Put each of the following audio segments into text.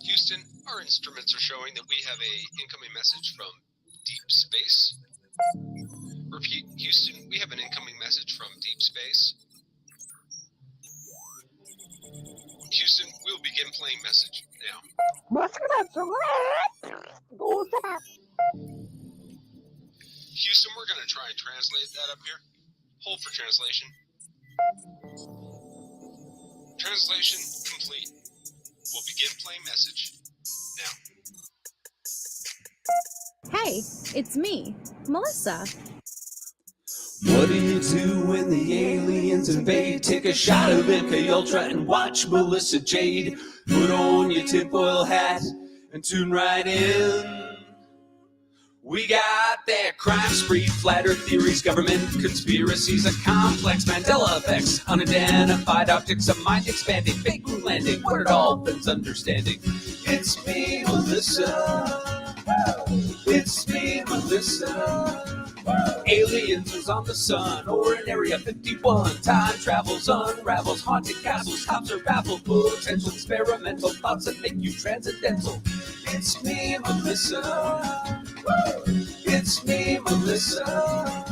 Houston, our instruments are showing that we have a incoming message from deep space. Repeat, Houston, we have an incoming message from deep space. Houston, we'll begin playing message now. Houston, we're going to try and translate that up here. Hold for translation. Translation complete. We'll begin playing message now. Hey, it's me, Melissa. What do you do when the aliens invade? Take a shot of MK Ultra and watch Melissa Jade. Put on your tinfoil hat and tune right in. We got their crime spree, flat earth theories, government conspiracies, a complex Mandela effects, unidentified optics, a mind expanding, fake moon landing, where it all bends understanding. It's me, Melissa. It's me, Melissa. Aliens is on the sun or in Area 51. Time travels, unravels, haunted castles, cops are baffled, potential experimental thoughts that make you transcendental. It's me, Melissa. It's me, Melissa.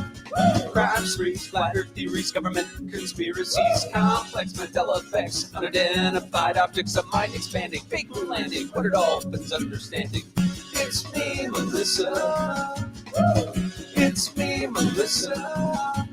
Crime sprees, flat earth theories, government conspiracies, complex Mandela effects, unidentified objects, a mind expanding, fake moon landing, what it all bends understanding. It's me, Melissa. It's me, Melissa.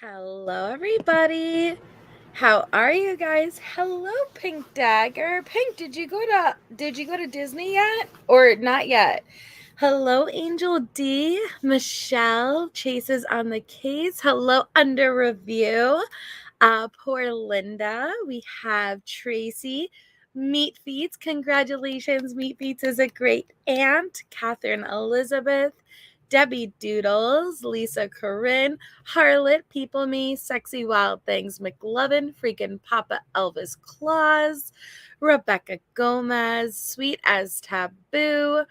Hello, everybody. How are you guys? Hello, Pink Dagger. Pink, did you go to Disney yet? Or not yet? Hello, Angel D. Michelle chases on the case. Hello, Under Review. Poor Linda. We have Tracy. Meat Feats. Congratulations. Meat Feats is a great aunt. Catherine Elizabeth. Debbie Doodles, Lisa Corinne, Harlot, People Me, Sexy Wild Things, McLovin, Freaking Papa Elvis Claus, Rebecca Gomez, Sweet as Taboo,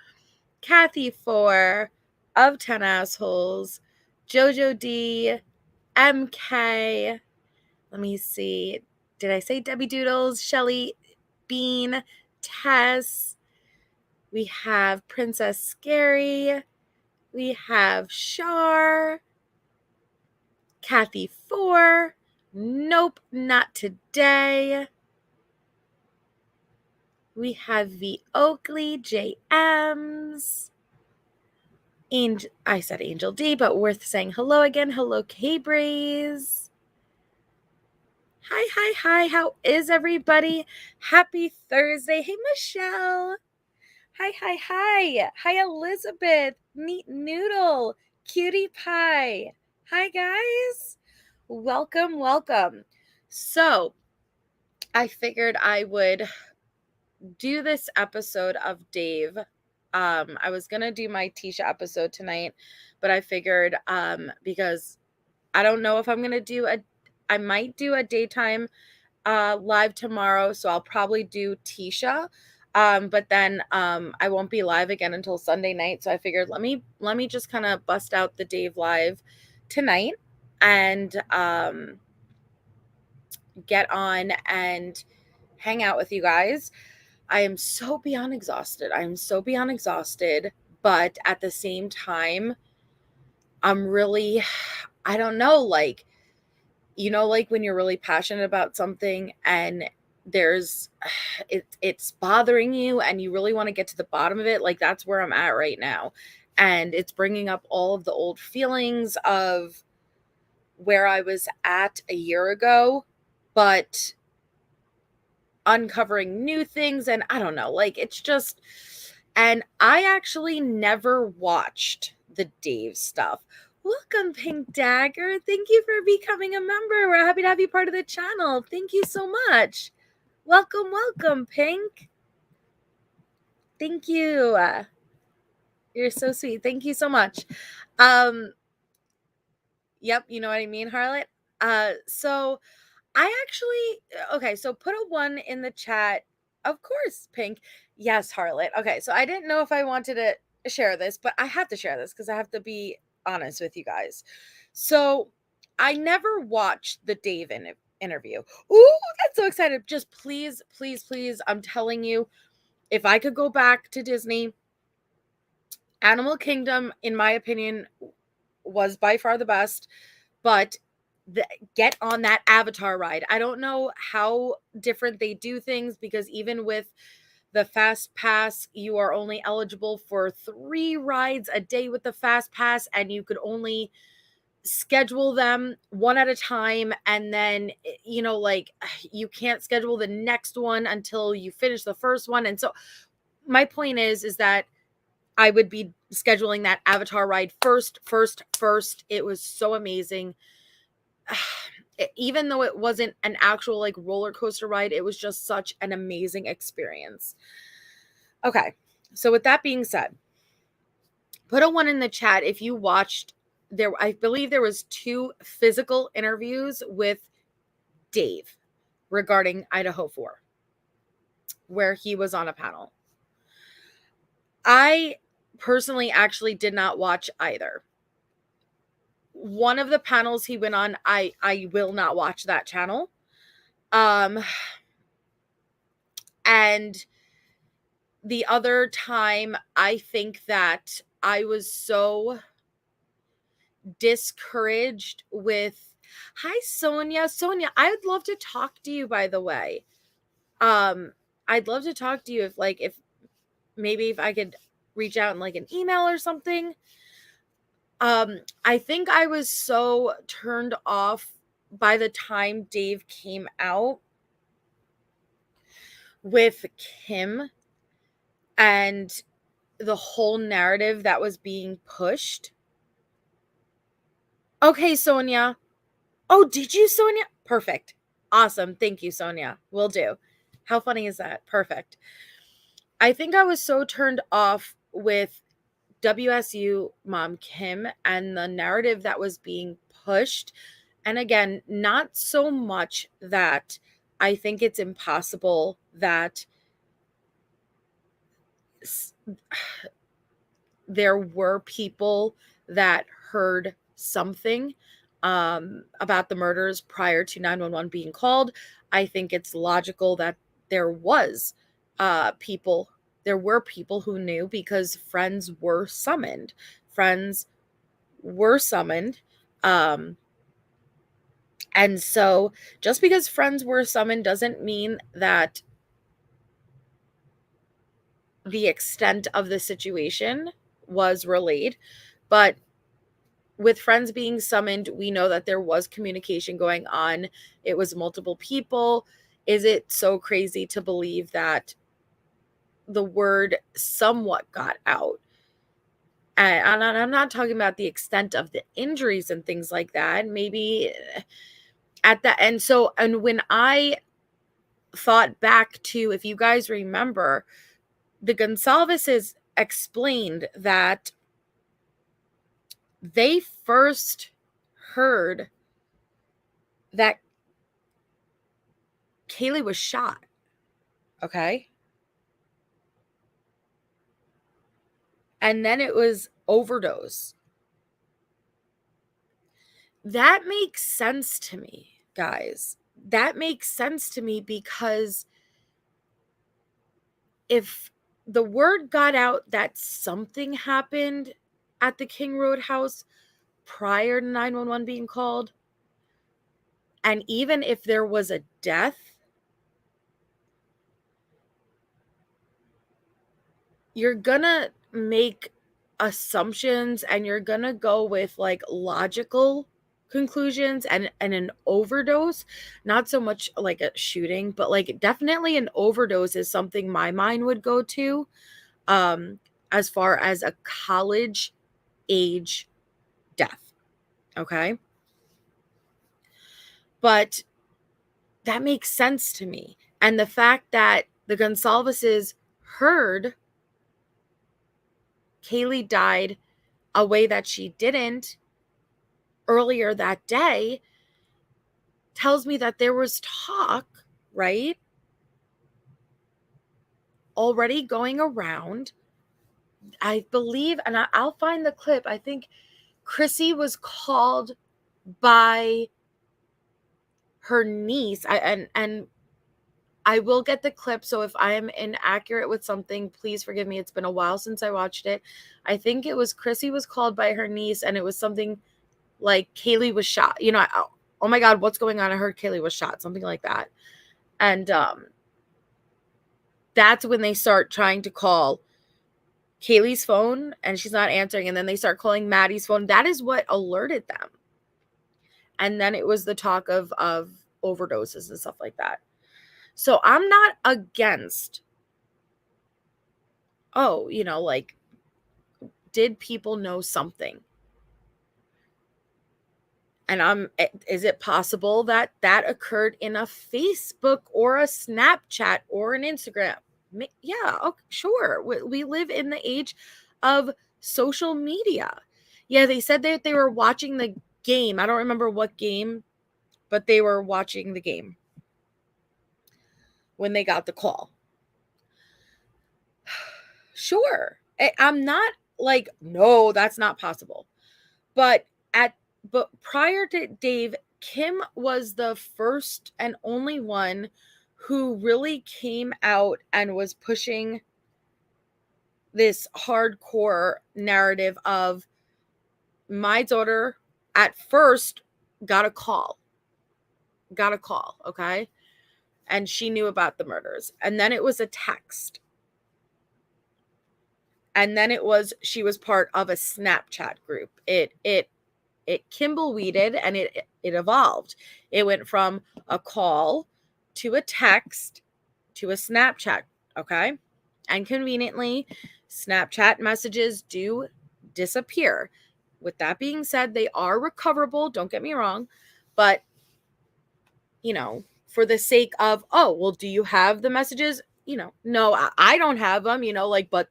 Kathy 4, Of 10 Assholes, Jojo D, MK, let me see, did I say Debbie Doodles, Shelly Bean, Tess, we have Princess Scary, we have Shar, Kathy 4, Nope, Not Today. We have V. Oakley, JMs. I said Angel D, but worth saying hello again. Hello, K-Braze. Hi. How is everybody? Happy Thursday. Hey, Michelle. Hi. Hi, Elizabeth. Neat Noodle. Cutie Pie. Hi, guys. Welcome. So, I figured I would do this episode of Dave. I was going to do my Tisha episode tonight, but I figured because I don't know if I'm going to I might do a daytime live tomorrow, so I'll probably do Tisha. But then I won't be live again until Sunday night, so I figured let me just kind of bust out the Dave live tonight and get on and hang out with you guys. I am so beyond exhausted. But at the same time, I'm really, I don't know, like, like when you're really passionate about something and it's bothering you and you really want to get to the bottom of it. Like, that's where I'm at right now. And it's bringing up all of the old feelings of where I was at a year ago, but uncovering new things, and I don't know, like it's just, and I actually never watched the Dave stuff. Welcome, Pink Dagger. Thank you for becoming a member. We're happy to have you part of the channel. Thank you so much. Welcome, Pink. Thank you. You're so sweet. Thank you so much. Yep, you know what I mean, Harlot. So I actually, okay, so put a 1 in the chat. Of course, Pink. Yes, Harlot. Okay, so I didn't know if I wanted to share this, but I have to share this because I have to be honest with you guys. So I never watched the Dave interview. Ooh, that's so excited. Just please, please, please, I'm telling you, if I could go back to Disney, Animal Kingdom, in my opinion, was by far the best, but get on that Avatar ride. I don't know how different they do things, because even with the Fast Pass, you are only eligible for 3 rides a day with the Fast Pass, and you could only schedule them one at a time, and then like you can't schedule the next one until you finish the first one. And so my point is that I would be scheduling that Avatar ride first. It was so amazing. Even though it wasn't an actual like roller coaster ride, it was just such an amazing experience. Okay, so with that being said, put a 1 in the chat if you watched. I believe there was 2 physical interviews with Dave regarding Idaho 4, where he was on a panel. I personally actually did not watch either. One of the panels he went on, I will not watch that channel. And the other time, I think that I was so discouraged with, hi Sonia. Sonia, I'd love to talk to you, by the way. I'd love to talk to you if maybe if I could reach out in like an email or something. I think I was so turned off by the time Dave came out with Kim and the whole narrative that was being pushed. Okay, Sonia. Oh, did you, Sonia? Perfect. Awesome. Thank you, Sonia. Will do. How funny is that? Perfect. I think I was so turned off with WSU Mom Kim and the narrative that was being pushed. And again, not so much that I think it's impossible that there were people that heard something about the murders prior to 911 being called. I think it's logical that there were people who knew, because friends were summoned. And so just because friends were summoned doesn't mean that the extent of the situation was relayed. But with friends being summoned, we know that there was communication going on. It was multiple people. Is it so crazy to believe that the word somewhat got out? And I'm not talking about the extent of the injuries and things like that. Maybe at the end. So, and when I thought back to, if you guys remember, the Gonsalveses explained that they first heard that Kaylee was shot. Okay. And then it was overdose. That makes sense to me, guys. That makes sense to me, because if the word got out that something happened at the King Road house prior to 911 being called, and even if there was a death, you're gonna make assumptions and you're gonna go with like logical conclusions and an overdose, not so much like a shooting, but like definitely an overdose is something my mind would go to, as far as a college age death. Okay. But that makes sense to me. And the fact that the Gonsalveses heard Kaylee died a way that she didn't earlier that day tells me that there was talk, right, already going around. I believe, and I'll find the clip. I think Chrissy was called by her niece. And I will get the clip. So if I am inaccurate with something, please forgive me. It's been a while since I watched it. I think it was Chrissy was called by her niece, and it was something like Kaylee was shot. You know, oh my God, what's going on? I heard Kaylee was shot, something like that. And that's when they start trying to call Kaylee's phone, and she's not answering. And then they start calling Maddie's phone. That is what alerted them. And then it was the talk of overdoses and stuff like that. So I'm not against, oh, you know, like, did people know something? And is it possible that that occurred in a Facebook or a Snapchat or an Instagram? Yeah, okay, sure. We live in the age of social media. Yeah, they said that they were watching the game. I don't remember what game, but they were watching the game when they got the call. Sure. I'm not like, no, that's not possible. But prior to Dave, Kim was the first and only one who really came out and was pushing this hardcore narrative of, my daughter at first got a call, okay? And she knew about the murders. And then it was a text. And then she was part of a Snapchat group. It kimbleweeded and it evolved. It went from a call to a text to a Snapchat, okay? And conveniently, Snapchat messages do disappear. With that being said, they are recoverable, don't get me wrong, but, you know, for the sake of, oh, well, do you have the messages? You know, no, I don't have them, you know, like, but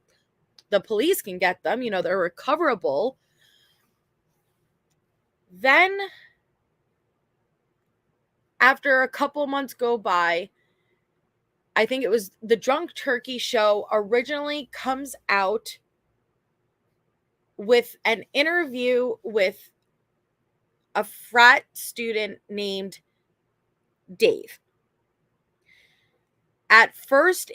the police can get them, you know, they're recoverable. Then, after a couple months go by, I think it was the Drunk Turkey show originally comes out with an interview with a frat student named Dave. At first,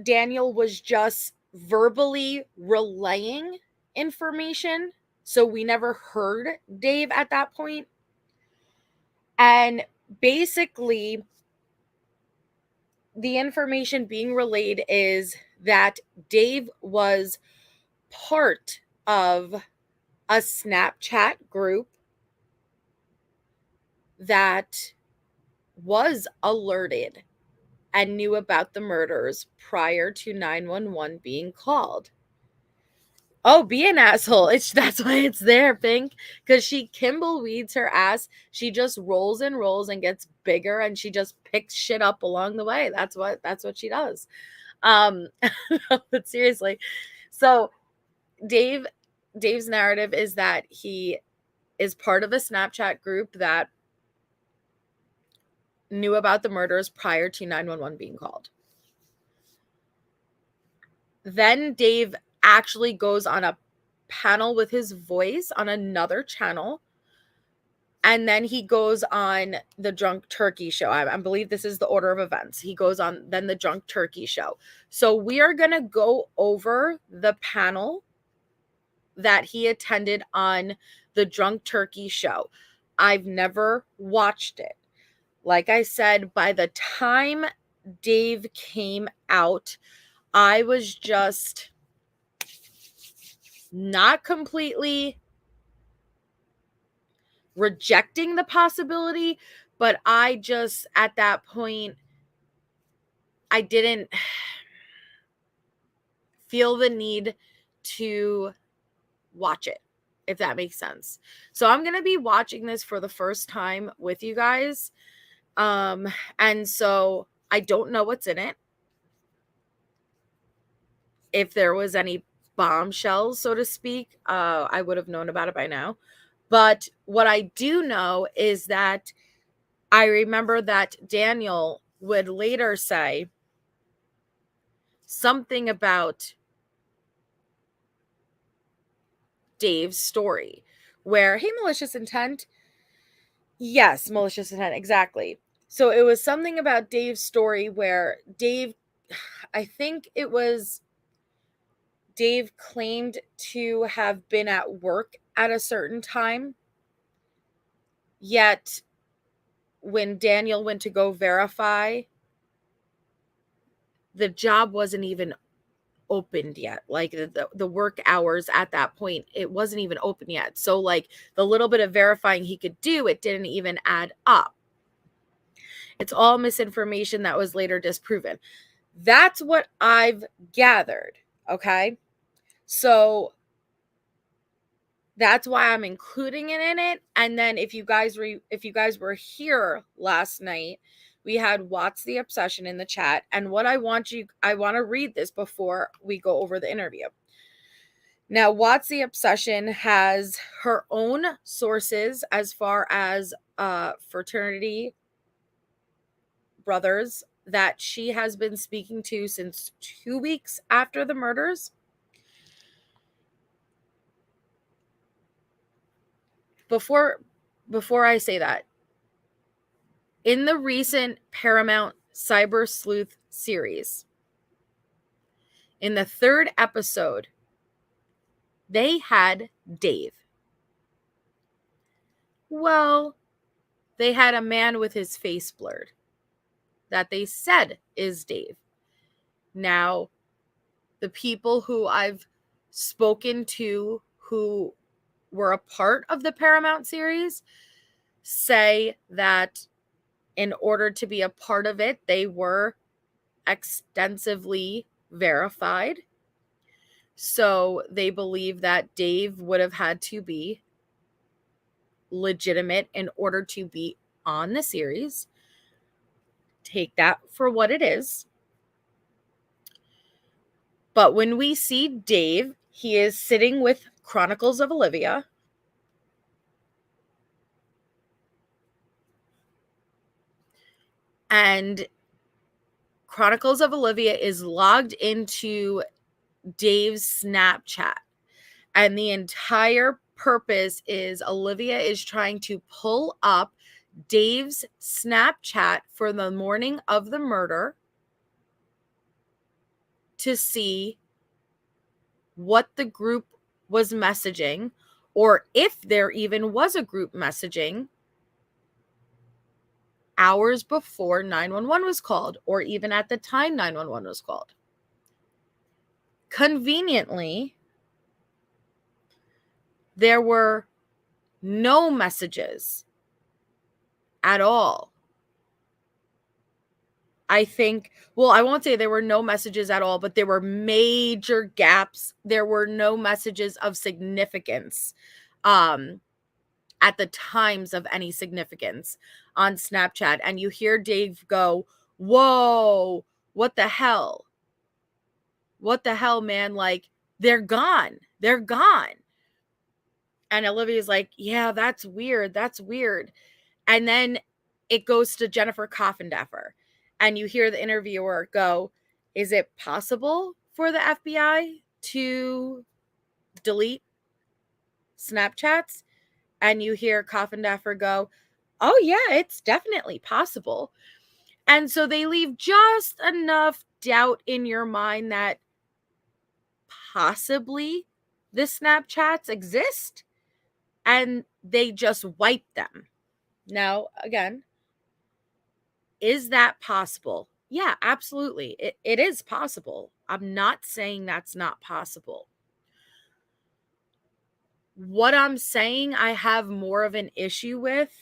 Daniel was just verbally relaying information, so we never heard Dave at that point. And basically, the information being relayed is that Dave was part of a Snapchat group that was alerted and knew about the murders prior to 911 being called. Oh, be an asshole. That's why it's there, Pink. Because she kimbleweeds her ass. She just rolls and rolls and gets bigger, and she just picks shit up along the way. That's what she does. But seriously. So Dave's narrative is that he is part of a Snapchat group that knew about the murders prior to 911 being called. Then Dave actually goes on a panel with his voice on another channel. And then he goes on the Drunk Turkey show. I believe this is the order of events. He goes on then the Drunk Turkey show. So we are going to go over the panel that he attended on the Drunk Turkey show. I've never watched it. Like I said, by the time Dave came out, I was just not completely rejecting the possibility, but I just, at that point, I didn't feel the need to watch it, if that makes sense. So I'm going to be watching this for the first time with you guys. And so I don't know what's in it. If there was any bombshells, so to speak, I would have known about it by now. But what I do know is that I remember that Daniel would later say something about Dave's story where, hey, malicious intent. Yes, malicious intent, exactly. So it was something about Dave's story where Dave, I think it was Dave claimed to have been at work at a certain time. Yet when Daniel went to go verify, the job wasn't even opened yet. Like the work hours at that point, it wasn't even open yet. So like the little bit of verifying he could do, it didn't even add up. It's all misinformation that was later disproven. That's what I've gathered. Okay. So that's why I'm including it in it. And then if you guys were here last night, we had Watts the Obsession in the chat. And what I want to read this before we go over the interview. Now, Watts the Obsession has her own sources as far as fraternity brothers that she has been speaking to since 2 weeks after the murders. Before I say that, in the recent Paramount Cyber Sleuth series, in the 3rd episode, they had Dave. Well, they had a man with his face blurred that they said is Dave. Now, the people who I've spoken to who were a part of the Paramount series say that in order to be a part of it, they were extensively verified. So they believe that Dave would have had to be legitimate in order to be on the series. Take that for what it is. But when we see Dave, he is sitting with Chronicles of Olivia. And Chronicles of Olivia is logged into Dave's Snapchat. And the entire purpose is Olivia is trying to pull up Dave's Snapchat for the morning of the murder to see what the group was messaging, or if there even was a group messaging hours before 911 was called, or even at the time 911 was called. Conveniently, there were no messages at all. I think, well, I won't say there were no messages at all, but there were major gaps. There were no messages of significance at the times of any significance on Snapchat. And you hear Dave go, whoa, what the hell? What the hell, man? Like, they're gone. They're gone. And Olivia's like, yeah, that's weird. That's weird. And then it goes to Jennifer Coffindaffer. And you hear the interviewer go, is it possible for the FBI to delete Snapchats? And you hear Coffindaffer go, oh, yeah, it's definitely possible. And so they leave just enough doubt in your mind that possibly the Snapchats exist and they just wipe them. Now, again, is that possible? Yeah, absolutely. It is possible. I'm not saying that's not possible. What I'm saying I have more of an issue with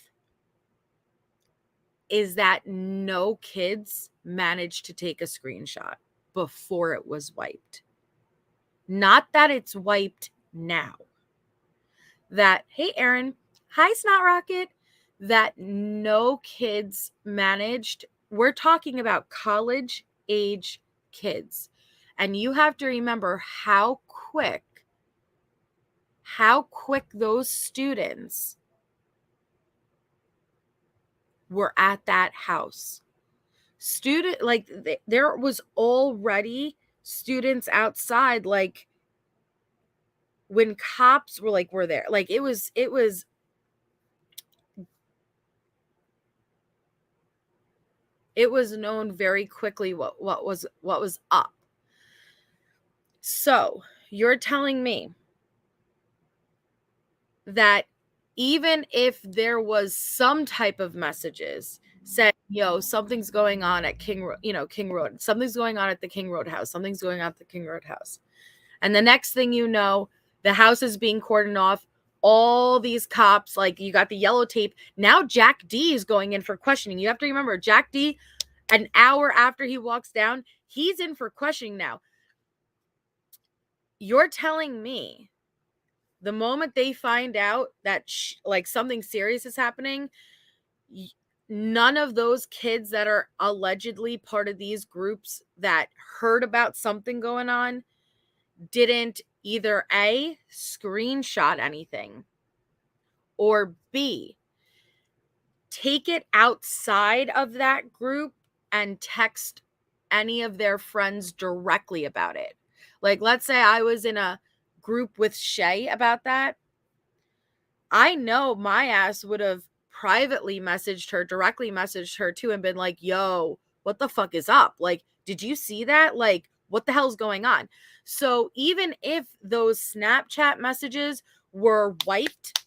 is that no kids managed to take a screenshot before it was wiped. Not that it's wiped now. That, hey, Aaron, hi, Snot Rocket, that no kids managed. We're talking about college age kids. And you have to remember how quick those students were at that house. There was already students outside, like when cops were there. Like it was known very quickly what was up. So you're telling me that even if there was some type of messages said, something's going on at King Road, something's going on at the King Road house, something's going on at the King Road house. And the next thing you know, the house is being cordoned off. All these cops, like you got the yellow tape. Now Jack D is going in for questioning. You have to remember, Jack D, an hour after he walks down, he's in for questioning now. You're telling me the moment they find out that something serious is happening, none of those kids that are allegedly part of these groups that heard about something going on didn't either A, screenshot anything, or B, take it outside of that group and text any of their friends directly about it. Like, let's say I was in a group with Shay about that. I know my ass would have directly messaged her too, and been like, yo, what the fuck is up? Like, did you see that? Like, what the hell's going on? So even if those Snapchat messages were wiped,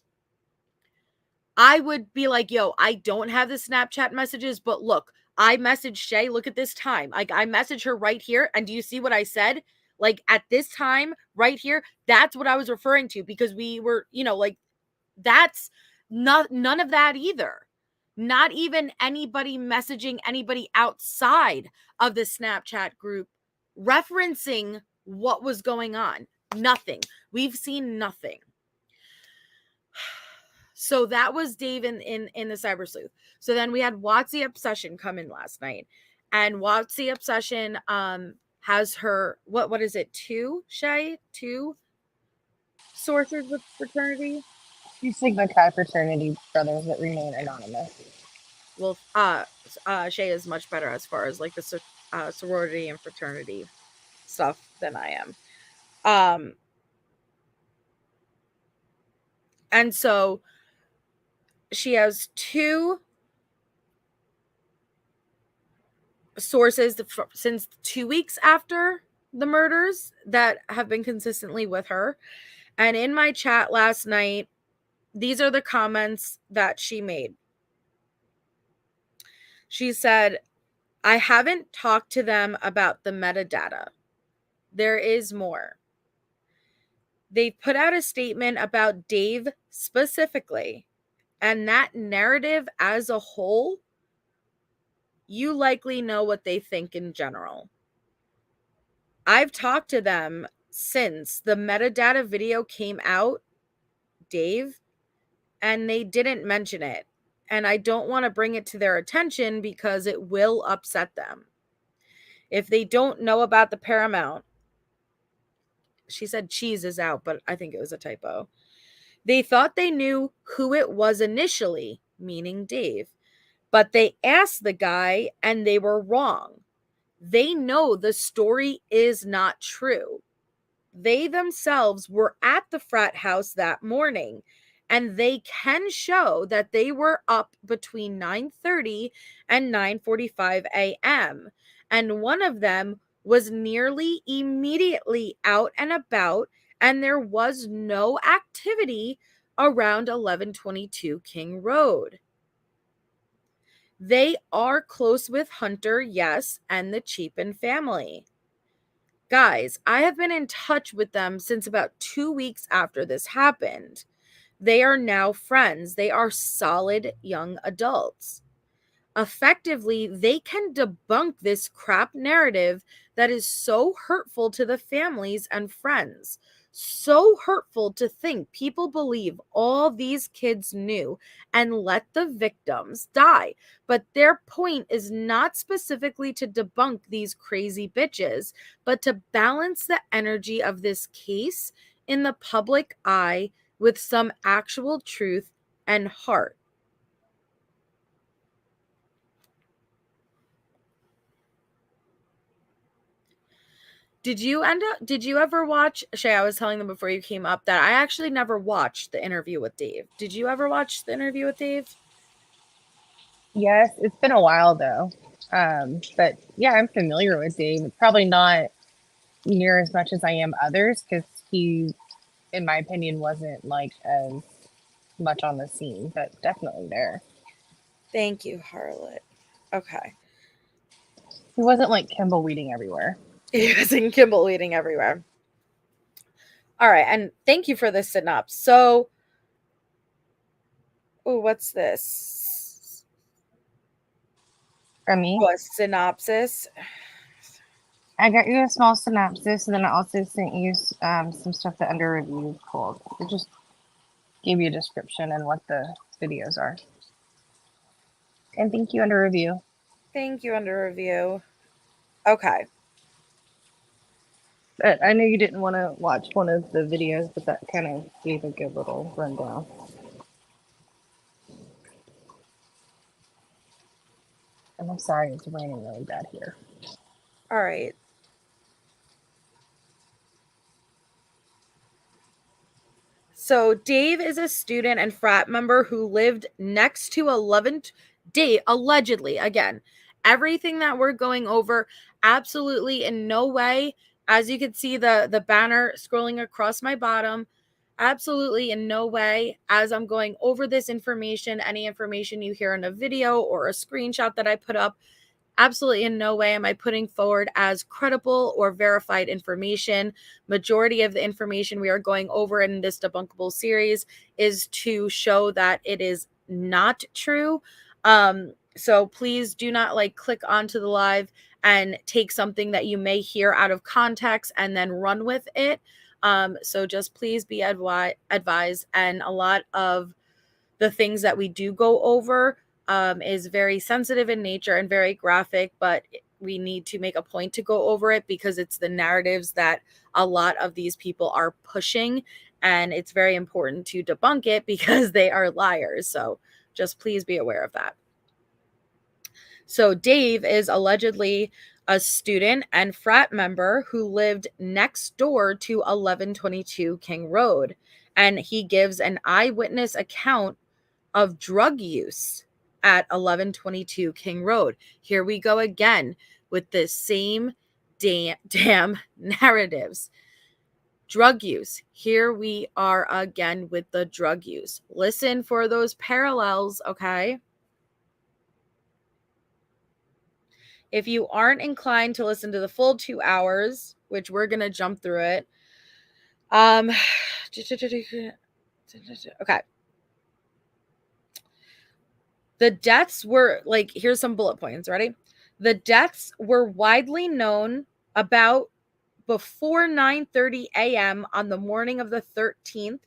I would be like, yo, I don't have the Snapchat messages, but look, I messaged Shay, look at this time. Like, I messaged her right here, and do you see what I said? Like, at this time, right here, that's what I was referring to, because we were, that's none of that either. Not even anybody messaging anybody outside of the Snapchat group referencing what was going on. Nothing. We've seen nothing. So that was Dave in the Cyber Sleuth. So then we had Watsy Obsession come in last night. And Watsy Obsession has her, what is it, two sources with fraternity? Two Sigma Chi fraternity brothers that remain anonymous. Well, Shay is much better as far as like the sorority and fraternity stuff than I am. And so she has two sources since 2 weeks after the murders that have been consistently with her. And in my chat last night, these are the comments that she made. She said, I haven't talked to them about the metadata. There is more. They put out a statement about Dave specifically, and that narrative as a whole, you likely know what they think in general. I've talked to them since the metadata video came out, Dave, and they didn't mention it. And I don't want to bring it to their attention because it will upset them. If they don't know about the Paramount, she said cheese is out, but I think it was a typo. They thought they knew who it was initially, meaning Dave, but they asked the guy and they were wrong. They know the story is not true. They themselves were at the frat house that morning, and they can show that they were up between 9:30 and 9:45 a.m. And one of them was nearly immediately out and about, and there was no activity around 1122 King Road. They are close with Hunter, yes, and the Chapin family. Guys, I have been in touch with them since about 2 weeks after this happened. They are now friends. They are solid young adults. Effectively, they can debunk this crap narrative that is so hurtful to the families and friends. So hurtful to think people believe all these kids knew and let the victims die. But their point is not specifically to debunk these crazy bitches, but to balance the energy of this case in the public eye with some actual truth and heart. Did you ever watch, Shay, I was telling them before you came up that I actually never watched the interview with Dave. Did you ever watch the interview with Dave? Yes, it's been a while though. But yeah, I'm familiar with Dave. Probably not near as much as I am others because he, in my opinion, wasn't like as much on the scene, but definitely there. Thank you, Harlot. Okay. He wasn't like Kimball weeding everywhere. He was in Kimball leading everywhere. All right, and thank you for this synopsis. So, oh, what's this? From me, Oh, a synopsis. I got you a small synopsis, and then I also sent you some stuff that Under Review is called. It just gave you a description and what the videos are. And thank you, Under Review. Thank you, Under Review. Okay. But I know you didn't want to watch one of the videos, but that kind of gave a good little rundown. And I'm sorry, it's raining really bad here. All right. So Dave is a student and frat member who lived next to 11th Dave, allegedly, again, everything that we're going over, absolutely in no way, as you can see the banner scrolling across my bottom, absolutely in no way, as I'm going over this information, any information you hear in a video or a screenshot that I put up, absolutely in no way am I putting forward as credible or verified information. Majority of the information we are going over in this debunkable series is to show that it is not true. So please do not click onto the live and take something that you may hear out of context and then run with it. So just please be advised. And a lot of the things that we do go over is very sensitive in nature and very graphic, but we need to make a point to go over it because it's the narratives that a lot of these people are pushing, and it's very important to debunk it because they are liars. So just please be aware of that. So Dave is allegedly a student and frat member who lived next door to 1122 King Road, and he gives an eyewitness account of drug use at 1122 King Road. Here we go again with the same damn narratives. Drug use. Here we are again with the drug use. Listen for those parallels, okay? If you aren't inclined to listen to the full 2 hours, which we're going to jump through it. Okay. The deaths were here's some bullet points. Ready? The deaths were widely known about before 9:30 a.m. on the morning of the 13th.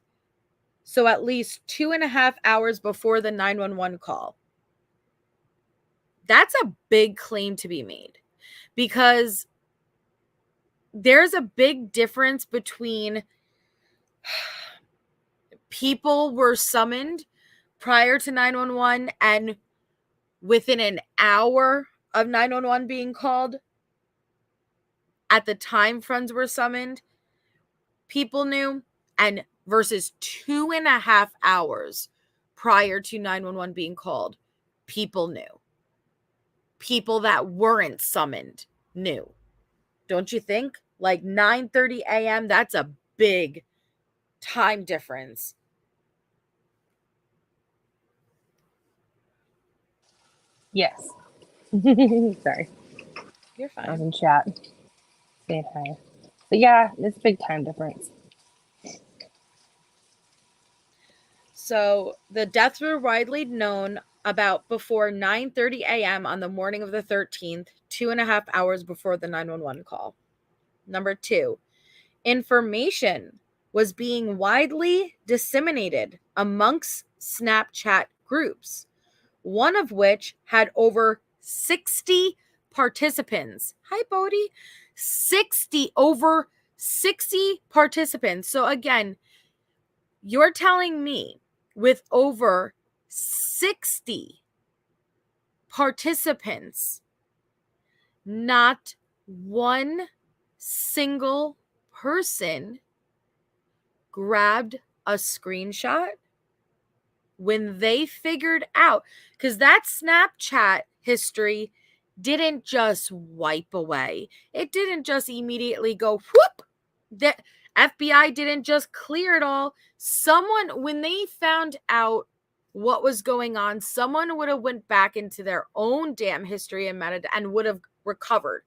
So at least 2.5 hours before the 911 call. That's a big claim to be made because there's a big difference between people were summoned prior to 911 and within an hour of 911 being called. At the time friends were summoned, people knew, and versus 2.5 hours prior to 911 being called, people knew. People that weren't summoned knew. Don't you think? 9:30 a.m., that's a big time difference. Yes. Sorry. You're fine. I was in chat. Saying hi. But yeah, it's a big time difference. So the deaths were widely known about before 9:30 a.m. on the morning of the 13th, 2.5 hours before the 911 call. Number 2, information was being widely disseminated amongst Snapchat groups, one of which had over 60 participants. Hi, Bodhi. Over 60 participants. So again, you're telling me with over 60 participants, not one single person grabbed a screenshot when they figured out, because that Snapchat history didn't just wipe away. It didn't just immediately go whoop. The FBI didn't just clear it all. Someone, when they found out what was going on, someone would have went back into their own damn history and metadata and would have recovered.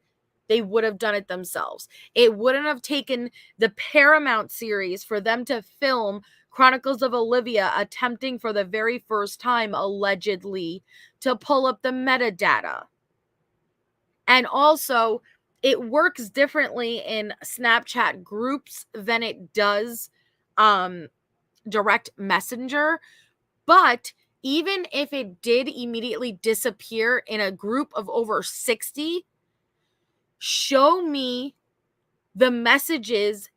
They would have done it themselves. It wouldn't have taken the Paramount series for them to film Chronicles of Olivia attempting for the very first time, allegedly, to pull up the metadata. And also, it works differently in Snapchat groups than it does direct messenger. But even if it did immediately disappear in a group of over 60, show me the messages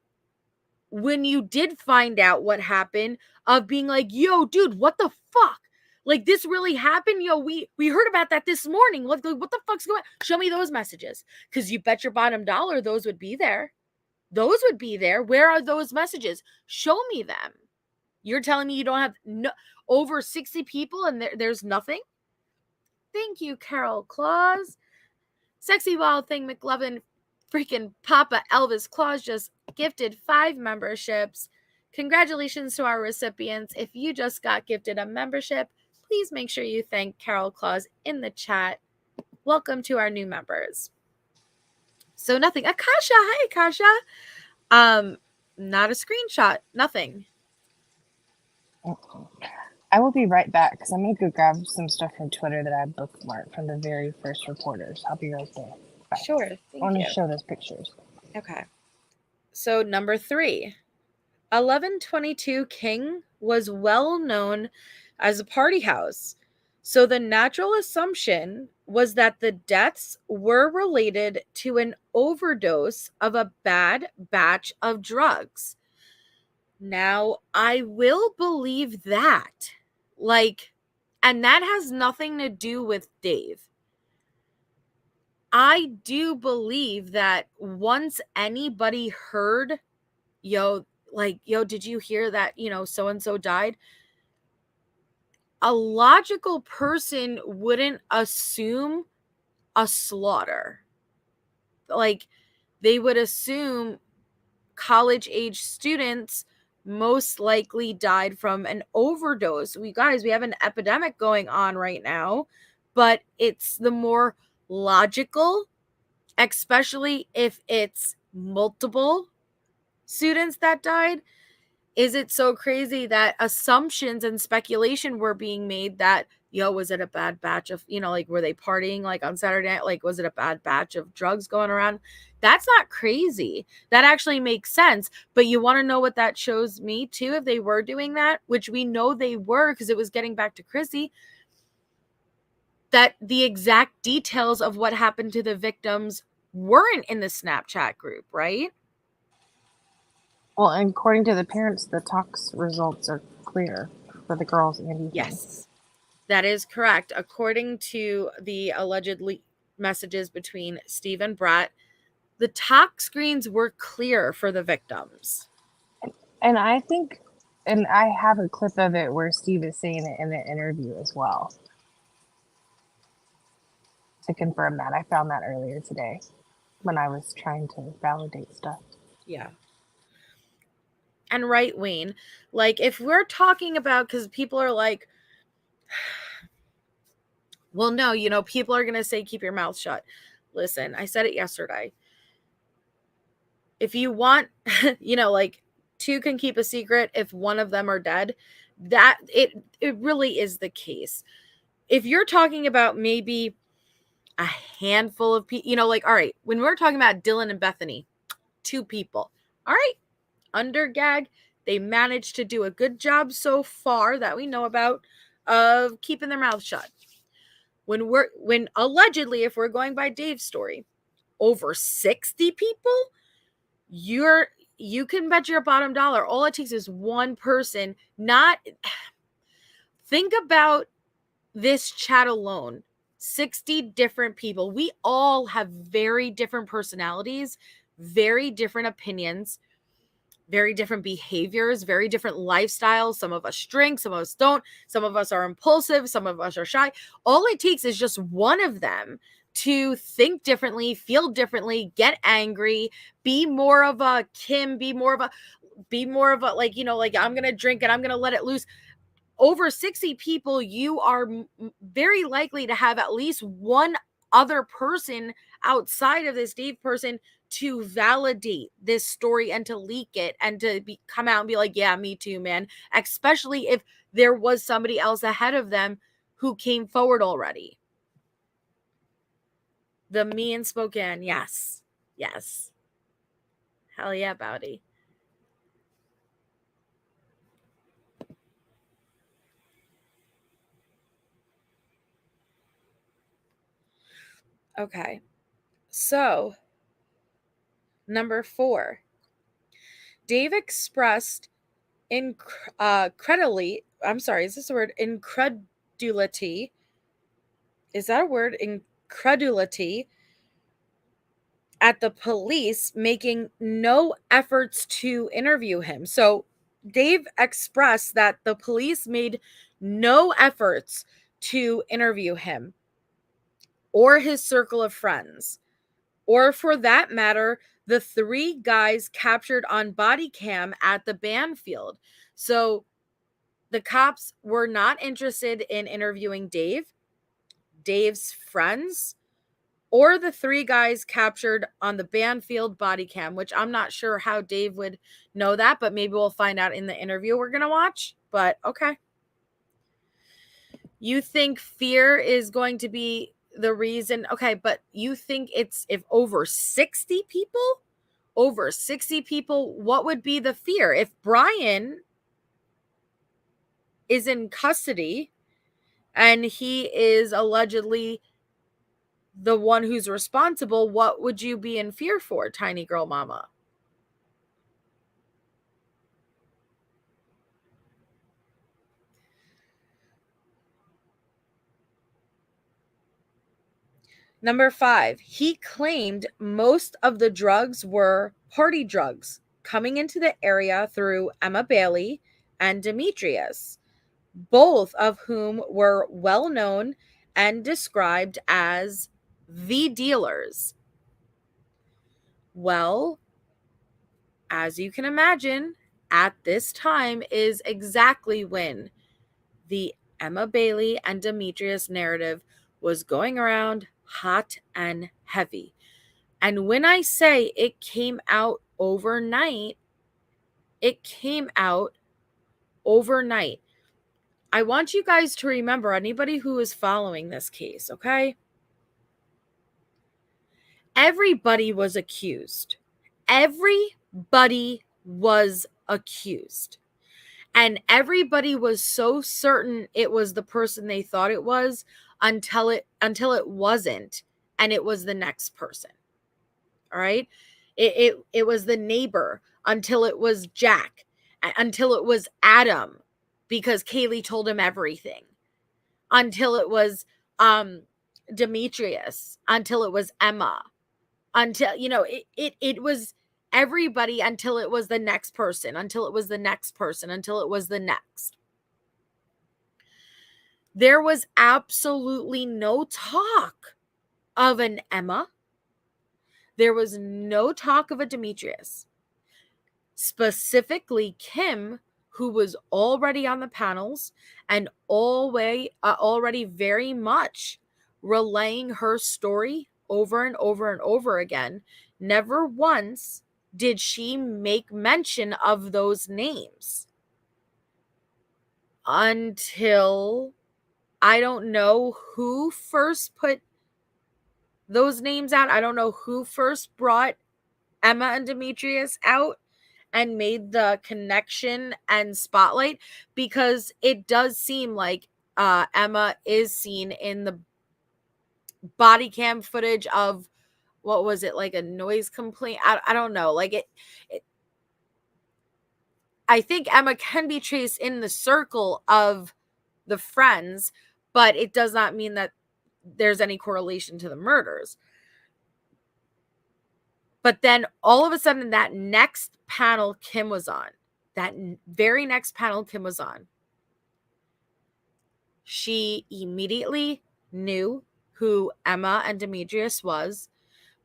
when you did find out what happened of being like, yo, dude, what the fuck? Like, this really happened? Yo, we heard about that this morning. What the fuck's going on? Show me those messages. Because you bet your bottom dollar those would be there. Those would be there. Where are those messages? Show me them. You're telling me you don't have over 60 people and there's nothing? Thank you, Carol Claus. Sexy Wild Thing McLovin, freaking Papa Elvis Claus just gifted 5 memberships. Congratulations to our recipients. If you just got gifted a membership, please make sure you thank Carol Claus in the chat. Welcome to our new members. So nothing. Akasha, hi Akasha. Not a screenshot, nothing. I will be right back because I'm going to go grab some stuff from Twitter that I bookmarked from the very first reporters. I'll be right there. Bye. Sure. I want to show those pictures. Okay. So number 3, 1122 King was well known as a party house. So the natural assumption was that the deaths were related to an overdose of a bad batch of drugs. Now, I will believe that. And that has nothing to do with Dave. I do believe that once anybody heard, yo, did you hear that, so-and-so died? A logical person wouldn't assume a slaughter. They would assume college-age students most likely died from an overdose. We have an epidemic going on right now, but it's the more logical, especially if it's multiple students that died. Is it so crazy that assumptions and speculation were being made that, was it a bad batch of, were they partying on Saturday night? Was it a bad batch of drugs going around? That's not crazy. That actually makes sense. But you want to know what that shows me too, if they were doing that, which we know they were because it was getting back to Chrissy, that the exact details of what happened to the victims weren't in the Snapchat group, right? Well, and according to the parents, the tox results are clear for the girls and Ethan. Yes, that is correct. According to the alleged messages between Steve and Brett, the tox screens were clear for the victims. And I think, and I have a clip of it where Steve is saying it in the interview as well. To confirm that. I found that earlier today when I was trying to validate stuff. Yeah. And right, Wayne, if we're talking about, because people are like, well, no, people are going to say, keep your mouth shut. Listen, I said it yesterday. if you want, like two can keep a secret if one of them are dead, that it really is the case. If you're talking about maybe a handful of people, like, all right, when we're talking about Dylan and Bethany, 2 people, all right, under gag, they managed to do a good job so far that we know about of keeping their mouth shut. When allegedly, if we're going by Dave's story, over 60 people, you can bet your bottom dollar all it takes is one person. Not think about this chat alone. 60 different people. We all have very different personalities, very different opinions, very different behaviors, very different lifestyles. Some of us drink, some of us don't. Some of us are impulsive, some of us are shy. All it takes is just one of them to think differently, feel differently, get angry, be more of a Kim, be more of a like, like, I'm going to drink and I'm going to let it loose. Over 60 people, you are very likely to have at least one other person outside of this Dave person to validate this story and to leak it and to come out and be like, yeah, me too, man. Especially if there was somebody else ahead of them who came forward already. The me in Spokane. Yes. Yes. Hell yeah, Bowdy. Okay. So, number 4. Dave expressed incredulity. I'm sorry, is this a word? Incredulity. Is that a word? Incredulity at the police making no efforts to interview him. So Dave expressed that the police made no efforts to interview him or his circle of friends, or for that matter, the 3 guys captured on body cam at the band field. So the cops were not interested in interviewing Dave, Dave's friends, or the 3 guys captured on the band field body cam, which I'm not sure how Dave would know that, but maybe we'll find out in the interview we're going to watch. But okay. You think fear is going to be the reason? Okay, but you think it's if over 60 people? Over 60 people, what would be the fear? If Brian is in custody and he is allegedly the one who's responsible, what would you be in fear for, tiny girl mama? Number 5, he claimed most of the drugs were party drugs coming into the area through Emma Bailey and Demetrius, both of whom were well known and described as the dealers. Well, as you can imagine, at this time is exactly when the Emma Bailey and Demetrius narrative was going around hot and heavy. And when I say it came out overnight, it came out overnight. I want you guys to remember, anybody who is following this case, okay? Everybody was accused. Everybody was accused. And everybody was so certain it was the person they thought it was until it wasn't, and it was the next person. All right? It was the neighbor until it was Jack, until it was Adam because Kaylee told him everything. Until it was Demetrius, until it was Emma. Until it was everybody until it was the next person, until it was the next person, until it was the next. There was absolutely no talk of an Emma. There was no talk of a Demetrius. Specifically, Kim, who was already on the panels and already very much relaying her story over and over and over again, never once did she make mention of those names until I don't know who first put those names out. I don't know who first brought Emma and Demetrius out and made the connection and spotlight, because it does seem like Emma is seen in the body cam footage of, what was it, like a noise complaint? I don't know. Like it I think Emma can be traced in the circle of the friends, but it does not mean that there's any correlation to the murders. But then all of a sudden, that next panel Kim was on, that very next panel Kim was on, she immediately knew who Emma and Demetrius was,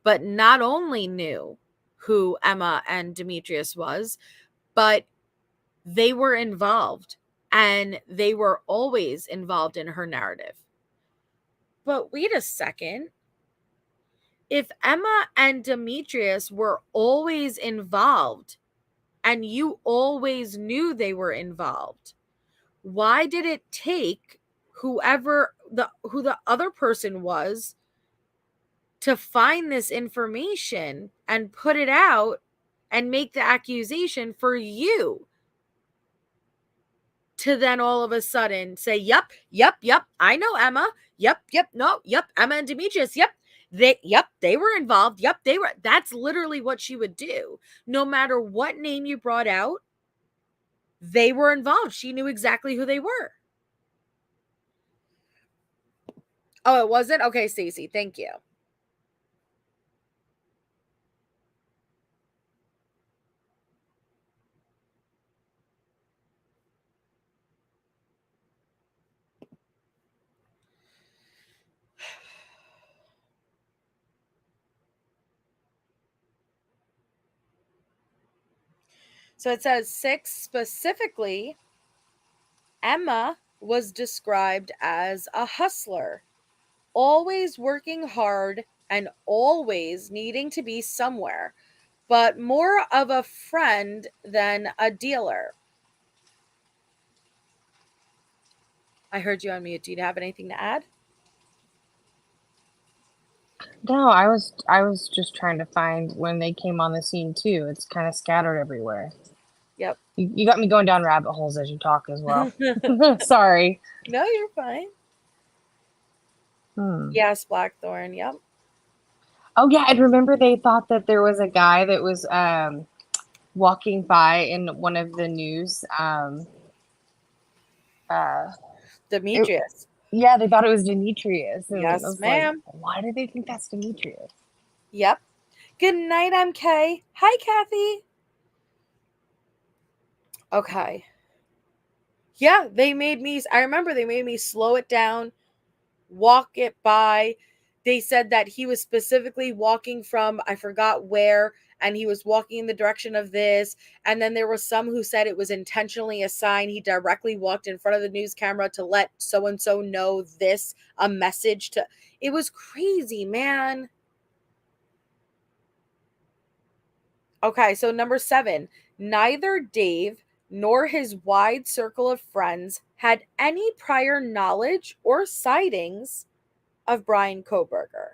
but not only knew who Emma and Demetrius was, but they were involved, and they were always involved in her narrative. But wait a second. If Emma and Demetrius were always involved and you always knew they were involved, why did it take who the other person was to find this information and put it out and make the accusation for you to then all of a sudden say, yep, I know Emma. Yep, Emma and Demetrius. Yep, they were involved. Yep, they were. That's literally what she would do. No matter what name you brought out, they were involved. She knew exactly who they were. Oh, it wasn't? Okay, Stacey, thank you. So it says 6 specifically, Emma was described as a hustler, always working hard and always needing to be somewhere, but more of a friend than a dealer. I heard you on mute. Do you have anything to add? No, I was just trying to find when they came on the scene too. It's kind of scattered everywhere. Yep. You got me going down rabbit holes as you talk as well. Sorry. No, you're fine. Yes, Blackthorn. Yep. Oh yeah, I remember they thought that there was a guy that was walking by in one of the news. Demetrius. Yeah, they thought it was Demetrius. And Yes, I was ma'am. like, why do they think that's Demetrius? Yep. Good night, MK. Hi, Kathy. Okay. Yeah, I remember they made me slow it down, walk it by. They said that he was specifically walking from, I forgot where, and he was walking in the direction of this. And then there was some who said it was intentionally a sign. He directly walked in front of the news camera to let so-and-so know this, a message to, it was crazy, man. Okay, so number 7, neither Dave nor his wide circle of friends had any prior knowledge or sightings of Brian Kohberger.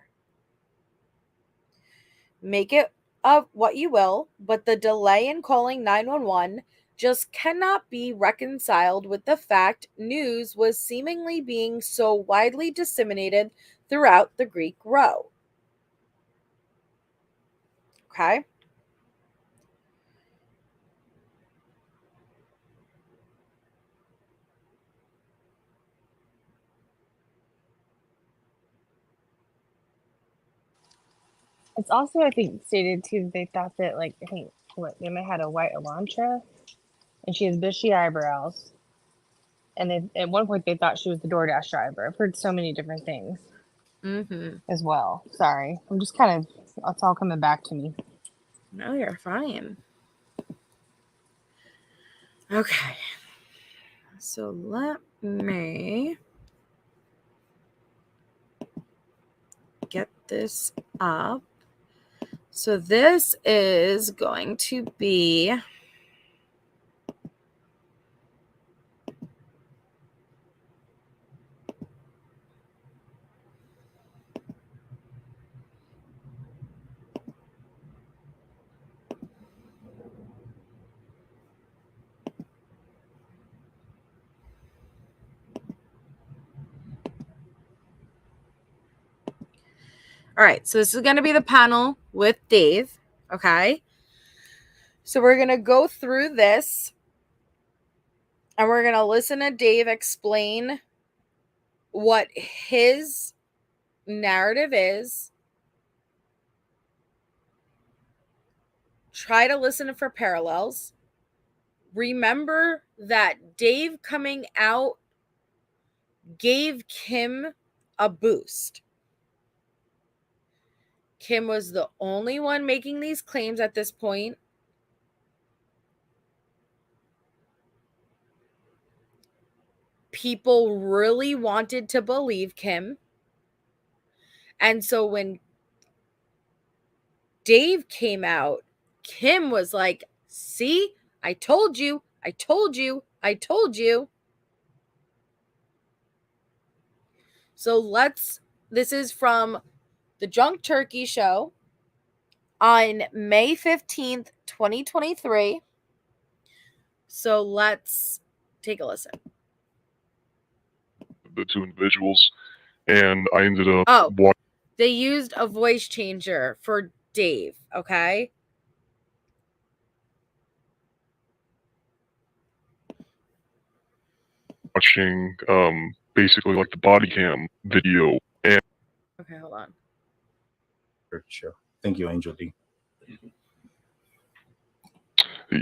Make it of what you will, but the delay in calling 911 just cannot be reconciled with the fact news was seemingly being so widely disseminated throughout the Greek row. Okay? It's also, I think, stated too that they thought that, like, I think, Emma had a white Elantra, and she has bushy eyebrows. And they, at one point, they thought she was the DoorDash driver. I've heard so many different things as well. Sorry. I'm just kind of, it's all coming back to me. No, you're fine. Okay. So let me get this up So this is going to be all right. So this is going to be the panel with Dave. Okay. So we're going to go through this and we're going to listen to Dave explain what his narrative is. Try to listen for parallels. Remember that Dave coming out gave Kim a boost. Kim was the only one making these claims at this point. People really wanted to believe Kim. And so when Dave came out, Kim was like, see, I told you, I told you, I told you. So this is from the Drunk Turkey Show on May 15th, 2023. So let's take a listen. The two individuals, and I ended up they used a voice changer for Dave, okay? watching basically like the body cam video. And okay, hold on. Sure. Thank you, Angel D.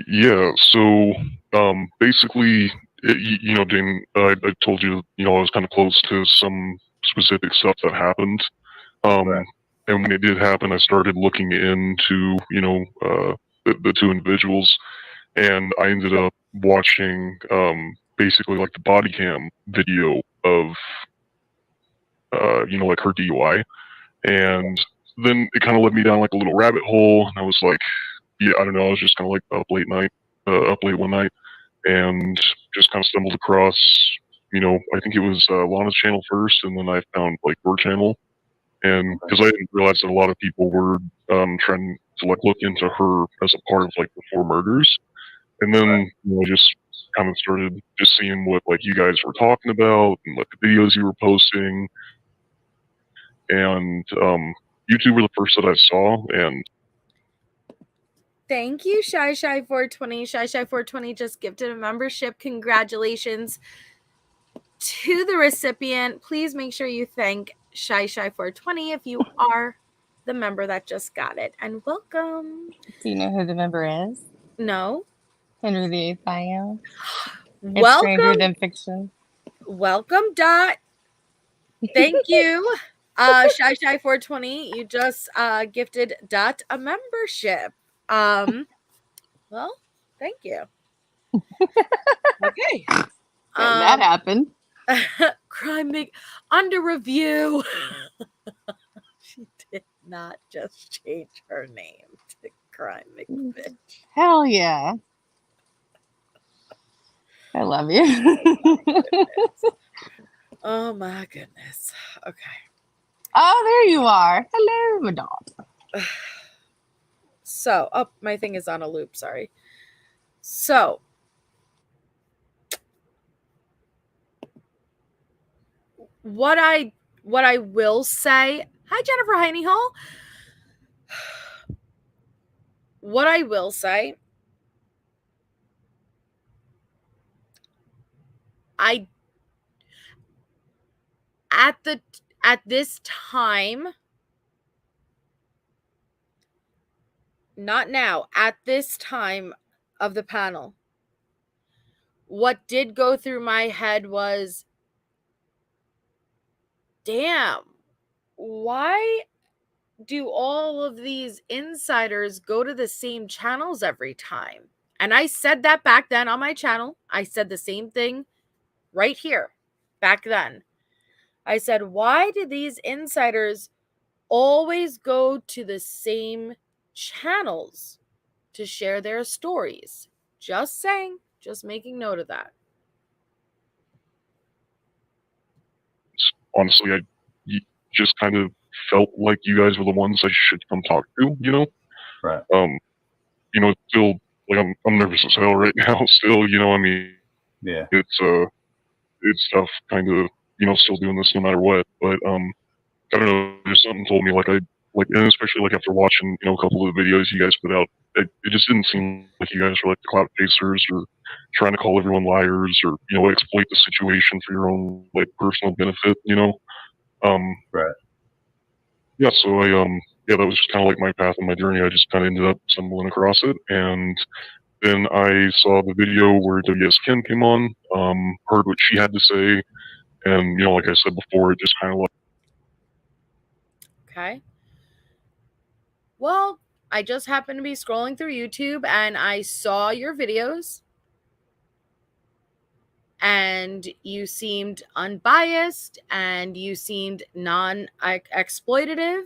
Yeah, so basically, Dane, I told you, I was kind of close to some specific stuff that happened. Right. And when it did happen, I started looking into, the two individuals, and I ended up watching basically like the body cam video of, like her DUI. And then it kind of led me down like a little rabbit hole, and I was like, yeah, I don't know, I was just kind of like up late one night, and just kind of stumbled across, I think it was Lana's channel first, and then I found like your channel, and because I didn't realize that a lot of people were trying to like look into her as a part of like the 4 murders, and then just kind of started just seeing what like you guys were talking about and like the videos you were posting, and you two were the first that I saw. And thank you, Shy420. Shy420 just gifted a membership. Congratulations to the recipient. Please make sure you thank Shy420 if you are the member that just got it. And welcome. Do you know who the member is? No. Henry VIII bio. Welcome. Stranger Than Fiction. Welcome, Dot. Thank you. Shy420, you just gifted Dot a membership. Well, thank you. Okay. That happened. Crime under review. She did not just change her name to Crime McBitch. Hell yeah. I love you. Oh my goodness. Okay. Oh, there you are. Hello, Madonna. So, my thing is on a loop. Sorry. So, what I will say. Hi, Jennifer Heine Hall. What I will say. At this time, not now, at this time of the panel, what did go through my head was, damn, why do all of these insiders go to the same channels every time? And I said that back then on my channel. I said the same thing right here back then. I said, why do these insiders always go to the same channels to share their stories. Just saying, just making note of that. Honestly, just kind of felt like you guys were the ones I should come talk to, you know? Right. Still, like, I'm nervous as hell right now, still, I mean, Yeah. it's tough kind of, still doing this no matter what, but, I don't know, just something told me, and especially, like, after watching, a couple of the videos you guys put out, it just didn't seem like you guys were, like, clout chasers or trying to call everyone liars or, exploit the situation for your own, like, personal benefit, Right. Yeah, so that was just kind of like my path and my journey. I just kind of ended up stumbling across it, and then I saw the video where W.S. Kim came on, heard what she had to say, and, like I said before, it just kind of like... Okay. Well, I just happened to be scrolling through YouTube and I saw your videos. And you seemed unbiased and you seemed non-exploitative.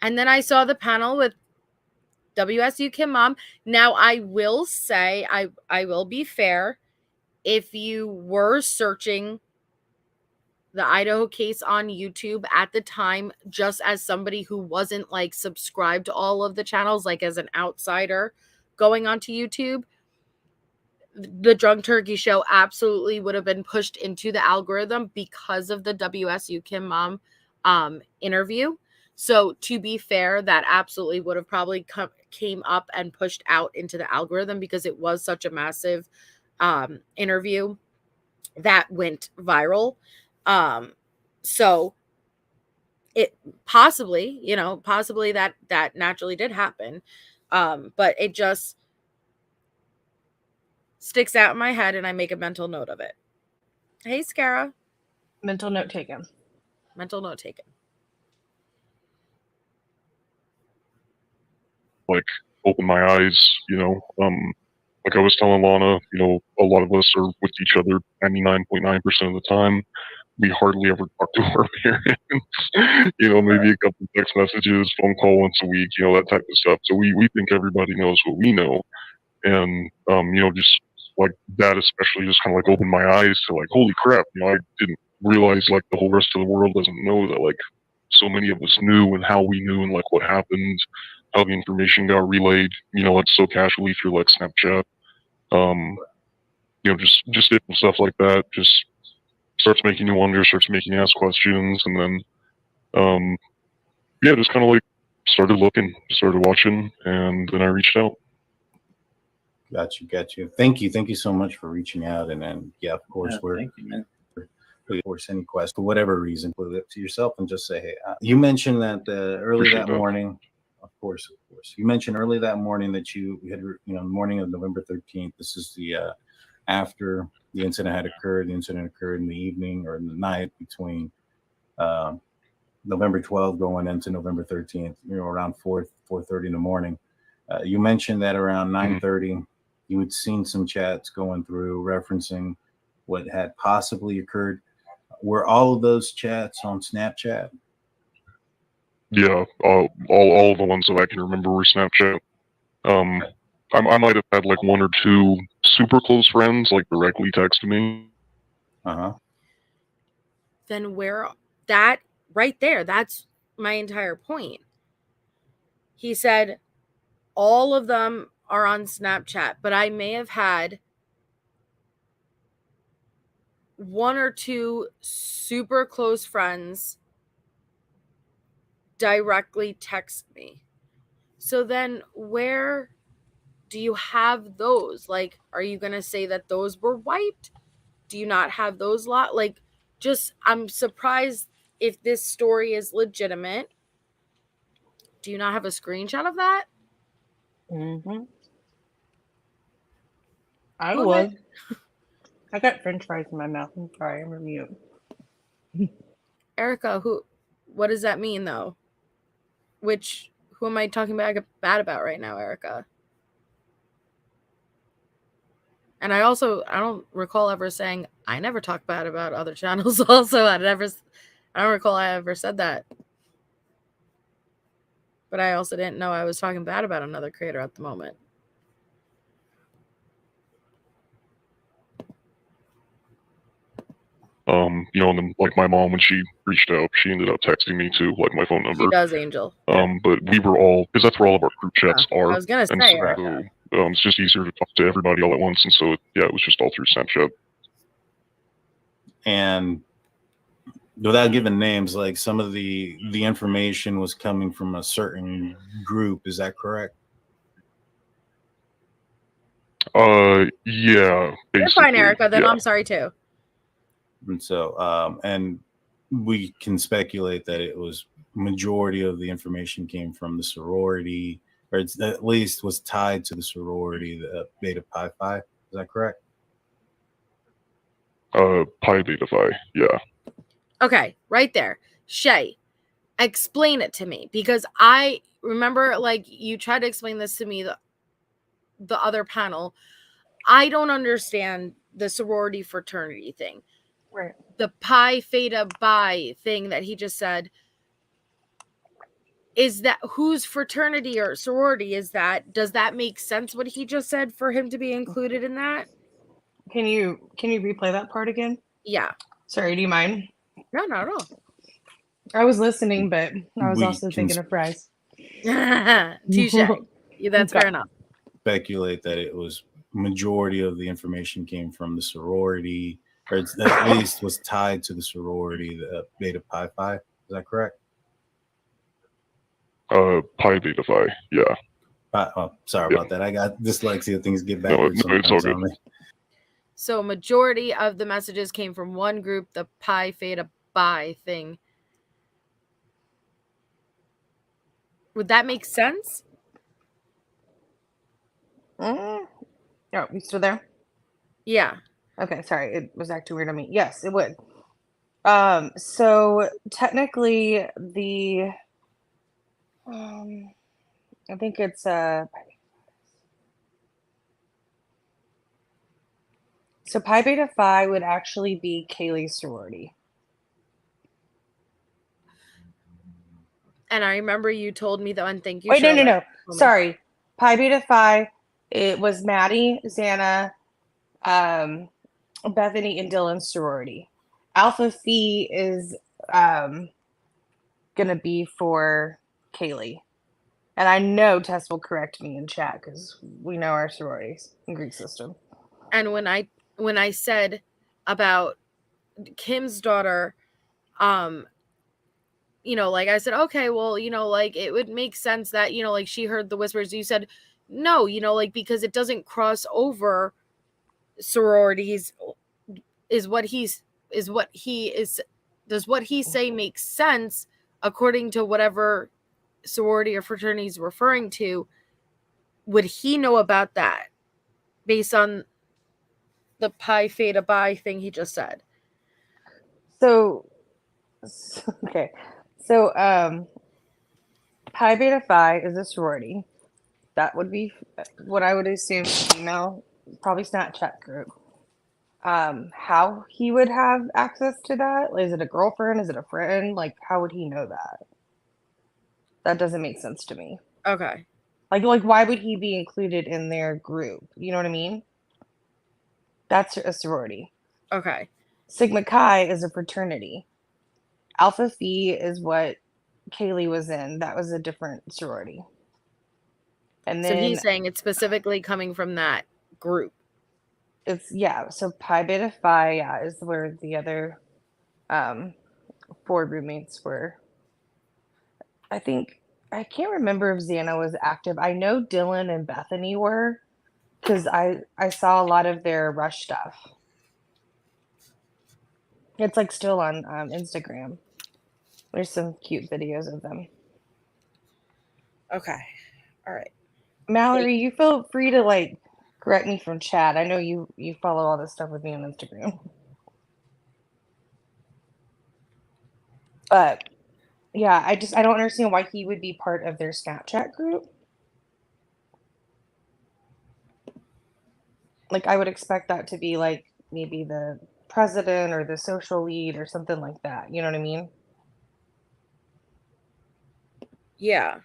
And then I saw the panel with WSU Kim Mom. Now, I will say, I will be fair. If you were searching the Idaho case on YouTube at the time, just as somebody who wasn't like subscribed to all of the channels, like as an outsider going onto YouTube, the Drunk Turkey Show absolutely would have been pushed into the algorithm because of the WSU Kim Mom interview. So to be fair, that absolutely would have probably came up and pushed out into the algorithm because it was such a massive interview that went viral. So it possibly that naturally did happen. But it just sticks out in my head and I make a mental note of it. Hey, Scara. Mental note taken. Mental note taken. Like, open my eyes, like I was telling Lana, a lot of us are with each other 99.9% of the time. We hardly ever talk to our parents, maybe a couple of text messages, phone call once a week, that type of stuff. So we think everybody knows what we know. And, just like that especially just kind of like opened my eyes to like, holy crap, I didn't realize like the whole rest of the world doesn't know that like so many of us knew and how we knew and like what happened, how the information got relayed, like so casually through like Snapchat. Just different stuff like that just starts making you wonder, starts making you ask questions, and then just kind of like started looking, started watching, and then I reached out. Got you. Thank you so much for reaching out, and then of course Thank you, man. Of course, any question for whatever reason, put it up to yourself and just say, hey. You mentioned that early that morning. Of course. You mentioned early that morning that you had, the morning of November 13th. This is the after the incident had occurred. The incident occurred in the evening or in the night between November 12th going into November 13th. Around 4:30 in the morning. You mentioned that around 9:30, you had seen some chats going through referencing what had possibly occurred. Were all of those chats on Snapchat? Yeah, all the ones that I can remember were Snapchat. I might have had like one or two super close friends like directly text me. Then where that right there, that's my entire point. He said all of them are on Snapchat, but I may have had one or two super close friends directly text me. So then where do you have those? Like, are you going to say that those were wiped? Do you not have those like, just, I'm surprised if this story is legitimate. Do you not have a screenshot of that? Mm-hmm. I would. I got French fries in my mouth. I'm sorry, I'm mute. Erica, what does that mean though? Who am I talking bad about right now, Erica? And I don't recall ever saying I never talk bad about other channels. Also, I don't recall I ever said that. But I also didn't know I was talking bad about another creator at the moment. You know, and then like my mom, when she reached out, she ended up texting me too, like my phone number. She does, Angel. But we were all, because that's where all of our group chats are. I was gonna and say, so, it's just easier to talk to everybody all at once, and so it was just all through Snapchat. And without giving names, like some of the information was coming from a certain group. Is that correct? Yeah. You're fine, Erica. Then I'm sorry too. And so, and we can speculate that it was majority of the information came from the sorority, or it's at least was tied to the sorority, the Beta Pi Phi. Is that correct? Pi Beta Phi, yeah. Okay, right there. Shay, explain it to me, because I remember, like, you tried to explain this to me the other panel. I don't understand the sorority fraternity thing. Right. The Pi Theta Bi thing that he just said, is that whose fraternity or sorority is that? Does that make sense what he just said for him to be included in that? Can you replay that part again? Yeah. Sorry, do you mind? No, not at all. I was listening, but I was also thinking of fries. Touche. That's fair enough. Speculate that it was majority of the information came from the sorority, or it's at least was tied to the sorority, the Beta Pi Phi. Is that correct? Pi Beta Phi, yeah. Sorry about that. I got dyslexia. Things get backwards sometimes on me. So majority of the messages came from one group, the Pi Theta Bi thing. Would that make sense? Oh, you still there? Yeah. Okay, sorry. It was acting weird on me. Yes, it would. So technically the I think it's so Pi Beta Phi would actually be Kaylee's sorority. And I remember you told me though, and thank you. Wait, no. Sorry. Pi Beta Phi, it was Maddie, Xana, Bethany, and Dylan's sorority. Alpha Phi is gonna be for Kaylee. And I know Tess will correct me in chat because we know our sororities in Greek system. And when I said about Kim's daughter, you know, like I said, okay, well, you know, like it would make sense that, you know, like she heard the whispers. You said, no, you know, like because it doesn't cross over sororities. Does what he say makes sense according to whatever sorority or fraternity he's referring to? Would he know about that based on the Pi Theta Bi thing he just said? So okay. So Pi Beta Phi is a sorority. That would be what I would assume female, probably Snapchat group. How he would have access to that? Is it a girlfriend? Is it a friend? Like, how would he know that? That doesn't make sense to me. Okay. Like why would he be included in their group? You know what I mean? That's a sorority. Okay. Sigma Chi is a fraternity. Alpha Phi is what Kaylee was in. That was a different sorority. And then so he's saying it's specifically coming from that group. It's so Pi Beta Phi, is where the other 4 roommates were. I think I can't remember if Xana was active. I know Dylan and Bethany were, because I saw a lot of their Rush stuff. It's like still on Instagram. There's some cute videos of them. Okay. All right. Mallory, you feel free to like correct me from chat. I know you follow all this stuff with me on Instagram. But yeah, I don't understand why he would be part of their Snapchat group. Like, I would expect that to be like maybe the president or the social lead or something like that. You know what I mean? Yeah.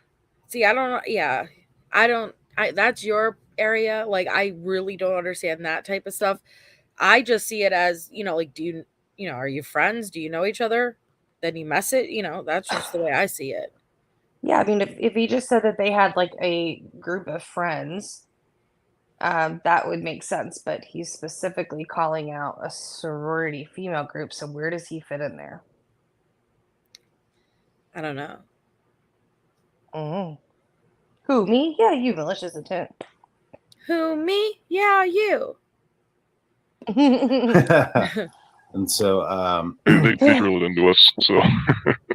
See, I don't. Yeah, I don't. That's your area. Like, I really don't understand that type of stuff. I just see it as, like, are you friends? Do you know each other? Then you mess it. That's just the way I see it. Yeah, I mean, if he just said that they had like a group of friends, that would make sense. But he's specifically calling out a sorority female group. So where does he fit in there? I don't know. Mm. Who, me? Yeah, you. Malicious intent. Who, me? Yeah, you. And so, They drilled it into us. So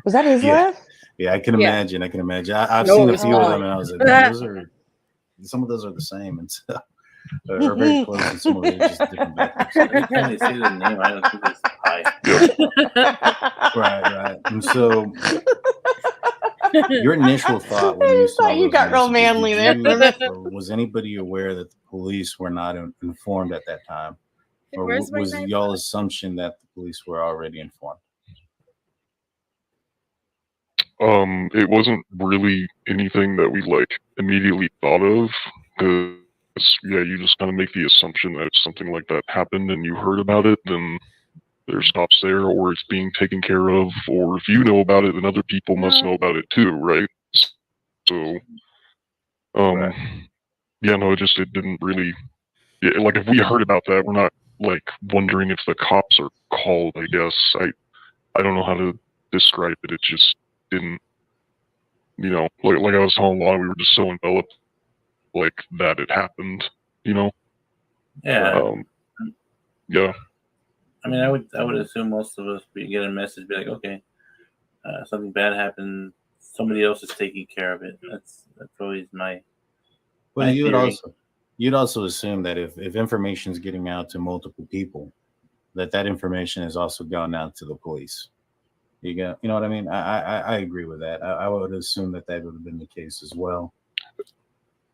Was that his yeah, laugh? yeah, I can Yeah. imagine. I can imagine. I've No, seen it a was few of mine. them, and I was like, man, some of those are the same, and so, are very close, and some of them are just different backgrounds. Every time they say the name, I don't think it's hi. Right. And so, your initial thought when you saw thought you those got real messages, manly did there. you, or was anybody aware that the police were not informed at that time, or Where's my was knife? y'all's assumption that the police were already informed? it wasn't really anything that we like immediately thought of, because you just kind of make the assumption that if something like that happened and you heard about it, then there's cops there, or it's being taken care of, or if you know about it, then other people must know about it too, right? So, Right. it didn't really. Yeah, like if we heard about that, we're not like wondering if the cops are called. I guess I don't know how to describe it. It just didn't. Like I was telling Lana, we were just so enveloped, like that it happened. Yeah. Yeah. I mean, I would assume most of us we get a message, be like, okay, something bad happened. Somebody else is taking care of it. That's always my. Well, my you'd also assume that if information is getting out to multiple people, that information has also gone out to the police. You know what I mean? I agree with that. I would assume that would have been the case as well.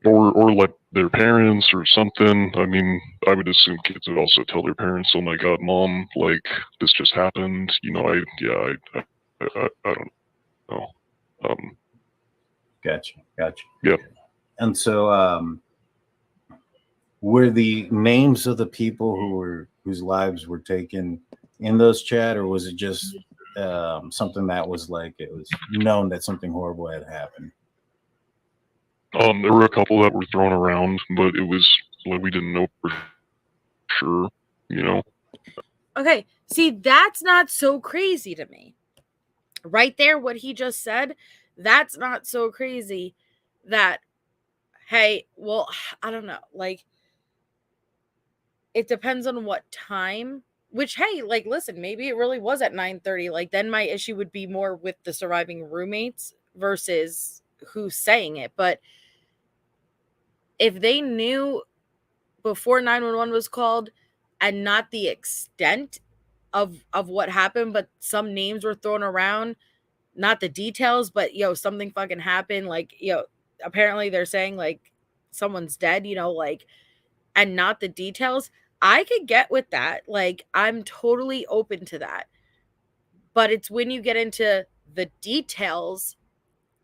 Or like their parents or something. I mean, I would assume kids would also tell their parents, "Oh my God, mom, like this just happened." I don't know. Gotcha. Yeah. And so, were the names of the people whose lives were taken in those chat, or was it just something that was like it was known that something horrible had happened? There were a couple that were thrown around, but it was like we didn't know for sure. Okay, see, that's not so crazy to me. Right there, what he just said, that's not so crazy that, hey, well, I don't know. Like, it depends on what time, which, hey, like, listen, maybe it really was at 9:30. Like, then my issue would be more with the surviving roommates versus who's saying it. But if they knew before 911 was called and not the extent of what happened, but some names were thrown around, not the details, but something fucking happened, like, apparently they're saying like someone's dead, like, and not the details, I could get with that. Like, I'm totally open to that. But it's when you get into the details,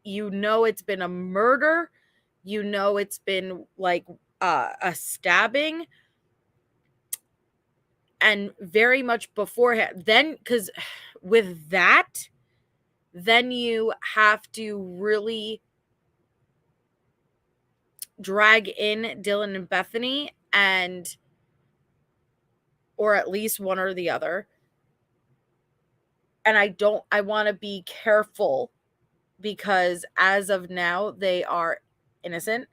it's been a murder, it's been like a stabbing, and very much beforehand. Then, because with that, then you have to really drag in Dylan and Bethany, or at least one or the other. And I want to be careful, because as of now, they are innocent.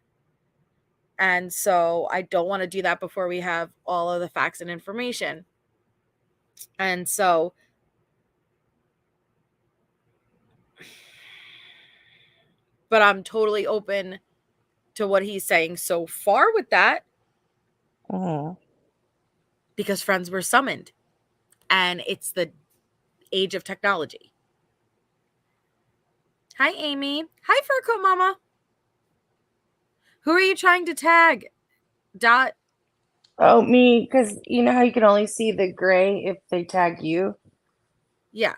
And so I don't want to do that before we have all of the facts and information. And so, but I'm totally open to what he's saying so far with that, because friends were summoned, and it's the age of technology. Hi, Amy. Hi, Fur Coat Mama. Who are you trying to tag? Dot. Oh, me, because you know how you can only see the gray if they tag you? Yeah.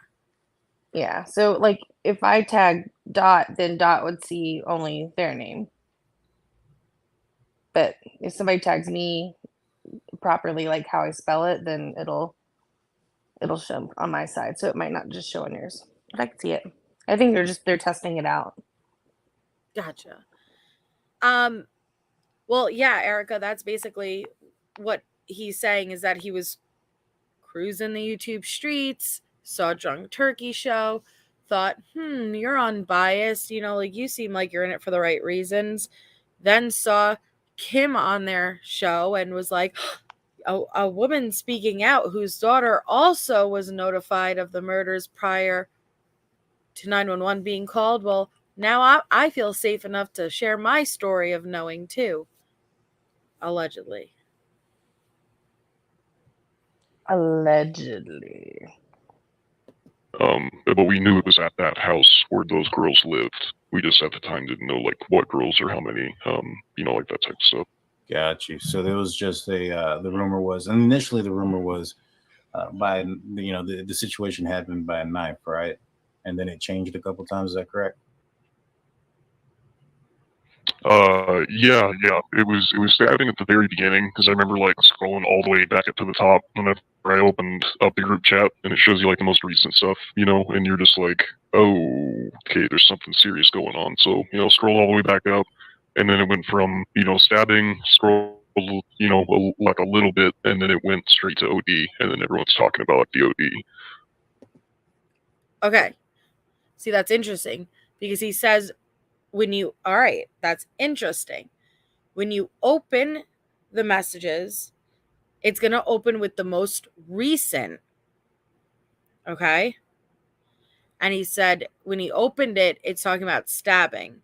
Yeah. So like if I tag Dot, then Dot would see only their name. But if somebody tags me properly, like how I spell it, then it'll show on my side. So it might not just show on yours. But I can see it. I think they're testing it out. Gotcha. Well, yeah, Erica, that's basically what he's saying, is that he was cruising the YouTube streets, saw a Drunk Turkey show, thought, you're unbiased, like you seem like you're in it for the right reasons. Then saw Kim on their show and was like, a woman speaking out whose daughter also was notified of the murders prior to 911 being called. Well, now I feel safe enough to share my story of knowing too. Allegedly. Allegedly. But we knew it was at that house where those girls lived. We just at the time didn't know like what girls or how many, like that type of stuff. Got you. So there was just the rumor was, and initially the rumor was by, the situation happened by a knife, right? And then it changed a couple times. Is that correct? Yeah. It was stabbing at the very beginning because I remember like scrolling all the way back up to the top whenever I opened up the group chat and it shows you like the most recent stuff, and you're just like, oh, okay, there's something serious going on. So scroll all the way back up, and then it went from stabbing, scroll, like a little bit, and then it went straight to OD, and then everyone's talking about the OD. Okay. See, that's interesting because he says all right, that's interesting. When you open the messages, it's going to open with the most recent. Okay. And he said when he opened it, it's talking about stabbing.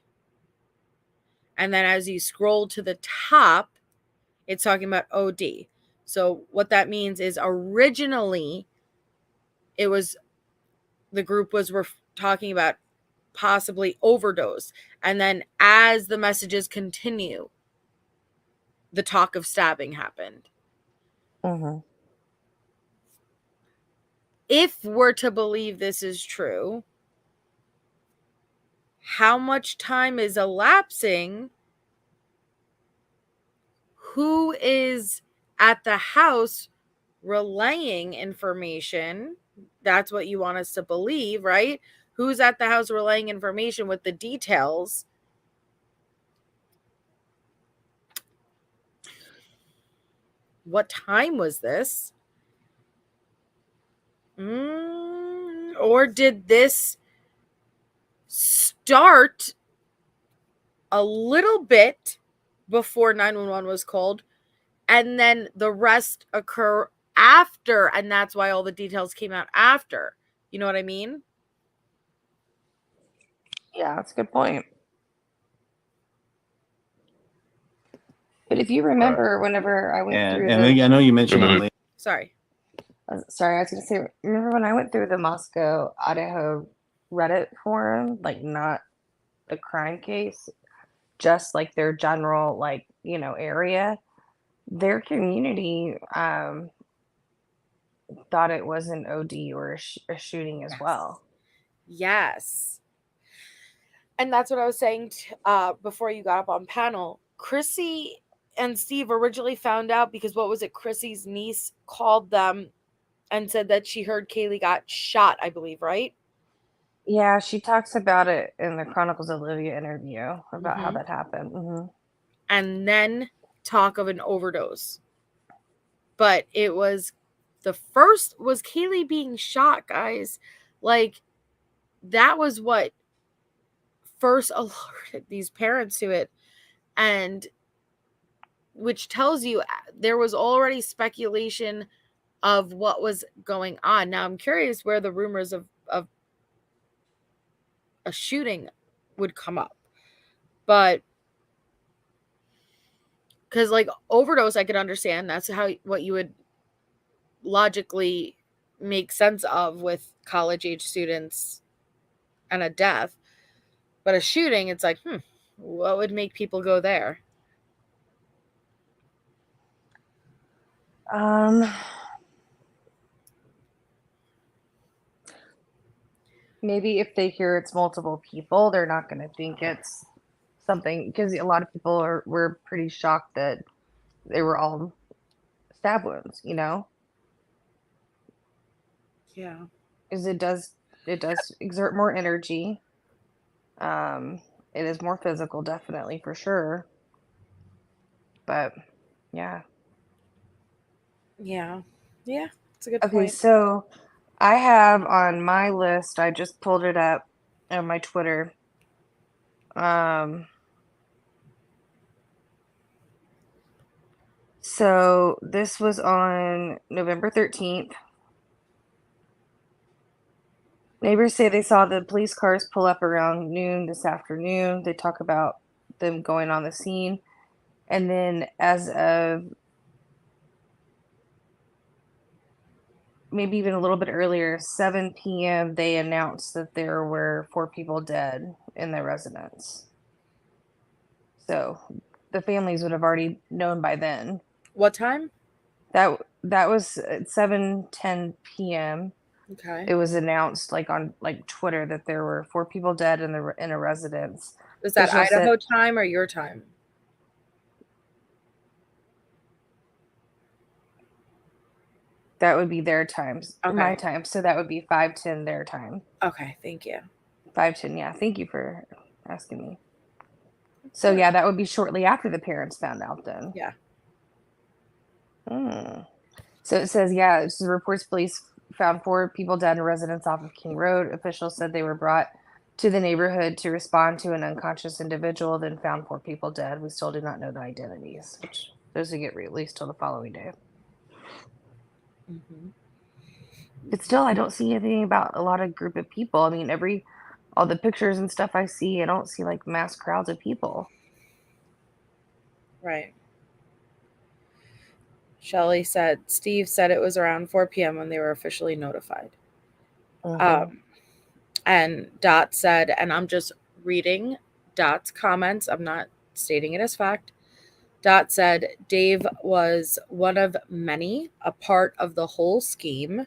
And then as you scroll to the top, it's talking about OD. So what that means is originally the group was talking about possibly overdose. And then as the messages continue, the talk of stabbing happened. Mm-hmm. If we're to believe this is true, how much time is elapsing? Who is at the house relaying information? That's what you want us to believe, right? Who's at the house relaying information with the details? What time was this? Or did this start a little bit before 911 was called, and then the rest occur after, and that's why all the details came out after? You know what I mean? Yeah, that's a good point. But if you remember, whenever I went through and I know you mentioned And then on Sorry. sorry, I was going to say, remember when I went through the Moscow, Idaho Reddit forum, like not the crime case, just like their general, like, area, their community thought it was an OD or a shooting as well. Yes. And that's what I was saying before you got up on panel. Chrissy and Steve originally found out because what was it? Chrissy's niece called them and said that she heard Kaylee got shot, I believe, right? Yeah, she talks about it in the Chronicles of Olivia interview about how that happened. Mm-hmm. And then talk of an overdose. But it was the first was Kaylee being shot, guys. Like, that was what first alerted these parents to it. And which tells you there was already speculation of what was going on. Now I'm curious where the rumors of a shooting would come up. But because like overdose, I could understand. That's what you would logically make sense of with college age students and a death. But a shooting, it's like, what would make people go there? maybe if they hear it's multiple people, they're not going to think it's something, because a lot of people were pretty shocked that they were all stab wounds, you know, Yeah. because it does exert more energy. It is more physical, definitely, for sure. But yeah. Yeah. Yeah. It's a good Okay, point. so I have on my list, I just pulled it up on my Twitter. So this was on November 13th. Neighbors say they saw the police cars pull up around noon this afternoon. They talk about them going on the scene. And then as of maybe even a little bit earlier, 7 p.m., they announced that there were 4 people dead in their residence. So the families would have already known by then. What time? That was at 7:10 p.m. Okay. It was announced like on like Twitter that there were 4 people dead in a residence. Is that Officials Idaho said time or your time? that would be their times, Okay. my time. So that would be 5:10 their time. Okay. Thank you. 5:10. Yeah. Thank you for asking me. So yeah, that would be shortly after the parents found out then. Yeah. So it says, yeah, it reports police found 4 people dead in a residence off of King Road. Officials said they were brought to the neighborhood to respond to an unconscious individual, then found 4 people dead. We still do not know their identities, which those would get released till the following day. Mm-hmm. But still, I don't see anything about a lot of group of people. I mean, all the pictures and stuff I see, I don't see like mass crowds of people. Right. Steve said it was around 4 p.m. when they were officially notified. And Dot said, and I'm just reading Dot's comments, I'm not stating it as fact. Dot said, Dave was one of many, a part of the whole scheme,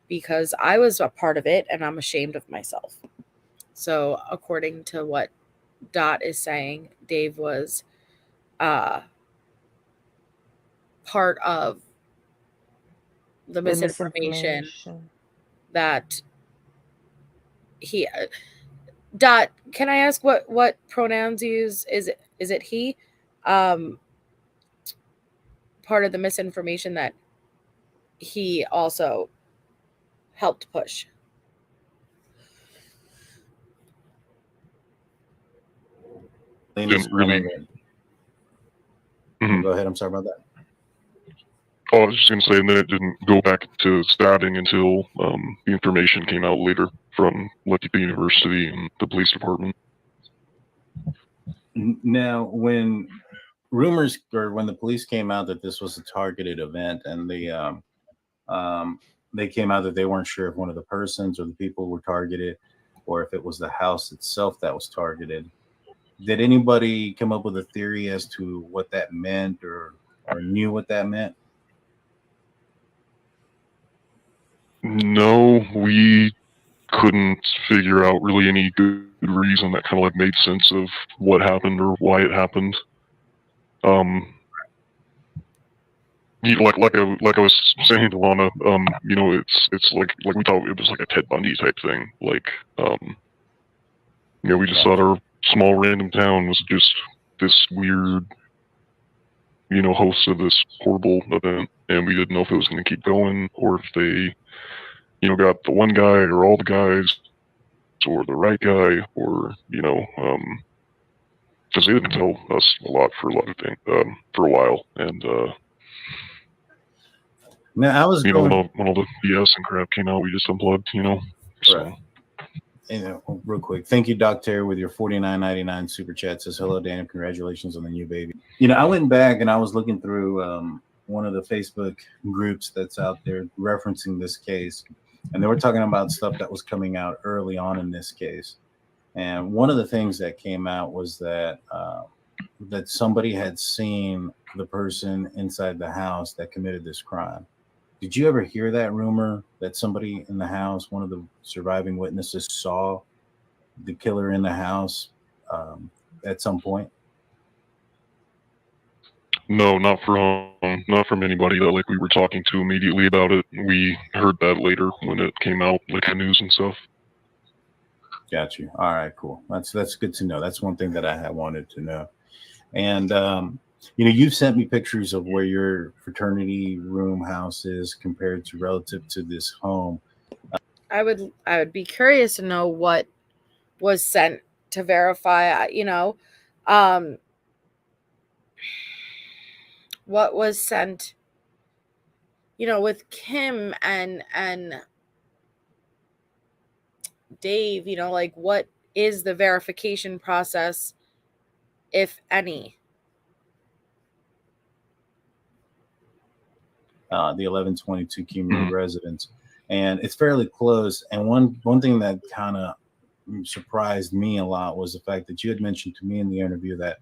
because I was a part of it and I'm ashamed of myself. So according to what Dot is saying, Dave was part of the misinformation that he Dot, can I ask what pronouns you use? Is it he? Part of the misinformation that he also helped push. Didn't really. Go ahead. I'm sorry about that. Oh, I was just going to say, and then it didn't go back to stabbing until the information came out later from the university and the police department. Now, when rumors or when the police came out that this was a targeted event, and they came out that they weren't sure if one of the persons or the people were targeted, or if it was the house itself that was targeted. Did anybody come up with a theory as to what that meant, or knew what that meant? No, we couldn't figure out really any good reason that kind of like made sense of what happened or why it happened. Like I was saying to Lana, you know, it's like we thought it was like a Ted Bundy type thing. Like, you know, we just thought our small random town was just this weird, you know, host of this horrible event, and we didn't know if it was going to keep going or if they, you know, got the one guy or all the guys or the right guy, or, you know, because they didn't tell us a lot for a while, and now I was, you know, when all the BS and crap came out, we just unplugged, you know. So, right. And real quick, thank you, Doc Terry, with your $49.99 super chat. Says hello, Dan. Congratulations on the new baby. You know, I went back and I was looking through one of the Facebook groups that's out there referencing this case, and they were talking about stuff that was coming out early on in this case. And one of the things that came out was that somebody had seen the person inside the house that committed this crime. Did you ever hear that rumor that somebody in the house, one of the surviving witnesses, saw the killer in the house at some point? No, not from anybody that like we were talking to immediately about it. We heard that later when it came out, like the news and stuff. Got you. All right, cool. That's good to know. That's one thing that I had wanted to know. And you've sent me pictures of where your fraternity room house is compared to relative to this home. I would be curious to know what was sent to verify, what was sent, with Kim and Dave, like what is the verification process, if any? The 1122 Key residence, and it's fairly close. And one thing that kind of surprised me a lot was the fact that you had mentioned to me in the interview that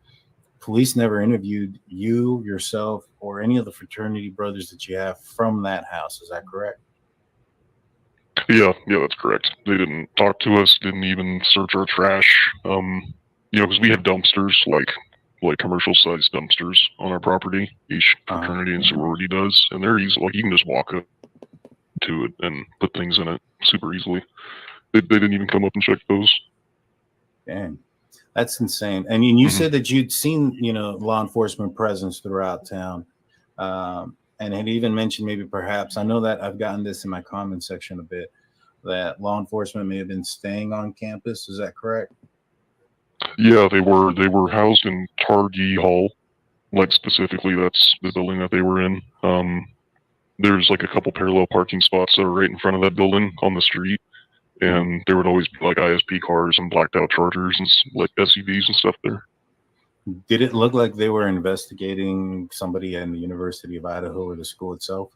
police never interviewed you, yourself, or any of the fraternity brothers that you have from that house. Is that correct? Yeah, that's correct. They didn't talk to us, didn't even search our trash. Because we have dumpsters, like commercial sized dumpsters on our property. Each fraternity and sorority does, and they're easy. Like you can just walk up to it and put things in it super easily. They didn't even come up and check those. Dang, that's insane. And you said that you'd seen law enforcement presence throughout town, and had even mentioned maybe perhaps, I know that I've gotten this in my comment section a bit, that law enforcement may have been staying on campus. Is that correct? Yeah, they were housed in Targhee Hall, like specifically that's the building that they were in. There's like a couple parallel parking spots that are right in front of that building on the street, and there would always be like ISP cars and blacked out Chargers and like SUVs and stuff there. Did it look like they were investigating somebody in the University of Idaho or the school itself?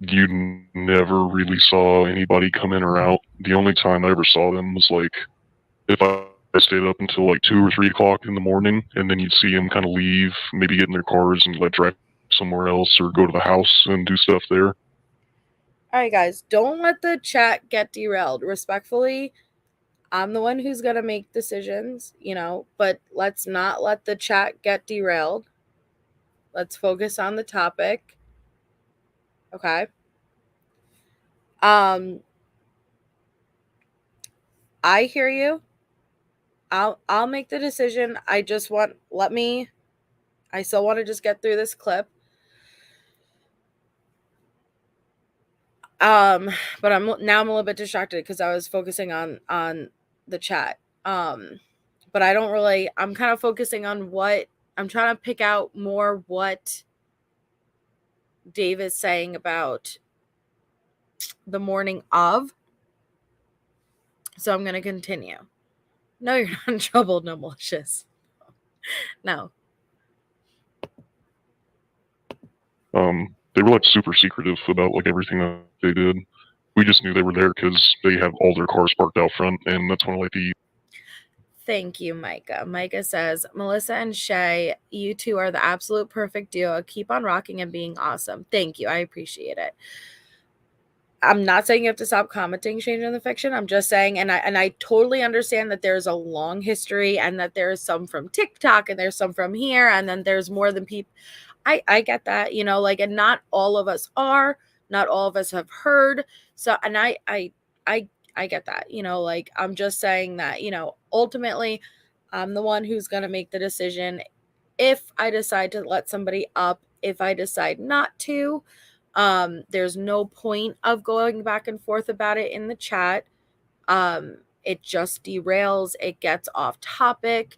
You never really saw anybody come in or out. The only time I ever saw them was like if I stayed up until like 2 or 3 o'clock in the morning, and then you'd see them kind of leave, maybe get in their cars and like drive somewhere else or go to the house and do stuff there. All right, guys, don't let the chat get derailed. Respectfully, I'm the one who's going to make decisions, but let's not let the chat get derailed. Let's focus on the topic. Okay. I hear you. I'll make the decision. I still want to just get through this clip. But I'm a little bit distracted because I was focusing on the chat. But I'm kind of focusing on what I'm trying to pick out more what Dave is saying about the morning of. So I'm going to continue. No, you're not in trouble. No, malicious. No. They were like super secretive about like everything that they did. We just knew they were there because they have all their cars parked out front, and that's one of like the. Thank you, Micah. Micah says, Melissa and Shay, you two are the absolute perfect duo. Keep on rocking and being awesome. Thank you. I appreciate it. I'm not saying you have to stop commenting Changing the Fiction. I'm just saying, and I totally understand that there's a long history and that there's some from TikTok and there's some from here, and then there's more than people. I get that, and not all of us not all of us have heard. So, and I get that, I'm just saying that, ultimately I'm the one who's going to make the decision. If I decide to let somebody up, if I decide not to, there's no point of going back and forth about it in the chat. It just derails. It gets off topic.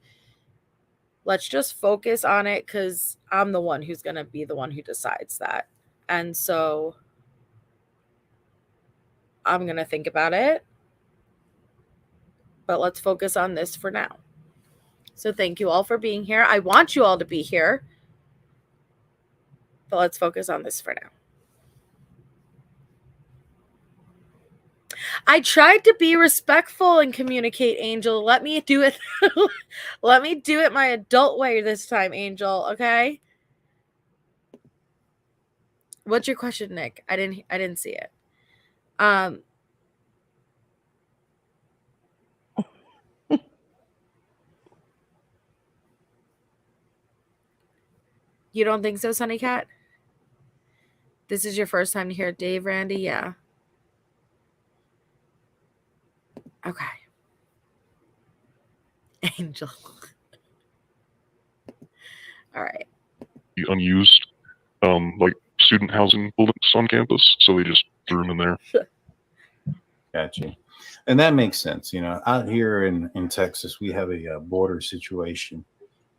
Let's just focus on it because I'm the one who's going to be the one who decides that. And so I'm going to think about it. But let's focus on this for now. So thank you all for being here. I want you all to be here. But let's focus on this for now. I tried to be respectful and communicate, Angel. Let me do it. Let me do it my adult way this time, Angel. Okay? What's your question, Nick? I didn't see it. You don't think so, Sunny Cat? This is your first time to hear Dave, Randy? Yeah. Okay. Angel. All right. Unused, like student housing buildings on campus, so they just threw them in there. Gotcha. And that makes sense. You know, out here in Texas, we have a border situation,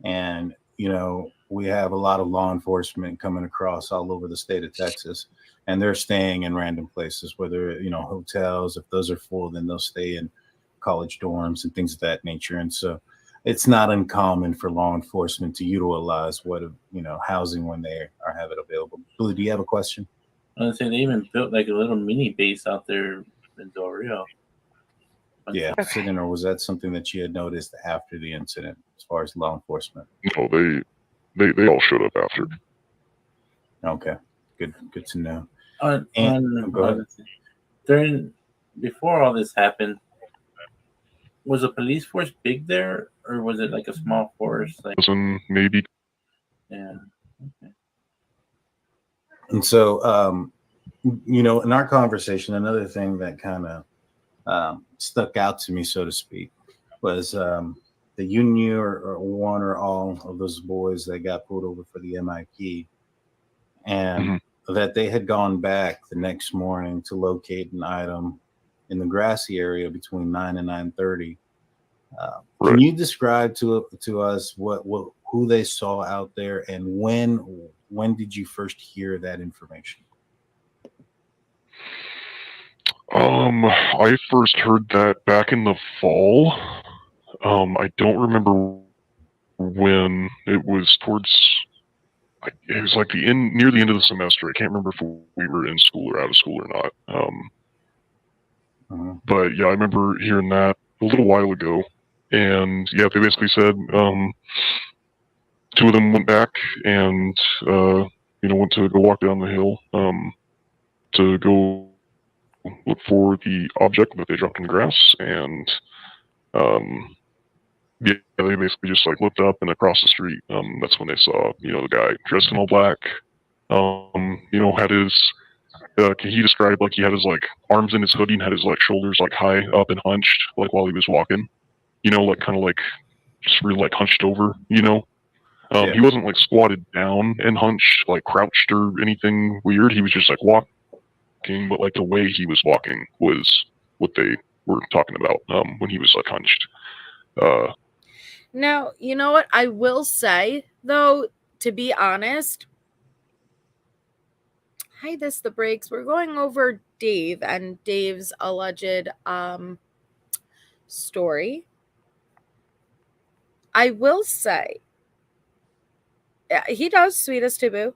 and you know, we have a lot of law enforcement coming across all over the state of Texas, and they're staying in random places, whether, you know, hotels. If those are full, then they'll stay in college dorms and things of that nature. And so it's not uncommon for law enforcement to utilize housing when they have it available. Blue, do you have a question? I was saying they even built like a little mini base out there in Del Rio. Yeah, incident, or was that something that you had noticed after the incident, as far as law enforcement? No, they all showed up after. Okay, good to know. Go ahead. Before all this happened, was the police force big there, or was it like a small force? Like maybe. Yeah. Okay. And so, you know, in our conversation, another thing that kind of stuck out to me, so to speak, was that you knew or one or all of those boys that got pulled over for the MIP, and that they had gone back the next morning to locate an item in the grassy area between 9 and 9:30. Right. Can you describe to us who they saw out there, and when did you first hear that information? I first heard that back in the fall. I don't remember when. It was it was like near the end of the semester. I can't remember if we were in school or out of school or not. But yeah, I remember hearing that a little while ago. And yeah, they basically said two of them went back and went to go walk down the hill to go look for the object that they dropped in the grass, and yeah, they basically just like looked up, and across the street, that's when they saw the guy dressed in all black. Had his he described like he had his like arms in his hoodie and had his like shoulders like high up and hunched like while he was walking. Like kind of like just really like hunched over. Yeah. He wasn't like squatted down and hunched, like crouched or anything weird. He was just like walking, but like the way he was walking was what they were talking about when he was like hunched. Now, you know what I will say, though, to be honest. Hi, this the breaks. We're going over Dave and Dave's alleged story. I will say, he does Sweetest Taboo.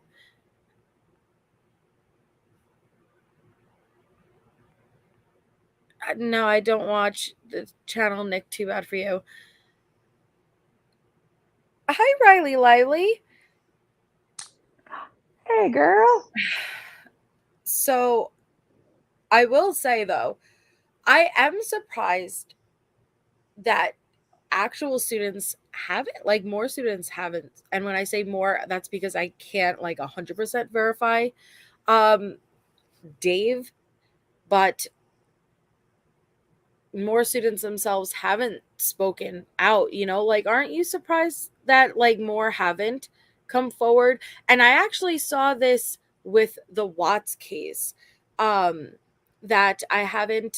No, I don't watch the channel, Nick. Too bad for you. Hi, Riley Lively. Hey, girl. So, I will say, though, I am surprised that actual students haven't, like more students haven't. And when I say more, that's because I can't like 100% verify Dave, but more students themselves haven't spoken out, like, aren't you surprised that like more haven't come forward? And I actually saw this with the Watts case, that I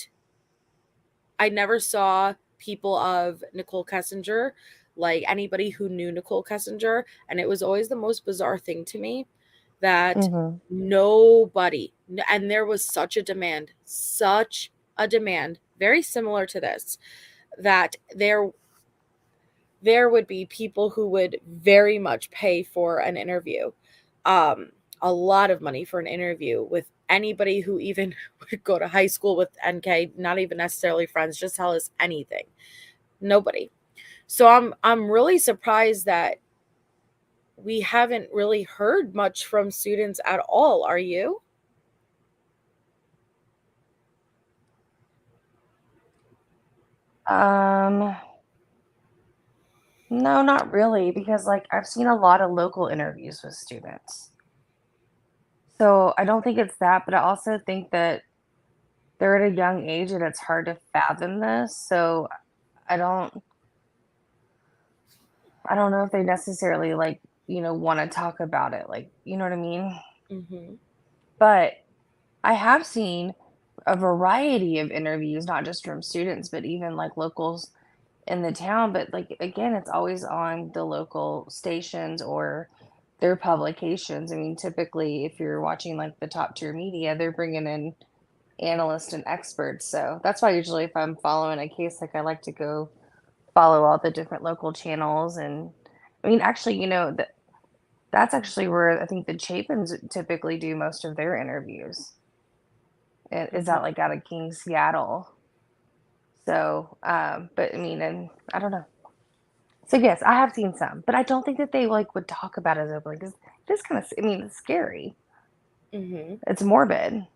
never saw people of Nicole Kessinger, like anybody who knew Nicole Kessinger. And it was always the most bizarre thing to me that nobody, and there was such a demand, very similar to this, that there would be people who would very much pay for an interview, a lot of money for an interview with anybody who even would go to high school with NK, not even necessarily friends, just tell us anything. Nobody. So I'm really surprised that we haven't really heard much from students at all. Are you? No, not really, because like I've seen a lot of local interviews with students. So I don't think it's that, but I also think that they're at a young age and it's hard to fathom this. So I don't know if they necessarily like, want to talk about it. Like, you know what I mean? Mm-hmm. But I have seen a variety of interviews, not just from students, but even like locals in the town. But like, again, it's always on the local stations or their publications. I mean, typically, if you're watching like the top tier media, they're bringing in analysts and experts. So that's why usually if I'm following a case, like I like to go follow all the different local channels. And I mean, actually, that's actually where I think the Chapins typically do most of their interviews. Is that like out of King, Seattle? So, but I mean, and I don't know. So yes, I have seen some, but I don't think that they like would talk about it as openly because it is kind of, I mean, it's scary. Mm-hmm. It's morbid.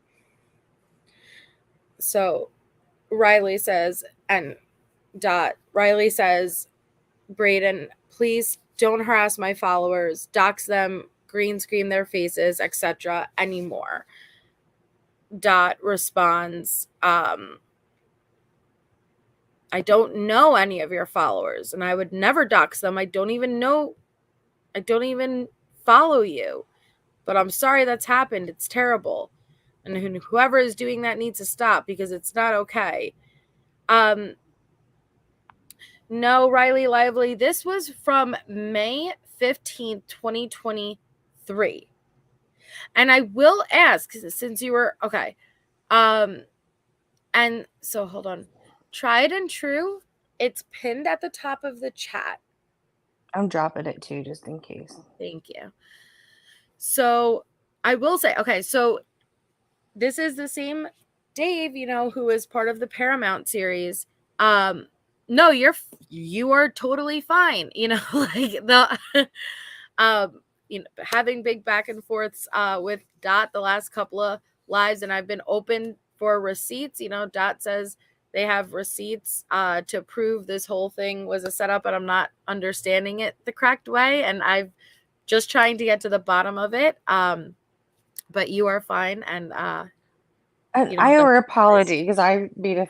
So Riley says, and Riley says, Braden, please don't harass my followers, dox them, green screen their faces, etc. anymore. Dot responds, I don't know any of your followers and I would never dox them. I don't even follow you. But I'm sorry that's happened. It's terrible. And whoever is doing that needs to stop because it's not okay. No, Riley Lively, this was from May 15th, 2023. And I will ask, since you were, okay. And so hold on. Tried and True, it's pinned at the top of the chat. I'm dropping it too, just in case. Thank you. So I will say, okay, so this is the same Dave, who is part of the Paramount series. No, you are totally fine. Like the having big back and forths with Dot the last couple of lives, and I've been open for receipts. Dot says they have receipts to prove this whole thing was a setup, and I'm not understanding it the correct way, and I've just trying to get to the bottom of it. But you are fine, and I owe her apology because I made